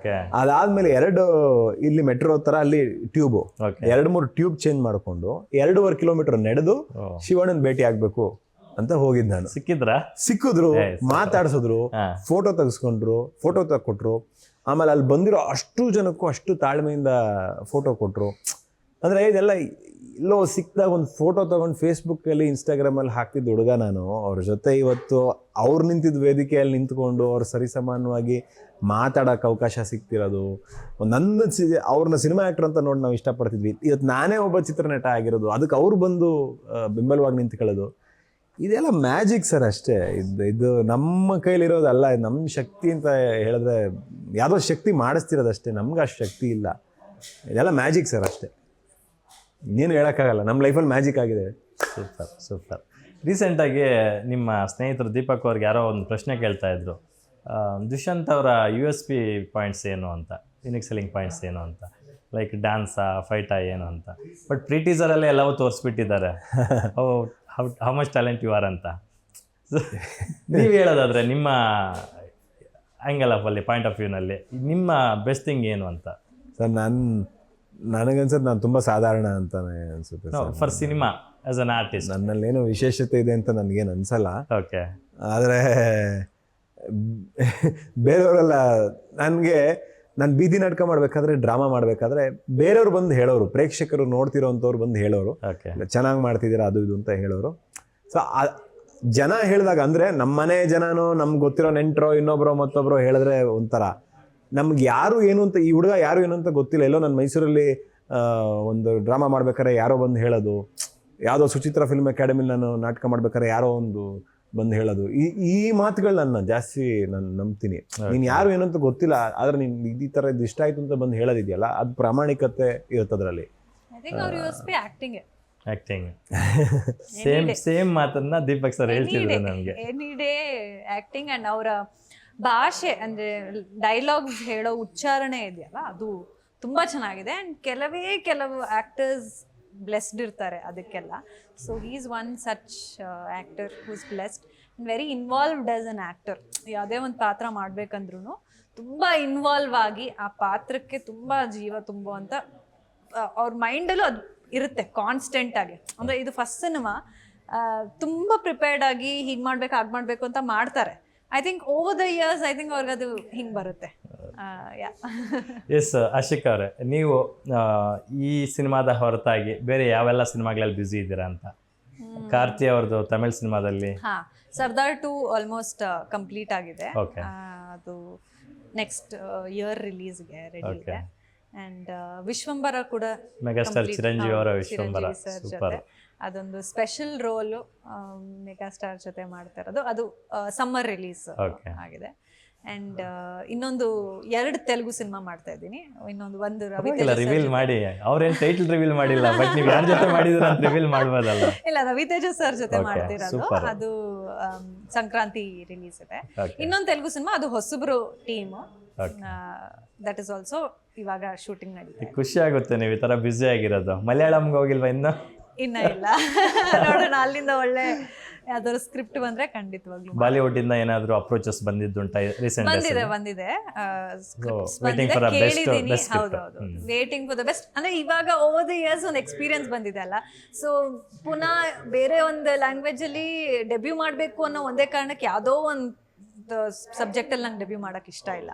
ಅದಾದ್ಮೇಲೆ 2 ಇಲ್ಲಿ ಮೆಟ್ರೋ ತರ ಅಲ್ಲಿ ಟ್ಯೂಬ್ 2-3 ಟ್ಯೂಬ್ ಚೇಂಜ್ ಮಾಡ್ಕೊಂಡು 2.5 ಕಿಲೋಮೀಟರ್ ನಡೆದು ಶಿವಣ್ಣನ ಭೇಟಿ ಆಗ್ಬೇಕು ಅಂತ ಹೋಗಿದ್ದು ನಾನು. ಸಿಕ್ಕಿದ್ರು, ಮಾತಾಡ್ಸಿದ್ರು, ಫೋಟೋ ತೆಗೆಸ್ಕೊಂಡ್ರು, ಫೋಟೋ ತಕ್ಕೊಟ್ರು. ಆಮೇಲೆ ಅಲ್ಲಿ ಬಂದಿರೋ ಅಷ್ಟು ಜನಕ್ಕೂ ಅಷ್ಟು ತಾಳ್ಮೆಯಿಂದ ಫೋಟೋ ಕೊಟ್ರು. ಅಂದ್ರೆ ಇದೆಲ್ಲ ಎಲ್ಲೋ ಸಿಕ್ಕಿದಾಗ ಒಂದು ಫೋಟೋ ತಗೊಂಡು ಫೇಸ್ಬುಕ್ಕಲ್ಲಿ ಇನ್ಸ್ಟಾಗ್ರಾಮಲ್ಲಿ ಹಾಕ್ತಿದ್ದ ಹುಡುಗ ನಾನು. ಅವ್ರ ಜೊತೆ ಇವತ್ತು ಅವ್ರು ನಿಂತಿದ್ದ ವೇದಿಕೆಯಲ್ಲಿ ನಿಂತ್ಕೊಂಡು ಅವ್ರು ಸರಿಸಮಾನವಾಗಿ ಮಾತಾಡೋಕೆ ಅವಕಾಶ ಸಿಗ್ತಿರೋದು. ನನ್ನ ಅವ್ರನ್ನ ಸಿನಿಮಾ ಆ್ಯಕ್ಟರ್ ಅಂತ ನೋಡಿ ನಾವು ಇಷ್ಟಪಡ್ತಿದ್ವಿ. ಇವತ್ತು ನಾನೇ ಒಬ್ಬ ಚಿತ್ರನಟ ಆಗಿರೋದು, ಅದಕ್ಕೆ ಅವ್ರು ಬಂದು ಬೆಂಬಲವಾಗಿ ನಿಂತ್ಕೊಳ್ಳೋದು, ಇದೆಲ್ಲ ಮ್ಯಾಜಿಕ್ ಸರ್. ಅಷ್ಟೇ. ಇದು ನಮ್ಮ ಕೈಲಿರೋದಲ್ಲ, ನಮ್ಮ ಶಕ್ತಿ ಅಂತ ಹೇಳಿದ್ರೆ ಯಾವುದೋ ಶಕ್ತಿ ಮಾಡಿಸ್ತಿರೋದಷ್ಟೇ. ನಮ್ಗೆ ಅಷ್ಟು ಶಕ್ತಿ ಇಲ್ಲ. ಇದೆಲ್ಲ ಮ್ಯಾಜಿಕ್ ಸರ್, ಅಷ್ಟೇ. ಇನ್ನೇನು ಹೇಳೋಕ್ಕಾಗಲ್ಲ, ನಮ್ಮ ಲೈಫಲ್ಲಿ ಮ್ಯಾಜಿಕ್ ಆಗಿದೆ. ಸೂಪರ್. ರೀಸೆಂಟಾಗಿ ನಿಮ್ಮ ಸ್ನೇಹಿತರು ದೀಪಕ್ ಅವ್ರಿಗೆ ಯಾರೋ ಒಂದು ಪ್ರಶ್ನೆ ಕೇಳ್ತಾ ಇದ್ರು, ದುಷ್ಯಂತ್ ಅವರ USP ಪಾಯಿಂಟ್ಸ್ ಏನು ಅಂತ, ಯುನಿಕ್ ಸೆಲ್ಲಿಂಗ್ ಪಾಯಿಂಟ್ಸ್ ಏನು ಅಂತ, ಲೈಕ್ ಡ್ಯಾನ್ಸಾ, ಫೈಟಾ ಏನು ಅಂತ. ಬಟ್ ಪ್ರೀಟೀಸರಲ್ಲೇ ಎಲ್ಲವೂ ತೋರಿಸ್ಬಿಟ್ಟಿದ್ದಾರೆ how much talent you are ಅಂತ. ನೀವು ಹೇಳೋದಾದರೆ ನಿಮ್ಮ ಆ್ಯಂಗಲ್ ಆಫ್ ಅಲ್ಲಿ, ಪಾಯಿಂಟ್ ಆಫ್ ವ್ಯೂನಲ್ಲಿ ನಿಮ್ಮ ಬೆಸ್ಟ್ ಥಿಂಗ್ ಏನು ಅಂತ? ಸರ್ ನನಗನ್ಸುತ್ತೆ ನಾನು ತುಂಬ ಸಾಧಾರಣ ಅಂತಾನೆ ಅನ್ಸುತ್ತೆ sir. For cinema as an artist ನನ್ನಲ್ಲೇನೋ ವಿಶೇಷತೆ ಇದೆ ಅಂತ ನನಗೇನು ಅನ್ಸಲ್ಲ. ಓಕೆ. ಆದರೆ ಬೇರೆಯವರೆಲ್ಲ ನನಗೆ ನಾನು ಬೀದಿ ನಾಟಕ ಮಾಡಬೇಕಾದ್ರೆ, ಡ್ರಾಮಾ ಮಾಡಬೇಕಾದ್ರೆ ಬೇರೆಯವ್ರು ಬಂದು ಹೇಳೋರು, ಪ್ರೇಕ್ಷಕರು ನೋಡ್ತಿರೋಂಥವ್ರು ಬಂದು ಹೇಳೋರು, ಓಕೆ. ಚೆನ್ನಾಗಿ ಮಾಡ್ತಿದ್ದೀರಾ ಅದು ಇದು ಅಂತ ಹೇಳೋರು. ಸೊ ಜನ ಹೇಳಿದಾಗ ಅಂದರೆ ನಮ್ಮ ಮನೆ ಜನನೋ ನಮ್ಗೆ ಗೊತ್ತಿರೋ ನೆಂಟರೋ ಇನ್ನೊಬ್ಬರೋ ಮತ್ತೊಬ್ಬರೋ ಹೇಳಿದ್ರೆ ಒಂಥರ, ನಮ್ಗೆ ಯಾರು ಏನು ಅಂತ, ಈ ಹುಡುಗ ಯಾರು ಏನು ಅಂತ ಗೊತ್ತಿಲ್ಲ. ಎಲ್ಲೋ ನಾನು ಮೈಸೂರಲ್ಲಿ ಒಂದು ಡ್ರಾಮಾ ಮಾಡ್ಬೇಕಾದ್ರೆ ಯಾರೋ ಬಂದು ಹೇಳೋದು, ಯಾವುದೋ ಸುಚಿತ್ರ ಫಿಲ್ಮ್ ಅಕಾಡೆಮಿಲಿ ನಾನು ನಾಟಕ ಮಾಡ್ಬೇಕಾದ್ರೆ ಯಾರೋ ಒಂದು ಬಂದು ಹೇಳೋದು, ಈ ಮಾತುಗಳನ್ನ ಜಾಸ್ತಿ ನಾನು ನಂಬ್ತೀನಿ. ನೀನು ಯಾರು ಏನು ಅಂತ ಗೊತ್ತಿಲ್ಲ, ಆದರೆ ನೀನು ಈ ಥರ ಇದು ಇಷ್ಟ ಆಯಿತು ಅಂತ ಬಂದು ಹೇಳೋದಿದೆಯಲ್ಲ, ಅದು ಪ್ರಾಮಾಣಿಕತೆ ಇರುತ್ತೆ ಅದರಲ್ಲಿ. ಆಕ್ಟಿಂಗ್ ಸೇಮ್ ಮಾತನ್ನ ದೀಪಕ್ ಸರ್ ಹೇಳ್ತಿದ್ರು ನಮಗೆ. ಎನಿ ಡೇ ಆಕ್ಟಿಂಗ್ ಅಂಡ್ ಅವರ ಭಾಷೆ ಅಂದ್ರೆ ಡೈಲಾಗ್ಸ್ ಹೇಳೋ ಉಚ್ಚಾರಣೆ ಇದೆಯಲ್ಲ, ಅದು ತುಂಬಾ ಚೆನ್ನಾಗಿದೆ. ಅಂಡ್ ಕೆಲವು ಆಕ್ಟರ್ಸ್ ಬ್ಲೆಸ್ಡ್ ಇರ್ತಾರೆ ಅದಕ್ಕೆಲ್ಲ. So he is one such actor whose blessed and very involved as an actor. ಯಾವುದೇ ಒಂದು ಪಾತ್ರ ಮಾಡ್ಬೇಕಂದ್ರೂ ತುಂಬಾ ಇನ್ವಾಲ್ವ್ ಆಗಿ ಆ ಪಾತ್ರಕ್ಕೆ ತುಂಬಾ ಜೀವ ತುಂಬುವಂತ ಅವ್ರ ಮೈಂಡಲ್ಲೂ ಅದು ಇರುತ್ತೆ ಕಾನ್ಸ್ಟೆಂಟ್ ಆಗಿ. ಅಂದ್ರೆ ಇದು ಫಸ್ಟ್ ಸಿನಿಮಾ, ತುಂಬಾ ಪ್ರಿಪೇರ್ಡ್ ಆಗಿ ಹೀಗ್ ಮಾಡ್ಬೇಕು ಹಾಗೆ ಮಾಡ್ಬೇಕು ಅಂತ ಮಾಡ್ತಾರೆ. I think over the years I think ಅವ್ರಿಗೆ ಅದು ಹಿಂಗೆ ಬರುತ್ತೆ. ಎಸ್ ಆಶಿಕ್ ಅವರೇ, ನೀವು ಈ ಸಿನಿಮಾದ ಹೊರತಾಗಿ ಬೇರೆ ಯಾವೆಲ್ಲ ಸಿನಿಮಾಗಳಲ್ಲಿ ಬ್ಯುಸಿ ಇದ್ದೀರಾ ಅಂತ? ಕಾರ್ತಿ ಅವ್ರದ್ದು ತಮಿಳ್ ಸಿನಿಮಾದಲ್ಲಿ ಸರ್ದಾರ್ 2 ಆಲ್ಮೋಸ್ಟ್ ಕಂಪ್ಲೀಟ್ ಆಗಿದೆ. Okay. ಅದು ನೆಕ್ಸ್ಟ್ ಇಯರ್ ರಿಲೀಸ್ಗೆ ರೆಡಿ ಇದೆ. ಅಂಡ್ ವಿಶ್ವಂಬರ ಕೂಡ ಮೆಗಾಸ್ಟಾರ್ ಚಿರಂಜೀವಿ ಅವರ ವಿಶ್ವಂಬರ ಸೂಪರ್. ಅದೊಂದು ಸ್ಪೆಷಲ್ ರೋಲು ಮೆಗಾಸ್ಟಾರ್ ಜೊತೆ ಮಾಡ್ತಾ ಇರೋದು. ಅದು ಸಮ್ಮರ್ ರಿಲೀಸ್ ಆಗಿದೆ. ಅಂಡ್ ಇನ್ನೊಂದು 2 ತೆಲುಗು ಸಿನಿಮಾ ಮಾಡ್ತಾ ಇದ್ದೀನಿ. ಒಂದು ರಿವೀಲ್ ಮಾಡಿ, ಅವ್ರೇನ್ ಟೈಟಲ್ ರಿವೀಲ್ ಮಾಡಿಲ್ಲ, ಬಟ್ ನೀವು ಯಾರ ಜೊತೆ ಮಾಡಿದ್ರ ಅಂತ ರಿವೀಲ್ ಮಾಡ್ಬೋದಲ್ಲ. ಇಲ್ಲ, ರವಿತೇಜ ಸರ್ ಜೊತೆ ಮಾಡ್ತಿರೋದು. ಅದು ಸಂಕ್ರಾಂತಿ ರಿಲೀಸ್ ಇದೆ. ಇನ್ನೊಂದು ತೆಲುಗು ಸಿನಿಮಾ, ಅದು ಹೊಸಬ್ರು ಟೀಮ್, ದಟ್ ಇಸ್ ಆಲ್ಸೋ ಇವಾಗ ಶೂಟಿಂಗ್ ನಡೀತಿದೆ. ಖುಷಿ ಆಗುತ್ತೆ ನೀವು ಈ ತರ ಬ್ಯುಸಿ ಆಗಿರೋದು. ಮಲಯಾಳಂಗೆ ಹೋಗಿಲ್ವಾ ಇನ್ನ ಇಲ್ಲ, ನೋಡೋಣ. ಅಲ್ಲಿಂದ ಒಳ್ಳೆ ಯಾವ್ದಾದ್ರು ಸ್ಕ್ರಿಪ್ಟ್ ಬಂದ್ರೆ ಖಂಡಿತವಾಗ್ಲೂ. ಬಾಲಿವುಡ್ ಇಂದ ಏನಾದ್ರು ಅಪ್ರೋಚಸ್ ಬಂದಿದ್ದುಂಟಾ ರೀಸೆಂಟ್? ಬಂದಿದೆ. ಕೇಳಿದೀನಿ. ಹೌದೌದು, ವೇಟಿಂಗ್ ಫಾರ್ ದ ಬೆಸ್ಟ್. ಅಂದ್ರೆ ಇವಾಗ ಓವರ್ ದ ಇಯರ್ಸ್ ಒಂದು ಎಕ್ಸ್ಪೀರಿಯನ್ಸ್ ಬಂದಿದೆ ಅಲ್ಲ, ಸೊ ಪುನಃ ಬೇರೆ ಒಂದು ಲ್ಯಾಂಗ್ವೇಜ್ ಅಲ್ಲಿ ಡೆಬ್ಯೂ ಮಾಡ್ಬೇಕು ಅನ್ನೋ ಒಂದೇ ಕಾರಣಕ್ಕೆ ಯಾವ್ದೋ ಒಂದು ಸಬ್ಜೆಕ್ಟ್ ಅಲ್ಲಿ ನಂಗೆ ಡೆಬ್ಯೂ ಮಾಡಕ್ ಇಷ್ಟ ಇಲ್ಲ.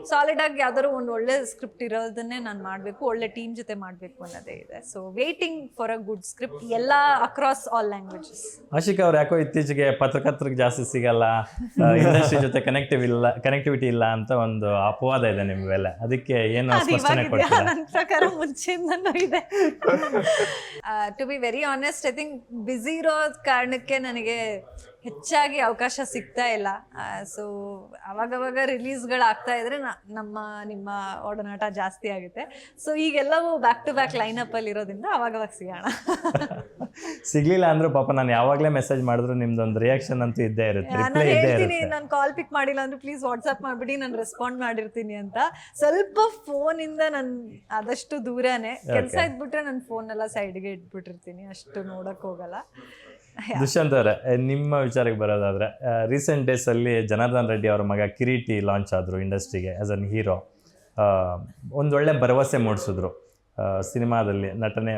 ಸಾಲಿಡ್ ಆಗಿ ಯಾವ್ದಾದ್ರು ಒಂದು ಒಳ್ಳೆ ಸ್ಕ್ರಿಪ್ಟ್ ಇರೋದನ್ನೇ ನಾನು ಮಾಡಬೇಕು, ಒಳ್ಳೆ ಟೀಮ್ ಜೊತೆ ಮಾಡಬೇಕು ಅನ್ನೋದೇ ಇದೆ. So waiting for a good script, ಎಲ್ಲ ಅಕ್ರಾಸ್ ಆಲ್ ಲ್ಯಾಂಗ್ವೇಜಸ್. ಆಶಿಕ್ ಅವ್ರು ಯಾಕೋ ಇತ್ತೀಚೆಗೆ ಪತ್ರಕರ್ತರಿಗೆ ಜಾಸ್ತಿ ಸಿಗಲ್ಲ, ಇಂಡಸ್ಟ್ರಿ ಜೊತೆ ಕನೆಕ್ಟಿವಿಟಿ ಇಲ್ಲ ಅಂತ ಒಂದು ಅಪವಾದ ಇದೆ ನಿಮ್ಮ ಮೇಲೆ. ಅದಕ್ಕೆ ಏನು ಸ್ಪಷ್ಟನೆ ಕೊಡ್ತೀರಾ? ನನ್ನ ಪ್ರಕಾರ ಮುಂಚೆಯಿಂದನೂ ಇದೆ. To be very honest, I think busy ಇರೋ ಕಾರಣಕ್ಕೆ ನನಗೆ ಹೆಚ್ಚಾಗಿ ಅವಕಾಶ ಸಿಗ್ತಾ ಇಲ್ಲ. ಸೊ ಅವಾಗವಾಗ ರಿಲೀಸ್ಗಳು ಆಗ್ತಾ ಇದ್ರೆ ನಿಮ್ಮ ಒಡನಾಟ ಜಾಸ್ತಿ ಆಗುತ್ತೆ. ಸೊ ಈಗೆಲ್ಲವೂ ಬ್ಯಾಕ್ ಟು ಬ್ಯಾಕ್ ಲೈನ್ ಅಲ್ಲಿ ಇರೋದ್ರಿಂದ ಅವಾಗವಾಗ ಸಿಗೋಣ. ಸಿಗ್ಲಿಲ್ಲ ಅಂದ್ರೂ ಪಾಪ ನಾನು ಯಾವಾಗಲೇ ಮೆಸೇಜ್ ಮಾಡಿದ್ರು ನಿಮ್ದೊಂದು ರಿಯಾಕ್ಷನ್ ಅಂತೂ ಇದ್ದೇ ಇರುತ್ತೆ. ನಾನು ಹೇಳ್ತೀನಿ, ನಾನು ಕಾಲ್ ಪಿಕ್ ಮಾಡಿಲ್ಲ ಅಂದ್ರೆ ಪ್ಲೀಸ್ ವಾಟ್ಸ್ಆಪ್ ಮಾಡ್ಬಿಡಿ, ನಾನು ರೆಸ್ಪಾಂಡ್ ಮಾಡಿರ್ತೀನಿ ಅಂತ. ಸ್ವಲ್ಪ ಫೋನಿಂದ ನಾನು ಆದಷ್ಟು ದೂರನೇ, ಕೆಲಸ ಇದ್ಬಿಟ್ರೆ ನನ್ನ ಫೋನ್ ಎಲ್ಲ ಸೈಡ್ಗೆ ಇಟ್ಬಿಟ್ಟಿರ್ತೀನಿ, ಅಷ್ಟು ನೋಡಕ್ ಹೋಗಲ್ಲ. ದುಷ್ಯಂತ್ ಅವರೇ, ನಿಮ್ಮ ವಿಚಾರಕ್ಕೆ ಬರೋದಾದ್ರೆ, ರೀಸೆಂಟ್ ಡೇಸ್ ಅಲ್ಲಿ ಜನಾರ್ದನ್ ರೆಡ್ಡಿ ಅವರ ಮಗ ಕಿರೀಟಿ ಲಾಂಚ್ ಆದ್ರು ಇಂಡಸ್ಟ್ರಿಗೆ ಆಸ್ ಅನ್ ಹೀರೋ. ಒಂದೊಳ್ಳೆ ಭರವಸೆ ಮೂಡಿಸಿದ್ರು ಸಿನಿಮಾದಲ್ಲಿ, ನಟನೆ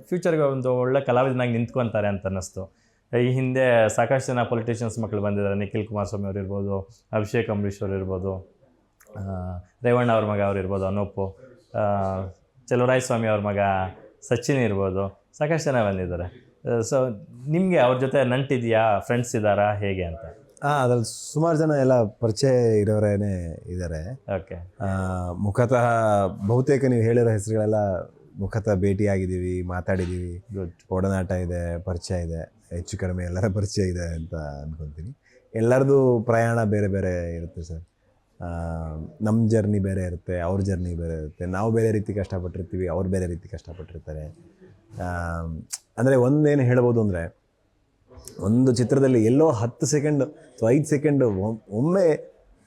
ಫ್ಯೂಚರ್ಗೆ ಒಂದು ಒಳ್ಳೆ ಕಲಾವಿದನಾಗಿ ನಿಂತ್ಕೊಂತಾರೆ ಅಂತ ಅನ್ನಿಸ್ತು. ಈ ಹಿಂದೆ ಸಾಕಷ್ಟು ಜನ ಪೊಲಿಟಿಷಿಯನ್ಸ್ ಮಕ್ಕಳು ಬಂದಿದ್ದಾರೆ. ನಿಖಿಲ್ ಕುಮಾರಸ್ವಾಮಿ ಅವರು ಇರ್ಬೋದು, ಅಭಿಷೇಕ್ ಅಂಬರೀಶ್ ಅವರು ಇರ್ಬೋದು, ರೇವಣ್ಣ ಅವ್ರ ಮಗ ಅವ್ರು ಇರ್ಬೋದು ಅನೂಪು, ಚಲುವರಾಯ ಸ್ವಾಮಿ ಅವ್ರ ಮಗ ಸಚಿನ್ ಇರ್ಬೋದು, ಸಾಕಷ್ಟು ಜನ ಬಂದಿದ್ದಾರೆ. ಸೊ ನಿಮಗೆ ಅವ್ರ ಜೊತೆ ನಂಟಿದೆಯಾ, ಫ್ರೆಂಡ್ಸ್ ಇದ್ದಾರಾ, ಹೇಗೆ ಅಂತ? ಅದ್ರಲ್ಲಿ ಸುಮಾರು ಜನ ಎಲ್ಲ ಪರಿಚಯ ಇರೋರೇನೆ ಇದ್ದಾರೆ. ಓಕೆ. ಮುಖತಃ ಬಹುತೇಕ ನೀವು ಹೇಳಿರೋ ಹೆಸರುಗಳೆಲ್ಲ ಮುಖತಃ ಭೇಟಿಯಾಗಿದ್ದೀವಿ, ಮಾತಾಡಿದ್ದೀವಿ, ಒಡನಾಟ ಇದೆ, ಪರಿಚಯ ಇದೆ, ಹೆಚ್ಚು ಕಡಿಮೆ ಎಲ್ಲರ ಪರಿಚಯ ಇದೆ ಅಂತ ಅನ್ಕೊತೀನಿ. ಎಲ್ಲರದು ಪ್ರಯಾಣ ಬೇರೆ ಬೇರೆ ಇರುತ್ತೆ ಸರ್. ನಮ್ಮ ಜರ್ನಿ ಬೇರೆ ಇರುತ್ತೆ, ಅವ್ರ ಜರ್ನಿ ಬೇರೆ ಇರುತ್ತೆ. ನಾವು ಬೇರೆ ರೀತಿ ಕಷ್ಟಪಟ್ಟಿರ್ತೀವಿ, ಅವ್ರು ಬೇರೆ ರೀತಿ ಕಷ್ಟಪಟ್ಟಿರ್ತಾರೆ. ಅಂದರೆ ಒಂದೇನು ಹೇಳ್ಬೋದು ಅಂದರೆ, ಒಂದು ಚಿತ್ರದಲ್ಲಿ ಎಲ್ಲೋ 10 ಸೆಕೆಂಡ್ ಅಥವಾ 5 ಸೆಕೆಂಡ್ ಒಮ್ಮೆ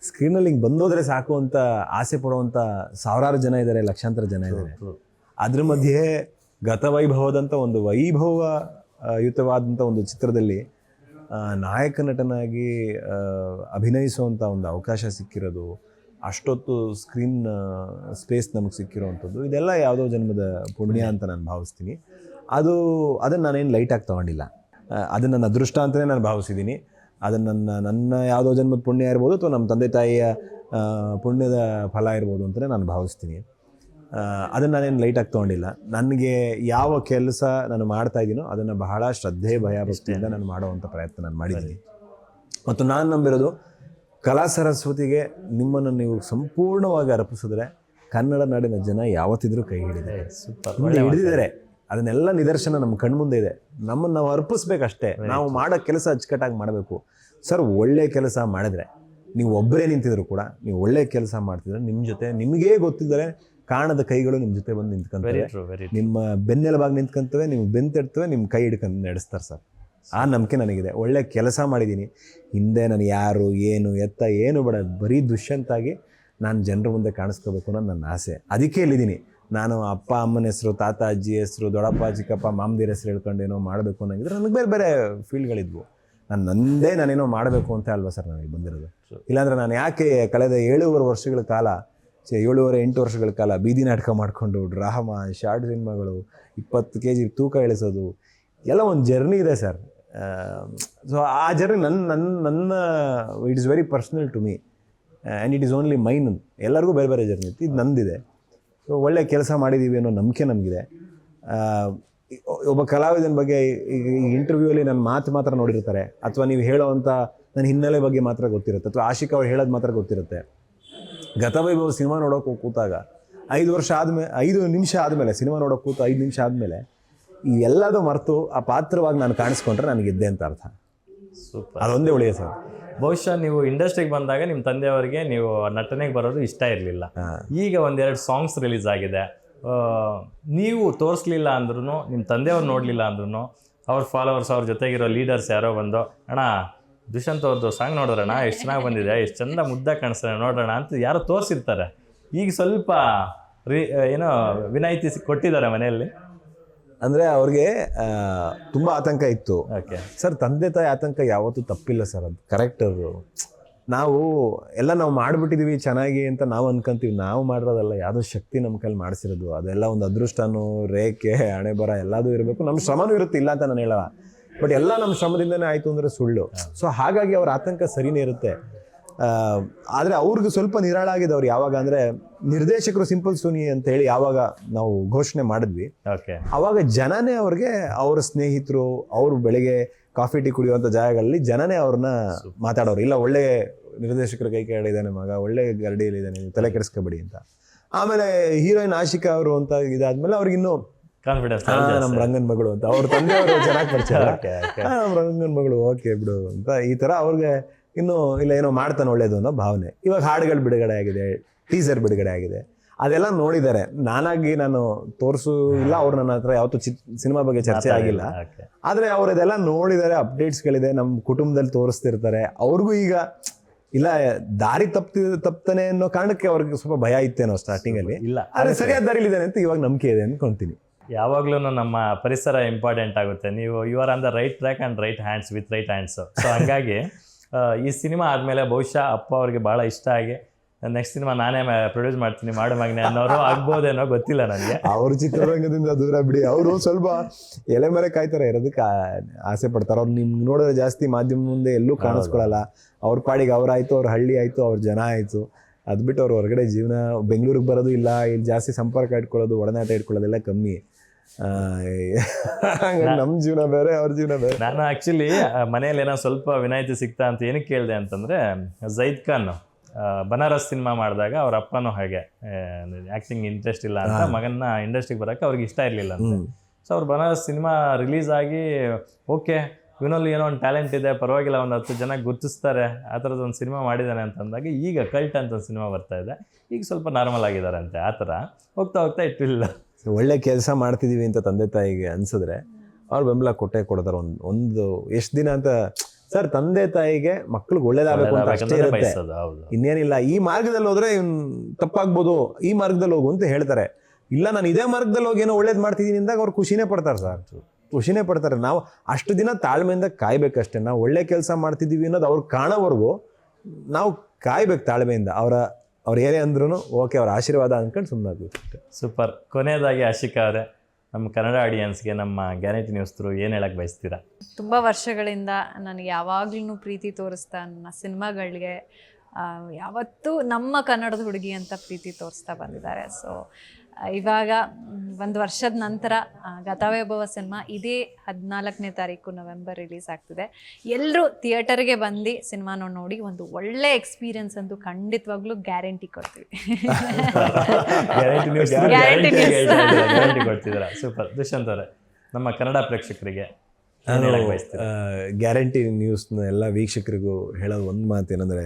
ಸ್ಕ್ರೀನಲ್ಲಿ ಹಿಂಗೆ ಬಂದೋದ್ರೆ ಸಾಕು ಅಂತ ಆಸೆ ಪಡುವಂಥ ಸಾವಿರಾರು ಜನ ಇದ್ದಾರೆ, ಲಕ್ಷಾಂತರ ಜನ ಇದ್ದಾರೆ. ಅದ್ರ ಮಧ್ಯೆ ಗತವೈಭವದಂಥ ಒಂದು ವೈಭವಯುತವಾದಂಥ ಒಂದು ಚಿತ್ರದಲ್ಲಿ ನಾಯಕ ನಟನಾಗಿ ಅಭಿನಯಿಸುವಂಥ ಒಂದು ಅವಕಾಶ ಸಿಕ್ಕಿರೋದು, ಅಷ್ಟೊತ್ತು ಸ್ಕ್ರೀನ್ ಸ್ಪೇಸ್ ನಮಗೆ ಸಿಕ್ಕಿರೋವಂಥದ್ದು ಇದೆಲ್ಲ ಯಾವುದೋ ಜನ್ಮದ ಪುಣ್ಯ ಅಂತ ನಾನು ಭಾವಿಸ್ತೀನಿ. ಅದನ್ನು ನಾನೇನು ಲೈಟಾಗಿ ತೊಗೊಂಡಿಲ್ಲ. ಅದು ನನ್ನ ಅದೃಷ್ಟ ಅಂತಲೇ ನಾನು ಭಾವಿಸಿದ್ದೀನಿ. ಅದನ್ನು ನನ್ನ ಯಾವುದೋ ಜನ್ಮದ ಪುಣ್ಯ ಇರ್ಬೋದು ಅಥವಾ ನಮ್ಮ ತಂದೆ ತಾಯಿಯ ಪುಣ್ಯದ ಫಲ ಇರ್ಬೋದು ಅಂತಲೇ ನಾನು ಭಾವಿಸ್ತೀನಿ. ಅದನ್ನು ನಾನೇನು ಲೈಟಾಗಿ ತೊಗೊಂಡಿಲ್ಲ. ನನಗೆ ಯಾವ ಕೆಲಸ ನಾನು ಮಾಡ್ತಾ ಇದ್ದೀನೋ ಅದನ್ನು ಬಹಳ ಶ್ರದ್ಧೆ ಭಯಭಕ್ತಿಯಿಂದ ನಾನು ಮಾಡುವಂಥ ಪ್ರಯತ್ನ ನಾನು ಮಾಡಿದ್ದೀನಿ. ಮತ್ತು ನಾನು ನಂಬಿರೋದು ಕಲಾ ಸರಸ್ವತಿಗೆ ನಿಮ್ಮನ್ನು ನೀವು ಸಂಪೂರ್ಣವಾಗಿ ಅರ್ಪಿಸಿದ್ರೆ ಕನ್ನಡ ನಾಡಿನ ಜನ ಯಾವತ್ತಿದ್ರೂ ಕೈ ಹಿಡಿದಿದ್ದಾರೆ. ಅದನ್ನೆಲ್ಲ ನಿದರ್ಶನ ನಮ್ಮ ಕಣ್ಮುಂದೆ ಇದೆ. ನಮ್ಮನ್ನು ನಾವು ಅರ್ಪಿಸ್ಬೇಕಷ್ಟೇ. ನಾವು ಮಾಡೋ ಕೆಲಸ ಅಚ್ಚುಕಟ್ಟಾಗಿ ಮಾಡಬೇಕು ಸರ್. ಒಳ್ಳೆ ಕೆಲಸ ಮಾಡಿದ್ರೆ ನೀವು ಒಬ್ಬರೇ ನಿಂತಿದ್ರು ಕೂಡ, ನೀವು ಒಳ್ಳೆ ಕೆಲಸ ಮಾಡ್ತಿದ್ರೆ ನಿಮ್ಮ ಜೊತೆ ನಿಮಗೇ ಗೊತ್ತಿದ್ದರೆ ಕಾಣದ ಕೈಗಳು ನಿಮ್ಮ ಜೊತೆ ಬಂದು ನಿಂತ್ಕೊಂತವೆ, ನಿಮ್ಮ ಬೆನ್ನೆಲುಬಾಗಿ ನಿಂತ್ಕೊಂತವೆ, ನಿಮ್ಗೆ ಬೆಂತಿಡ್ತವೆ, ನಿಮ್ಮ ಕೈ ಹಿಡ್ಕೊಂಡು ನಡೆಸ್ತಾರೆ ಸರ್. ಆ ನಂಬಿಕೆ ನನಗಿದೆ. ಒಳ್ಳೆ ಕೆಲಸ ಮಾಡಿದ್ದೀನಿ. ಹಿಂದೆ ನಾನು ಯಾರು ಏನು ಎತ್ತ ಏನು ಬೇಡ, ಬರೀ ದುಷ್ಯಂತಾಗಿ ನಾನು ಜನರ ಮುಂದೆ ಕಾಣಿಸ್ಕೋಬೇಕು ಅನ್ನೋದು ನನ್ನ ಆಸೆ. ಅದಕ್ಕೆ ಇಲ್ಲಿದ್ದೀನಿ. ನಾನು ಅಪ್ಪ ಅಮ್ಮನ ಹೆಸರು, ತಾತ ಅಜ್ಜಿ ಹೆಸರು, ದೊಡ್ಡಪ್ಪ ಚಿಕ್ಕಪ್ಪ ಮಾಮದಿರ ಹೆಸರು ಹೇಳ್ಕೊಂಡು ಏನೋ ಮಾಡಬೇಕು ಅನ್ನೋಂಗಿದ್ರೆ ನನಗೆ ಬೇರೆ ಬೇರೆ ಫೀಲ್ಡ್ಗಳಿದ್ವು. ನಾನೇನೋ ಮಾಡಬೇಕು ಅಂತ ಅಲ್ವಾ ಸರ್ ನನಗೆ ಬಂದಿರೋದು. ಇಲ್ಲಾಂದರೆ ನಾನು ಯಾಕೆ ಕಳೆದ 7 ವರ್ಷಗಳ ಕಾಲ 7-8 ವರ್ಷಗಳ ಕಾಲ ಬೀದಿ ನಾಟಕ ಮಾಡಿಕೊಂಡು ಡ್ರಾಮಾ, ಶಾರ್ಟ್ ಸಿನಿಮಾಗಳು, 20 kg ತೂಕ ಇಳಿಸೋದು ಎಲ್ಲ ಒಂದು ಜರ್ನಿ ಇದೆ ಸರ್. ಸೊ ಆ ಜರ್ನಿ ನನ್ನ it is very personal to me and it is only mine. ಎಲ್ಲರಿಗೂ ಬೇರೆ ಬೇರೆ ಜರ್ನಿ ಇತ್ತು, ಇದು ನಂದಿದೆ. ಸೊ ಒಳ್ಳೆ ಕೆಲಸ ಮಾಡಿದ್ದೀವಿ ಅನ್ನೋ ನಂಬಿಕೆ ನಮಗಿದೆ. ಒಬ್ಬ ಕಲಾವಿದನ ಬಗ್ಗೆ ಈ ಇಂಟರ್ವ್ಯೂವಲ್ಲಿ ನನ್ನ ಮಾತ್ರ ನೋಡಿರ್ತಾರೆ, ಅಥವಾ ನೀವು ಹೇಳೋವಂಥ ನನ್ನ ಹಿನ್ನೆಲೆ ಬಗ್ಗೆ ಮಾತ್ರ ಗೊತ್ತಿರುತ್ತೆ, ಅಥವಾ ಆಶಿಕ್ ಅವ್ರು ಹೇಳೋದು ಮಾತ್ರ ಗೊತ್ತಿರುತ್ತೆ. ಗತವೈಭವ ಸಿನಿಮಾ ನೋಡೋಕೆ ಕೂತಾಗ 5 ನಿಮಿಷ ಆದಮೇಲೆ ಸಿನಿಮಾ ನೋಡೋಕೆ ಕೂತು 5 ನಿಮಿಷ ಆದಮೇಲೆ ಈ ಎಲ್ಲದೂ ಮರೆತು ಆ ಪಾತ್ರವಾಗಿ ನಾನು ಕಾಣಿಸ್ಕೊಂಡ್ರೆ ನನಗೆ ಗೆದ್ದೆ ಅಂತ ಅರ್ಥ. ಸೂಪರ್. ಅದೊಂದೇ ಉಳಿಯ ಸರ್. ಬಹುಶಃ ನೀವು ಇಂಡಸ್ಟ್ರಿಗೆ ಬಂದಾಗ ನಿಮ್ಮ ತಂದೆಯವರಿಗೆ ನೀವು ನಟನೆಗೆ ಬರೋದು ಇಷ್ಟ ಇರಲಿಲ್ಲ. ಈಗ 1-2 ಸಾಂಗ್ಸ್ ರಿಲೀಸ್ ಆಗಿದೆ. ನೀವು ತೋರಿಸ್ಲಿಲ್ಲ ಅಂದ್ರೂ, ನಿಮ್ಮ ತಂದೆಯವ್ರು ನೋಡಲಿಲ್ಲ ಅಂದ್ರೂ, ಅವ್ರ ಫಾಲೋವರ್ಸ್, ಅವ್ರ ಜೊತೆಗಿರೋ ಲೀಡರ್ಸ್ ಯಾರೋ ಬಂದು ಅಣ್ಣ ದುಷ್ಯಂತ್ ಅವ್ರದ್ದು ಸಾಂಗ್ ನೋಡೋಣ, ಎಷ್ಟು ಚೆನ್ನಾಗಿ ಬಂದಿದೆ, ಎಷ್ಟು ಚಂದ ಮುದ್ದಾಗಿ ಕಾಣಿಸ್ತಾರೆ ನೋಡೋಣ ಅಂತ ಯಾರೋ ತೋರಿಸಿರ್ತಾರೆ. ಈಗ ಸ್ವಲ್ಪ ಏನೋ ವಿನಾಯಿತಿ ಕೊಟ್ಟಿದ್ದಾರೆ ಮನೆಯಲ್ಲಿ. ಅಂದರೆ ಅವ್ರಿಗೆ ತುಂಬ ಆತಂಕ ಇತ್ತು. ಓಕೆ ಸರ್, ತಂದೆ ತಾಯಿ ಆತಂಕ ಯಾವತ್ತೂ ತಪ್ಪಿಲ್ಲ ಸರ್, ಅದು ಕರೆಕ್ಟರು. ನಾವು ಮಾಡಿಬಿಟ್ಟಿದ್ದೀವಿ ಚೆನ್ನಾಗಿ ಅಂತ ನಾವು ಅನ್ಕೊಂತೀವಿ. ನಾವು ಮಾಡಿರೋದಲ್ಲ, ಯಾವುದೋ ಶಕ್ತಿ ನಮ್ಮ ಕೈಲಿ ಮಾಡಿಸಿರೋದು. ಅದೆಲ್ಲ ಒಂದು ಅದೃಷ್ಟನೂ, ರೇಖೆ, ಹಣೆ ಬರ ಎಲ್ಲದೂ ಇರಬೇಕು. ನಮ್ಮ ಶ್ರಮನೂ ಇರುತ್ತೆ, ಇಲ್ಲ ಅಂತ ನಾನು ಹೇಳಲ್ಲ. ಬಟ್ ಎಲ್ಲ ನಮ್ಮ ಶ್ರಮದಿಂದನೇ ಆಯಿತು ಅಂದರೆ ಸುಳ್ಳು. ಸೊ ಹಾಗಾಗಿ ಅವ್ರ ಆತಂಕ ಸರಿನೇ ಇರುತ್ತೆ. ಆದರೆ ಅವ್ರಿಗೆ ಸ್ವಲ್ಪ ನಿರಾಳ ಆಗಿದೆ. ಅವ್ರು ಯಾವಾಗ ಅಂದರೆ ನಿರ್ದೇಶಕರು ಸಿಂಪಲ್ ಸೋನಿ ಅಂತ ಹೇಳಿ ಯಾವಾಗ ನಾವು ಘೋಷಣೆ ಮಾಡಿದ್ವಿ, ಓಕೆ, ಅವಾಗ ಜನನೇ ಅವ್ರಿಗೆ, ಅವರ ಸ್ನೇಹಿತರು, ಅವರು ಬೆಳಗ್ಗೆ ಕಾಫಿ ಟೀ ಕುಡಿಯುವಂಥ ಜಾಗಗಳಲ್ಲಿ ಜನನೇ ಅವ್ರನ್ನ ಮಾತಾಡೋರು. ಇಲ್ಲ, ಒಳ್ಳೆ ನಿರ್ದೇಶಕರ ಕೈ ಕೆಳಗಿದ್ದಾನೆ ಮಗ, ಒಳ್ಳೆ ಗರಡಿಯಲ್ಲಿದ್ದಾನೆ, ತಲೆ ಕೆಡಿಸ್ಕೊಬೇಡಿ ಅಂತ. ಆಮೇಲೆ ಹೀರೋಯಿನ್ ಆಶಿಕಾ ಅವರು ಅಂತ ಇದಾದ್ಮೇಲೆ ಅವ್ರಿಗಿನ್ನೂ ಕಾನ್ಫಿಡೆನ್ಸ್, ನಮ್ಮ ರಂಗನ್ ಮಗಳು ಅಂತ ಅವ್ರ ತಂದೆಯವರು ಚೆನ್ನಾಗಿ ಪರಿಚಯ. ನಮ್ಮ ರಂಗನ್ ಮಗಳು ಓಕೆ ಬಿಡು ಅಂತ ಈ ಥರ ಅವ್ರಿಗೆ ಇನ್ನೂ ಇಲ್ಲ, ಏನೋ ಮಾಡ್ತಾನೆ ಒಳ್ಳೇದು ಅನ್ನೋ ಭಾವನೆ. ಇವಾಗ ಹಾಡುಗಳು ಬಿಡುಗಡೆ ಆಗಿದೆ, ಟೀಸರ್ ಬಿಡುಗಡೆ ಆಗಿದೆ, ಅದೆಲ್ಲ ನೋಡಿದ್ದಾರೆ. ನಾನು ತೋರಿಸೂ ಇಲ್ಲ, ಅವ್ರು ನನ್ನ ಹತ್ರ ಯಾವತ್ತೂ ಸಿನಿಮಾ ಬಗ್ಗೆ ಚರ್ಚೆ ಆಗಿಲ್ಲ. ಆದರೆ ಅವ್ರು ಇದೆಲ್ಲ ನೋಡಿದ್ದಾರೆ, ಅಪ್ಡೇಟ್ಸ್ಗಳಿದೆ, ನಮ್ಮ ಕುಟುಂಬದಲ್ಲಿ ತೋರಿಸ್ತಿರ್ತಾರೆ. ಅವ್ರಿಗೂ ಈಗ ಇಲ್ಲ, ದಾರಿ ತಪ್ತಾನೆ ಅನ್ನೋ ಕಾರಣಕ್ಕೆ ಅವ್ರಿಗೆ ಸ್ವಲ್ಪ ಭಯ ಇತ್ತೇನೋ ಸ್ಟಾರ್ಟಿಂಗಲ್ಲಿ. ಇಲ್ಲ, ಆದರೆ ಸರಿಯಾದ ದಾರಿಲಿದ್ದಾನೆ ಅಂತ ಇವಾಗ ನಂಬಿಕೆ ಇದೆ ಅನ್ಕೊಂತೀನಿ. ಯಾವಾಗ್ಲೂ ನಮ್ಮ ಪರಿಸರ ಇಂಪಾರ್ಟೆಂಟ್ ಆಗುತ್ತೆ. ನೀವು you are on the right track and right hands with right hands. So ಹಂಗಾಗಿ ಈ ಸಿನಿಮಾ ಆದಮೇಲೆ ಬಹುಶಃ ಅಪ್ಪ ಅವ್ರಿಗೆ ಭಾಳ ಇಷ್ಟ ಆಗಿ ನೆಕ್ಸ್ಟ್ ಸಿನಿಮಾ ನಾನೇ ಪ್ರೊಡ್ಯೂಸ್ ಮಾಡ್ತೀನಿ, ಮಾಡು ಮಗನೆ ಅನ್ನೋರು ಆಗ್ಬೋದೇನೋ, ಗೊತ್ತಿಲ್ಲ ನನಗೆ. ಅವ್ರ ಚಿತ್ರರಂಗದಿಂದ ದೂರ ಬಿಡಿ, ಅವರು ಸ್ವಲ್ಪ ಎಲೆ ಮರೆ ಕಾಯ್ತಾರೆ ಇರೋದಕ್ಕೆ ಆಸೆ ಪಡ್ತಾರೆ. ಅವ್ರು ನಿಮ್ಗೆ ನೋಡಿದ್ರೆ ಜಾಸ್ತಿ ಮಾಧ್ಯಮ ಮುಂದೆ ಎಲ್ಲೂ ಕಾಣಿಸ್ಕೊಳ್ಳಲ್ಲ. ಅವ್ರ ಪಾಡಿಗೆ ಅವ್ರಾಯ್ತು, ಅವ್ರ ಹಳ್ಳಿ ಆಯಿತು, ಅವ್ರ ಜನ ಆಯಿತು. ಅದು ಬಿಟ್ಟು ಅವ್ರು ಹೊರಗಡೆ ಜೀವನ, ಬೆಂಗಳೂರಿಗೆ ಬರೋದು ಇಲ್ಲ, ಇಲ್ಲಿ ಜಾಸ್ತಿ ಸಂಪರ್ಕ ಇಟ್ಕೊಳ್ಳೋದು, ಒಡನಾಟ ಇಟ್ಕೊಳ್ಳೋದೆಲ್ಲ ಕಮ್ಮಿ. ನಮ್ಮ ಜೀವನ ಬೇರೆ, ಅವ್ರ ಜೀವನ ಬೇರೆ. ನಾನು ಆ್ಯಕ್ಚುಲಿ ಮನೆಯಲ್ಲಿ ಏನೋ ಸ್ವಲ್ಪ ವಿನಾಯಿತಿ ಸಿಗ್ತಾ ಅಂತ ಏನಕ್ಕೆ ಕೇಳಿದೆ ಅಂತಂದರೆ, ಜೈದ್ ಖಾನ್ ಬನಾರಸ್ ಸಿನಿಮಾ ಮಾಡಿದಾಗ ಅವ್ರ ಅಪ್ಪನೂ ಹಾಗೆ ಆ್ಯಕ್ಟಿಂಗ್ ಇಂಟ್ರೆಸ್ಟ್ ಇಲ್ಲ ಅಂತ ಮಗನ್ನ ಇಂಡಸ್ಟ್ರಿಗೆ ಬರೋಕ್ಕೆ ಅವ್ರಿಗೆ ಇಷ್ಟ ಇರಲಿಲ್ಲ ಅಂತ. ಸೊ ಅವ್ರು ಬನಾರಸ್ ಸಿನಿಮಾ ರಿಲೀಸ್ ಆಗಿ ಓಕೆ ಇವನಲ್ಲಿ ಏನೋ ಒಂದು ಟ್ಯಾಲೆಂಟ್ ಇದೆ, ಪರವಾಗಿಲ್ಲ, ಒಂದು 10 ಜನ ಗುರುತಿಸ್ತಾರೆ, ಆ ಥರದ್ದು ಒಂದು ಸಿನಿಮಾ ಮಾಡಿದ್ದಾನೆ ಅಂತಂದಾಗ ಈಗ ಕಲ್ಟ್ ಅಂತ ಒಂದು ಸಿನಿಮಾ ಬರ್ತಾ ಇದೆ. ಈಗ ಸ್ವಲ್ಪ ನಾರ್ಮಲ್ ಆಗಿದ್ದಾರಂತೆ. ಆ ಥರ ಹೋಗ್ತಾ ಇಟ್ಟಿಲ್ಲ. ಒಳ್ಳೆ ಕೆಲಸ ಮಾಡ್ತಿದ್ದೀವಿ ಅಂತ ತಂದೆ ತಾಯಿಗೆ ಅನ್ಸಿದ್ರೆ ಅವ್ರು ಬೆಂಬಲ ಕೊಡ್ತಾರೆ. ಒಂದು ಎಷ್ಟು ದಿನ ಅಂತ ಸರ್, ತಂದೆ ತಾಯಿಗೆ ಮಕ್ಳಿಗೆ ಒಳ್ಳೇದಾಗಬೇಕು ಅಂತ ಅಷ್ಟೇ ಇರುತ್ತೆ, ಇನ್ನೇನಿಲ್ಲ. ಈ ಮಾರ್ಗದಲ್ಲಿ ಹೋದ್ರೆ ತಪ್ಪಾಗ್ಬೋದು, ಈ ಮಾರ್ಗದಲ್ಲಿ ಹೋಗು ಅಂತ ಹೇಳ್ತಾರೆ. ಇಲ್ಲ, ನಾನು ಇದೇ ಮಾರ್ಗದಲ್ಲಿ ಹೋಗಿ ಏನೋ ಒಳ್ಳೇದು ಮಾಡ್ತಿದ್ದೀನಿ ಅಂದಾಗ ಅವ್ರು ಖುಷಿನೇ ಪಡ್ತಾರೆ ಸರ್, ಖುಷಿನೇ ಪಡ್ತಾರೆ. ನಾವು ಅಷ್ಟು ದಿನ ತಾಳ್ಮೆಯಿಂದ ಕಾಯ್ಬೇಕಷ್ಟೇ. ನಾವು ಒಳ್ಳೆ ಕೆಲಸ ಮಾಡ್ತಿದ್ದೀವಿ ಅನ್ನೋದು ಅವ್ರು ಕಾಣೋವರೆಗೂ ನಾವು ಕಾಯ್ಬೇಕು ತಾಳ್ಮೆಯಿಂದ. ಅವ್ರು ಏನೇ ಅಂದ್ರೂ ಓಕೆ ಅವ್ರ ಆಶೀರ್ವಾದ ಅಂದ್ಕೊಂಡು ಸುಮ್ಮನಾಗ್ಬೇಕು. ಸೂಪರ್. ಕೊನೆಯದಾಗಿ ಆಶಿಕಾ ಅವರೇ, ನಮ್ಮ ಕನ್ನಡ ಆಡಿಯನ್ಸ್ಗೆ ನಮ್ಮ ಗ್ಯಾರಂಟಿ ನ್ಯೂಸ್ ಥ್ರೂ ಏನು ಹೇಳಕ್ಕೆ ಬಯಸ್ತೀರಾ? ತುಂಬ ವರ್ಷಗಳಿಂದ ನನಗೆ ಯಾವಾಗ್ಲೂ ಪ್ರೀತಿ ತೋರಿಸ್ತಾ ನನ್ನ ಸಿನಿಮಾಗಳಿಗೆ ಯಾವತ್ತೂ ನಮ್ಮ ಕನ್ನಡದ ಹುಡುಗಿ ಅಂತ ಪ್ರೀತಿ ತೋರಿಸ್ತಾ ಬಂದಿದ್ದಾರೆ. ಸೊ ಇವಾಗ ಒಂದು ವರ್ಷದ ನಂತರ ಗತವೈಭವ ಸಿನಿಮಾ ಇದೇ 14ನೇ ತಾರೀಕು ನವೆಂಬರ್ ರಿಲೀಸ್ ಆಗ್ತಿದೆ. ಎಲ್ಲರೂ ಥಿಯೇಟರ್ಗೆ ಬಂದು ಸಿನಿಮಾನ ನೋಡಿ ಒಂದು ಒಳ್ಳೆ ಎಕ್ಸ್ಪೀರಿಯನ್ಸ್ ಅಂತೂ ಖಂಡಿತವಾಗ್ಲೂ ಗ್ಯಾರಂಟಿ ಕೊಡ್ತೀವಿ. ಗ್ಯಾರಂಟಿ ನ್ಯೂಸ್ ಗ್ಯಾರಂಟಿ ಕೊಡ್ತಿದ್ದೀರಾ. ಸೂಪರ್. ದುಷ್ಯಂತ್ ಅವರೇ, ನಮ್ಮ ಕನ್ನಡ ಪ್ರೇಕ್ಷಕರಿಗೆ ಏನು ಹೇಳಕ್ಕೆ ಬಯಸ್ತೀರಾ? ಗ್ಯಾರಂಟಿ ನ್ಯೂಸ್ನ ಎಲ್ಲ ವೀಕ್ಷಕರಿಗೂ ಹೇಳೋದು ಒಂದು ಮಾತು ಏನಂದರೆ,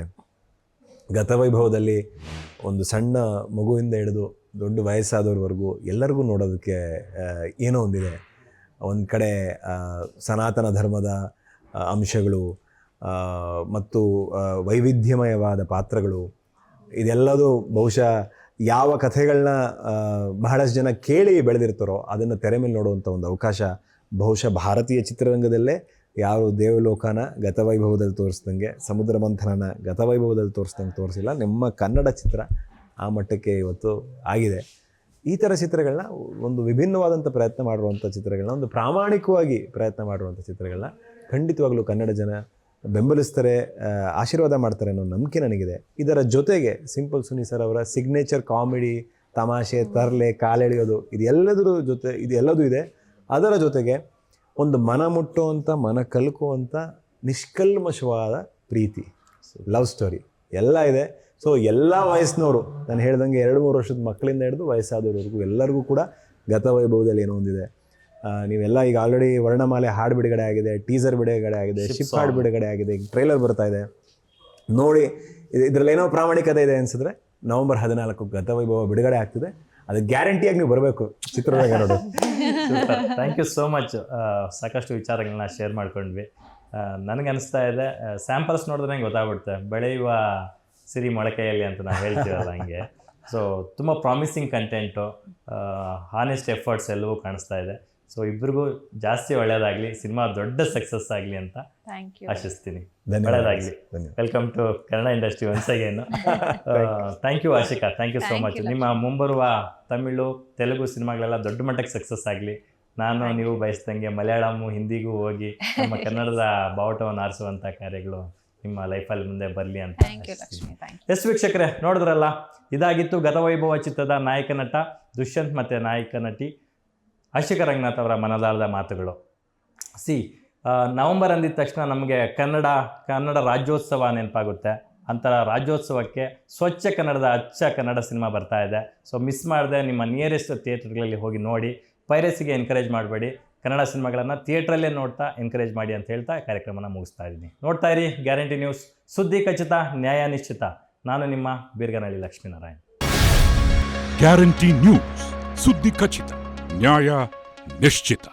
ಗತವೈಭವದಲ್ಲಿ ಒಂದು ಸಣ್ಣ ಮಗುವಿಂದ ಹಿಡಿದು ದೊಡ್ಡ ವಯಸ್ಸಾದವ್ರವರೆಗೂ ಎಲ್ಲರಿಗೂ ನೋಡೋದಕ್ಕೆ ಏನೋ ಒಂದಿದೆ. ಒಂದು ಕಡೆ ಸನಾತನ ಧರ್ಮದ ಅಂಶಗಳು ಮತ್ತು ವೈವಿಧ್ಯಮಯವಾದ ಪಾತ್ರಗಳು, ಇದೆಲ್ಲದೂ ಬಹುಶಃ ಯಾವ ಕಥೆಗಳನ್ನ ಬಹಳಷ್ಟು ಜನ ಕೇಳಿ ಬೆಳೆದಿರ್ತಾರೋ ಅದನ್ನು ತೆರೆ ಮೇಲೆ ನೋಡುವಂಥ ಒಂದು ಅವಕಾಶ ಬಹುಶಃ ಭಾರತೀಯ ಚಿತ್ರರಂಗದಲ್ಲೇ ಯಾವ ದೇವಲೋಕನ ಗತವೈಭವದಲ್ಲಿ ತೋರಿಸ್ದಂಗೆ, ಸಮುದ್ರ ಮಂಥನನ ಗತವೈಭವದಲ್ಲಿ ತೋರಿಸ್ದಂಗೆ ತೋರಿಸಿಲ್ಲ. ನಮ್ಮ ಕನ್ನಡ ಚಿತ್ರ ಆ ಮಟ್ಟಕ್ಕೆ ಇವತ್ತು ಆಗಿದೆ. ಈ ಥರ ಚಿತ್ರಗಳನ್ನ, ಒಂದು ವಿಭಿನ್ನವಾದಂಥ ಪ್ರಯತ್ನ ಮಾಡಿರುವಂಥ ಚಿತ್ರಗಳನ್ನ, ಒಂದು ಪ್ರಾಮಾಣಿಕವಾಗಿ ಪ್ರಯತ್ನ ಮಾಡಿರುವಂಥ ಚಿತ್ರಗಳನ್ನ ಖಂಡಿತವಾಗ್ಲೂ ಕನ್ನಡ ಜನ ಬೆಂಬಲಿಸ್ತಾರೆ, ಆಶೀರ್ವಾದ ಮಾಡ್ತಾರೆ ಅನ್ನೋ ನಂಬಿಕೆ ನನಗಿದೆ. ಇದರ ಜೊತೆಗೆ ಸಿಂಪಲ್ ಸುನಿ ಸರ್ ಅವರ ಸಿಗ್ನೇಚರ್ ಕಾಮಿಡಿ, ತಮಾಷೆ, ತರಲೆ, ಕಾಲೆಳೆಯೋದು, ಇದೆಲ್ಲದೂ ಇದೆ. ಅದರ ಜೊತೆಗೆ ಒಂದು ಮನ ಮುಟ್ಟುವಂಥ, ಮನ ಕಲ್ಕುವಂಥ ನಿಷ್ಕಲ್ಮಶವಾದ ಪ್ರೀತಿ, ಲವ್ ಸ್ಟೋರಿ ಎಲ್ಲ ಇದೆ. ಸೊ ಎಲ್ಲ ವಯಸ್ಸಿನವರು, ನಾನು ಹೇಳ್ದಂಗೆ 2-3 ವರ್ಷದ ಮಕ್ಕಳಿಂದ ಹಿಡಿದು ವಯಸ್ಸಾದವ್ರವರೆಗೂ ಎಲ್ಲರಿಗೂ ಕೂಡ ಗತವೈಭವದಲ್ಲಿ ಏನೋ ಒಂದಿದೆ. ನೀವೆಲ್ಲ ಈಗ ಆಲ್ರೆಡಿ ವರ್ಣಮಾಲೆ ಹಾಡು ಬಿಡುಗಡೆ ಆಗಿದೆ, ಟೀಸರ್ ಬಿಡುಗಡೆ ಆಗಿದೆ, ಶಿಪ್ ಹಾಡು ಬಿಡುಗಡೆ ಆಗಿದೆ, ಈಗ ಟ್ರೈಲರ್ ಬರ್ತಾ ಇದೆ. ನೋಡಿ, ಇದರಲ್ಲಿ ಏನೋ ಪ್ರಾಮಾಣಿಕತೆ ಇದೆ ಅನಿಸಿದ್ರೆ ನವೆಂಬರ್ 14 ಗತವೈಭವ ಬಿಡುಗಡೆ ಆಗ್ತಿದೆ. ಅದು ಗ್ಯಾರಂಟಿಯಾಗಿ ನೀವು ಬರಬೇಕು ಚಿತ್ರರಂಗ ನೋಡು. Thank you so much. ಸಾಕಷ್ಟು ವಿಚಾರಗಳನ್ನ ಶೇರ್ ಮಾಡ್ಕೊಂಡ್ವಿ. ನನಗನ್ನಿಸ್ತಾ ಇದೆ, ಸ್ಯಾಂಪಲ್ಸ್ ನೋಡಿದ್ರೆ ಗೊತ್ತಾಗ್ಬಿಡುತ್ತೆ, ಬೆಳೆಯುವ ಸಿರಿ ಮೊಳಕೆಯಲ್ಲಿ ಅಂತ ನಾವು ಹೇಳ್ತೀವಲ್ಲ ಹಂಗೆ. ಸೊ ತುಂಬ ಪ್ರಾಮಿಸಿಂಗ್ ಕಂಟೆಂಟು, ಹಾನೆಸ್ಟ್ ಎಫರ್ಟ್ಸ್ ಎಲ್ಲವೂ ಕಾಣಿಸ್ತಾ ಇದೆ. ಸೊ ಇಬ್ಬರಿಗೂ ಜಾಸ್ತಿ ಒಳ್ಳೆಯದಾಗಲಿ, ಸಿನಿಮಾ ದೊಡ್ಡ ಸಕ್ಸಸ್ ಆಗಲಿ ಅಂತ ಆಶಿಸ್ತೀನಿ. ಒಳ್ಳೆಯದಾಗಲಿ. Welcome to Kannada industry once again. Thank you Ashika, thank you so much. ನಿಮ್ಮ ಮುಂಬರುವ ತಮಿಳು, ತೆಲುಗು ಸಿನಿಮಾಗಳೆಲ್ಲ ದೊಡ್ಡ ಮಟ್ಟಕ್ಕೆ ಸಕ್ಸಸ್ ಆಗಲಿ. ನಾನು ನೀವು ಬಯಸ್ದಂಗೆ ಮಲಯಾಳಮು, ಹಿಂದಿಗೂ ಹೋಗಿ ನಮ್ಮ ಕನ್ನಡದ ಬಾವುಟವನ್ನು ಆರಿಸುವಂಥ ಕಾರ್ಯಗಳು ನಿಮ್ಮ ಲೈಫಲ್ಲಿ ಮುಂದೆ ಬರಲಿ ಅಂತ. ಎಸ್ ವೀಕ್ಷಕರೇ, ನೋಡಿದ್ರಲ್ಲ, ಇದಾಗಿತ್ತು ಗತವೈಭವ ಚಿತ್ರದ ನಾಯಕ ನಟ ದುಷ್ಯಂತ್ ಮತ್ತು ನಾಯಕ ನಟಿ ಆಶಿಕಾ ರಂಗನಾಥ್ ಅವರ ಮನದಾಳದ ಮಾತುಗಳು. ನವಂಬರ್ ಅಂದಿದ ತಕ್ಷಣ ನಮಗೆ ಕನ್ನಡ ರಾಜ್ಯೋತ್ಸವ ನೆನಪಾಗುತ್ತೆ. ಅಂತರ ರಾಜ್ಯೋತ್ಸವಕ್ಕೆ ಸ್ವಚ್ಛ ಕನ್ನಡದ ಅಚ್ಚ ಕನ್ನಡ ಸಿನಿಮಾ ಬರ್ತಾ ಇದೆ. ಸೊ ಮಿಸ್ ಮಾಡದೆ ನಿಮ್ಮ ನಿಯರೆಸ್ಟ್ ಥಿಯೇಟರ್ಗಳಲ್ಲಿ ಹೋಗಿ ನೋಡಿ. ಪೈರಸಿಗೆ ಎನ್ಕರೇಜ್ ಮಾಡಬೇಡಿ, ಕನ್ನಡ ಸಿನಿಮಾಗಳನ್ನು ಥಿಯೇಟ್ರಲ್ಲೇ ನೋಡ್ತಾ ಎನ್ಕರೇಜ್ ಮಾಡಿ ಅಂತ ಹೇಳ್ತಾ ಕಾರ್ಯಕ್ರಮನ ಮುಗಿಸ್ತಾ ಇದ್ದೀನಿ. ನೋಡ್ತಾ ಇರಿ ಗ್ಯಾರಂಟಿ ನ್ಯೂಸ್, ಸುದ್ದಿ ಖಚಿತ, ನ್ಯಾಯ ನಿಶ್ಚಿತ. ನಾನು ನಿಮ್ಮ ಬೀರ್ಗನಹಳ್ಳಿ ಲಕ್ಷ್ಮೀನಾರಾಯಣ್. ಗ್ಯಾರಂಟಿ ನ್ಯೂಸ್, ಸುದ್ದಿ ಖಚಿತ, ನ್ಯಾಯ ನಿಶ್ಚಿತ.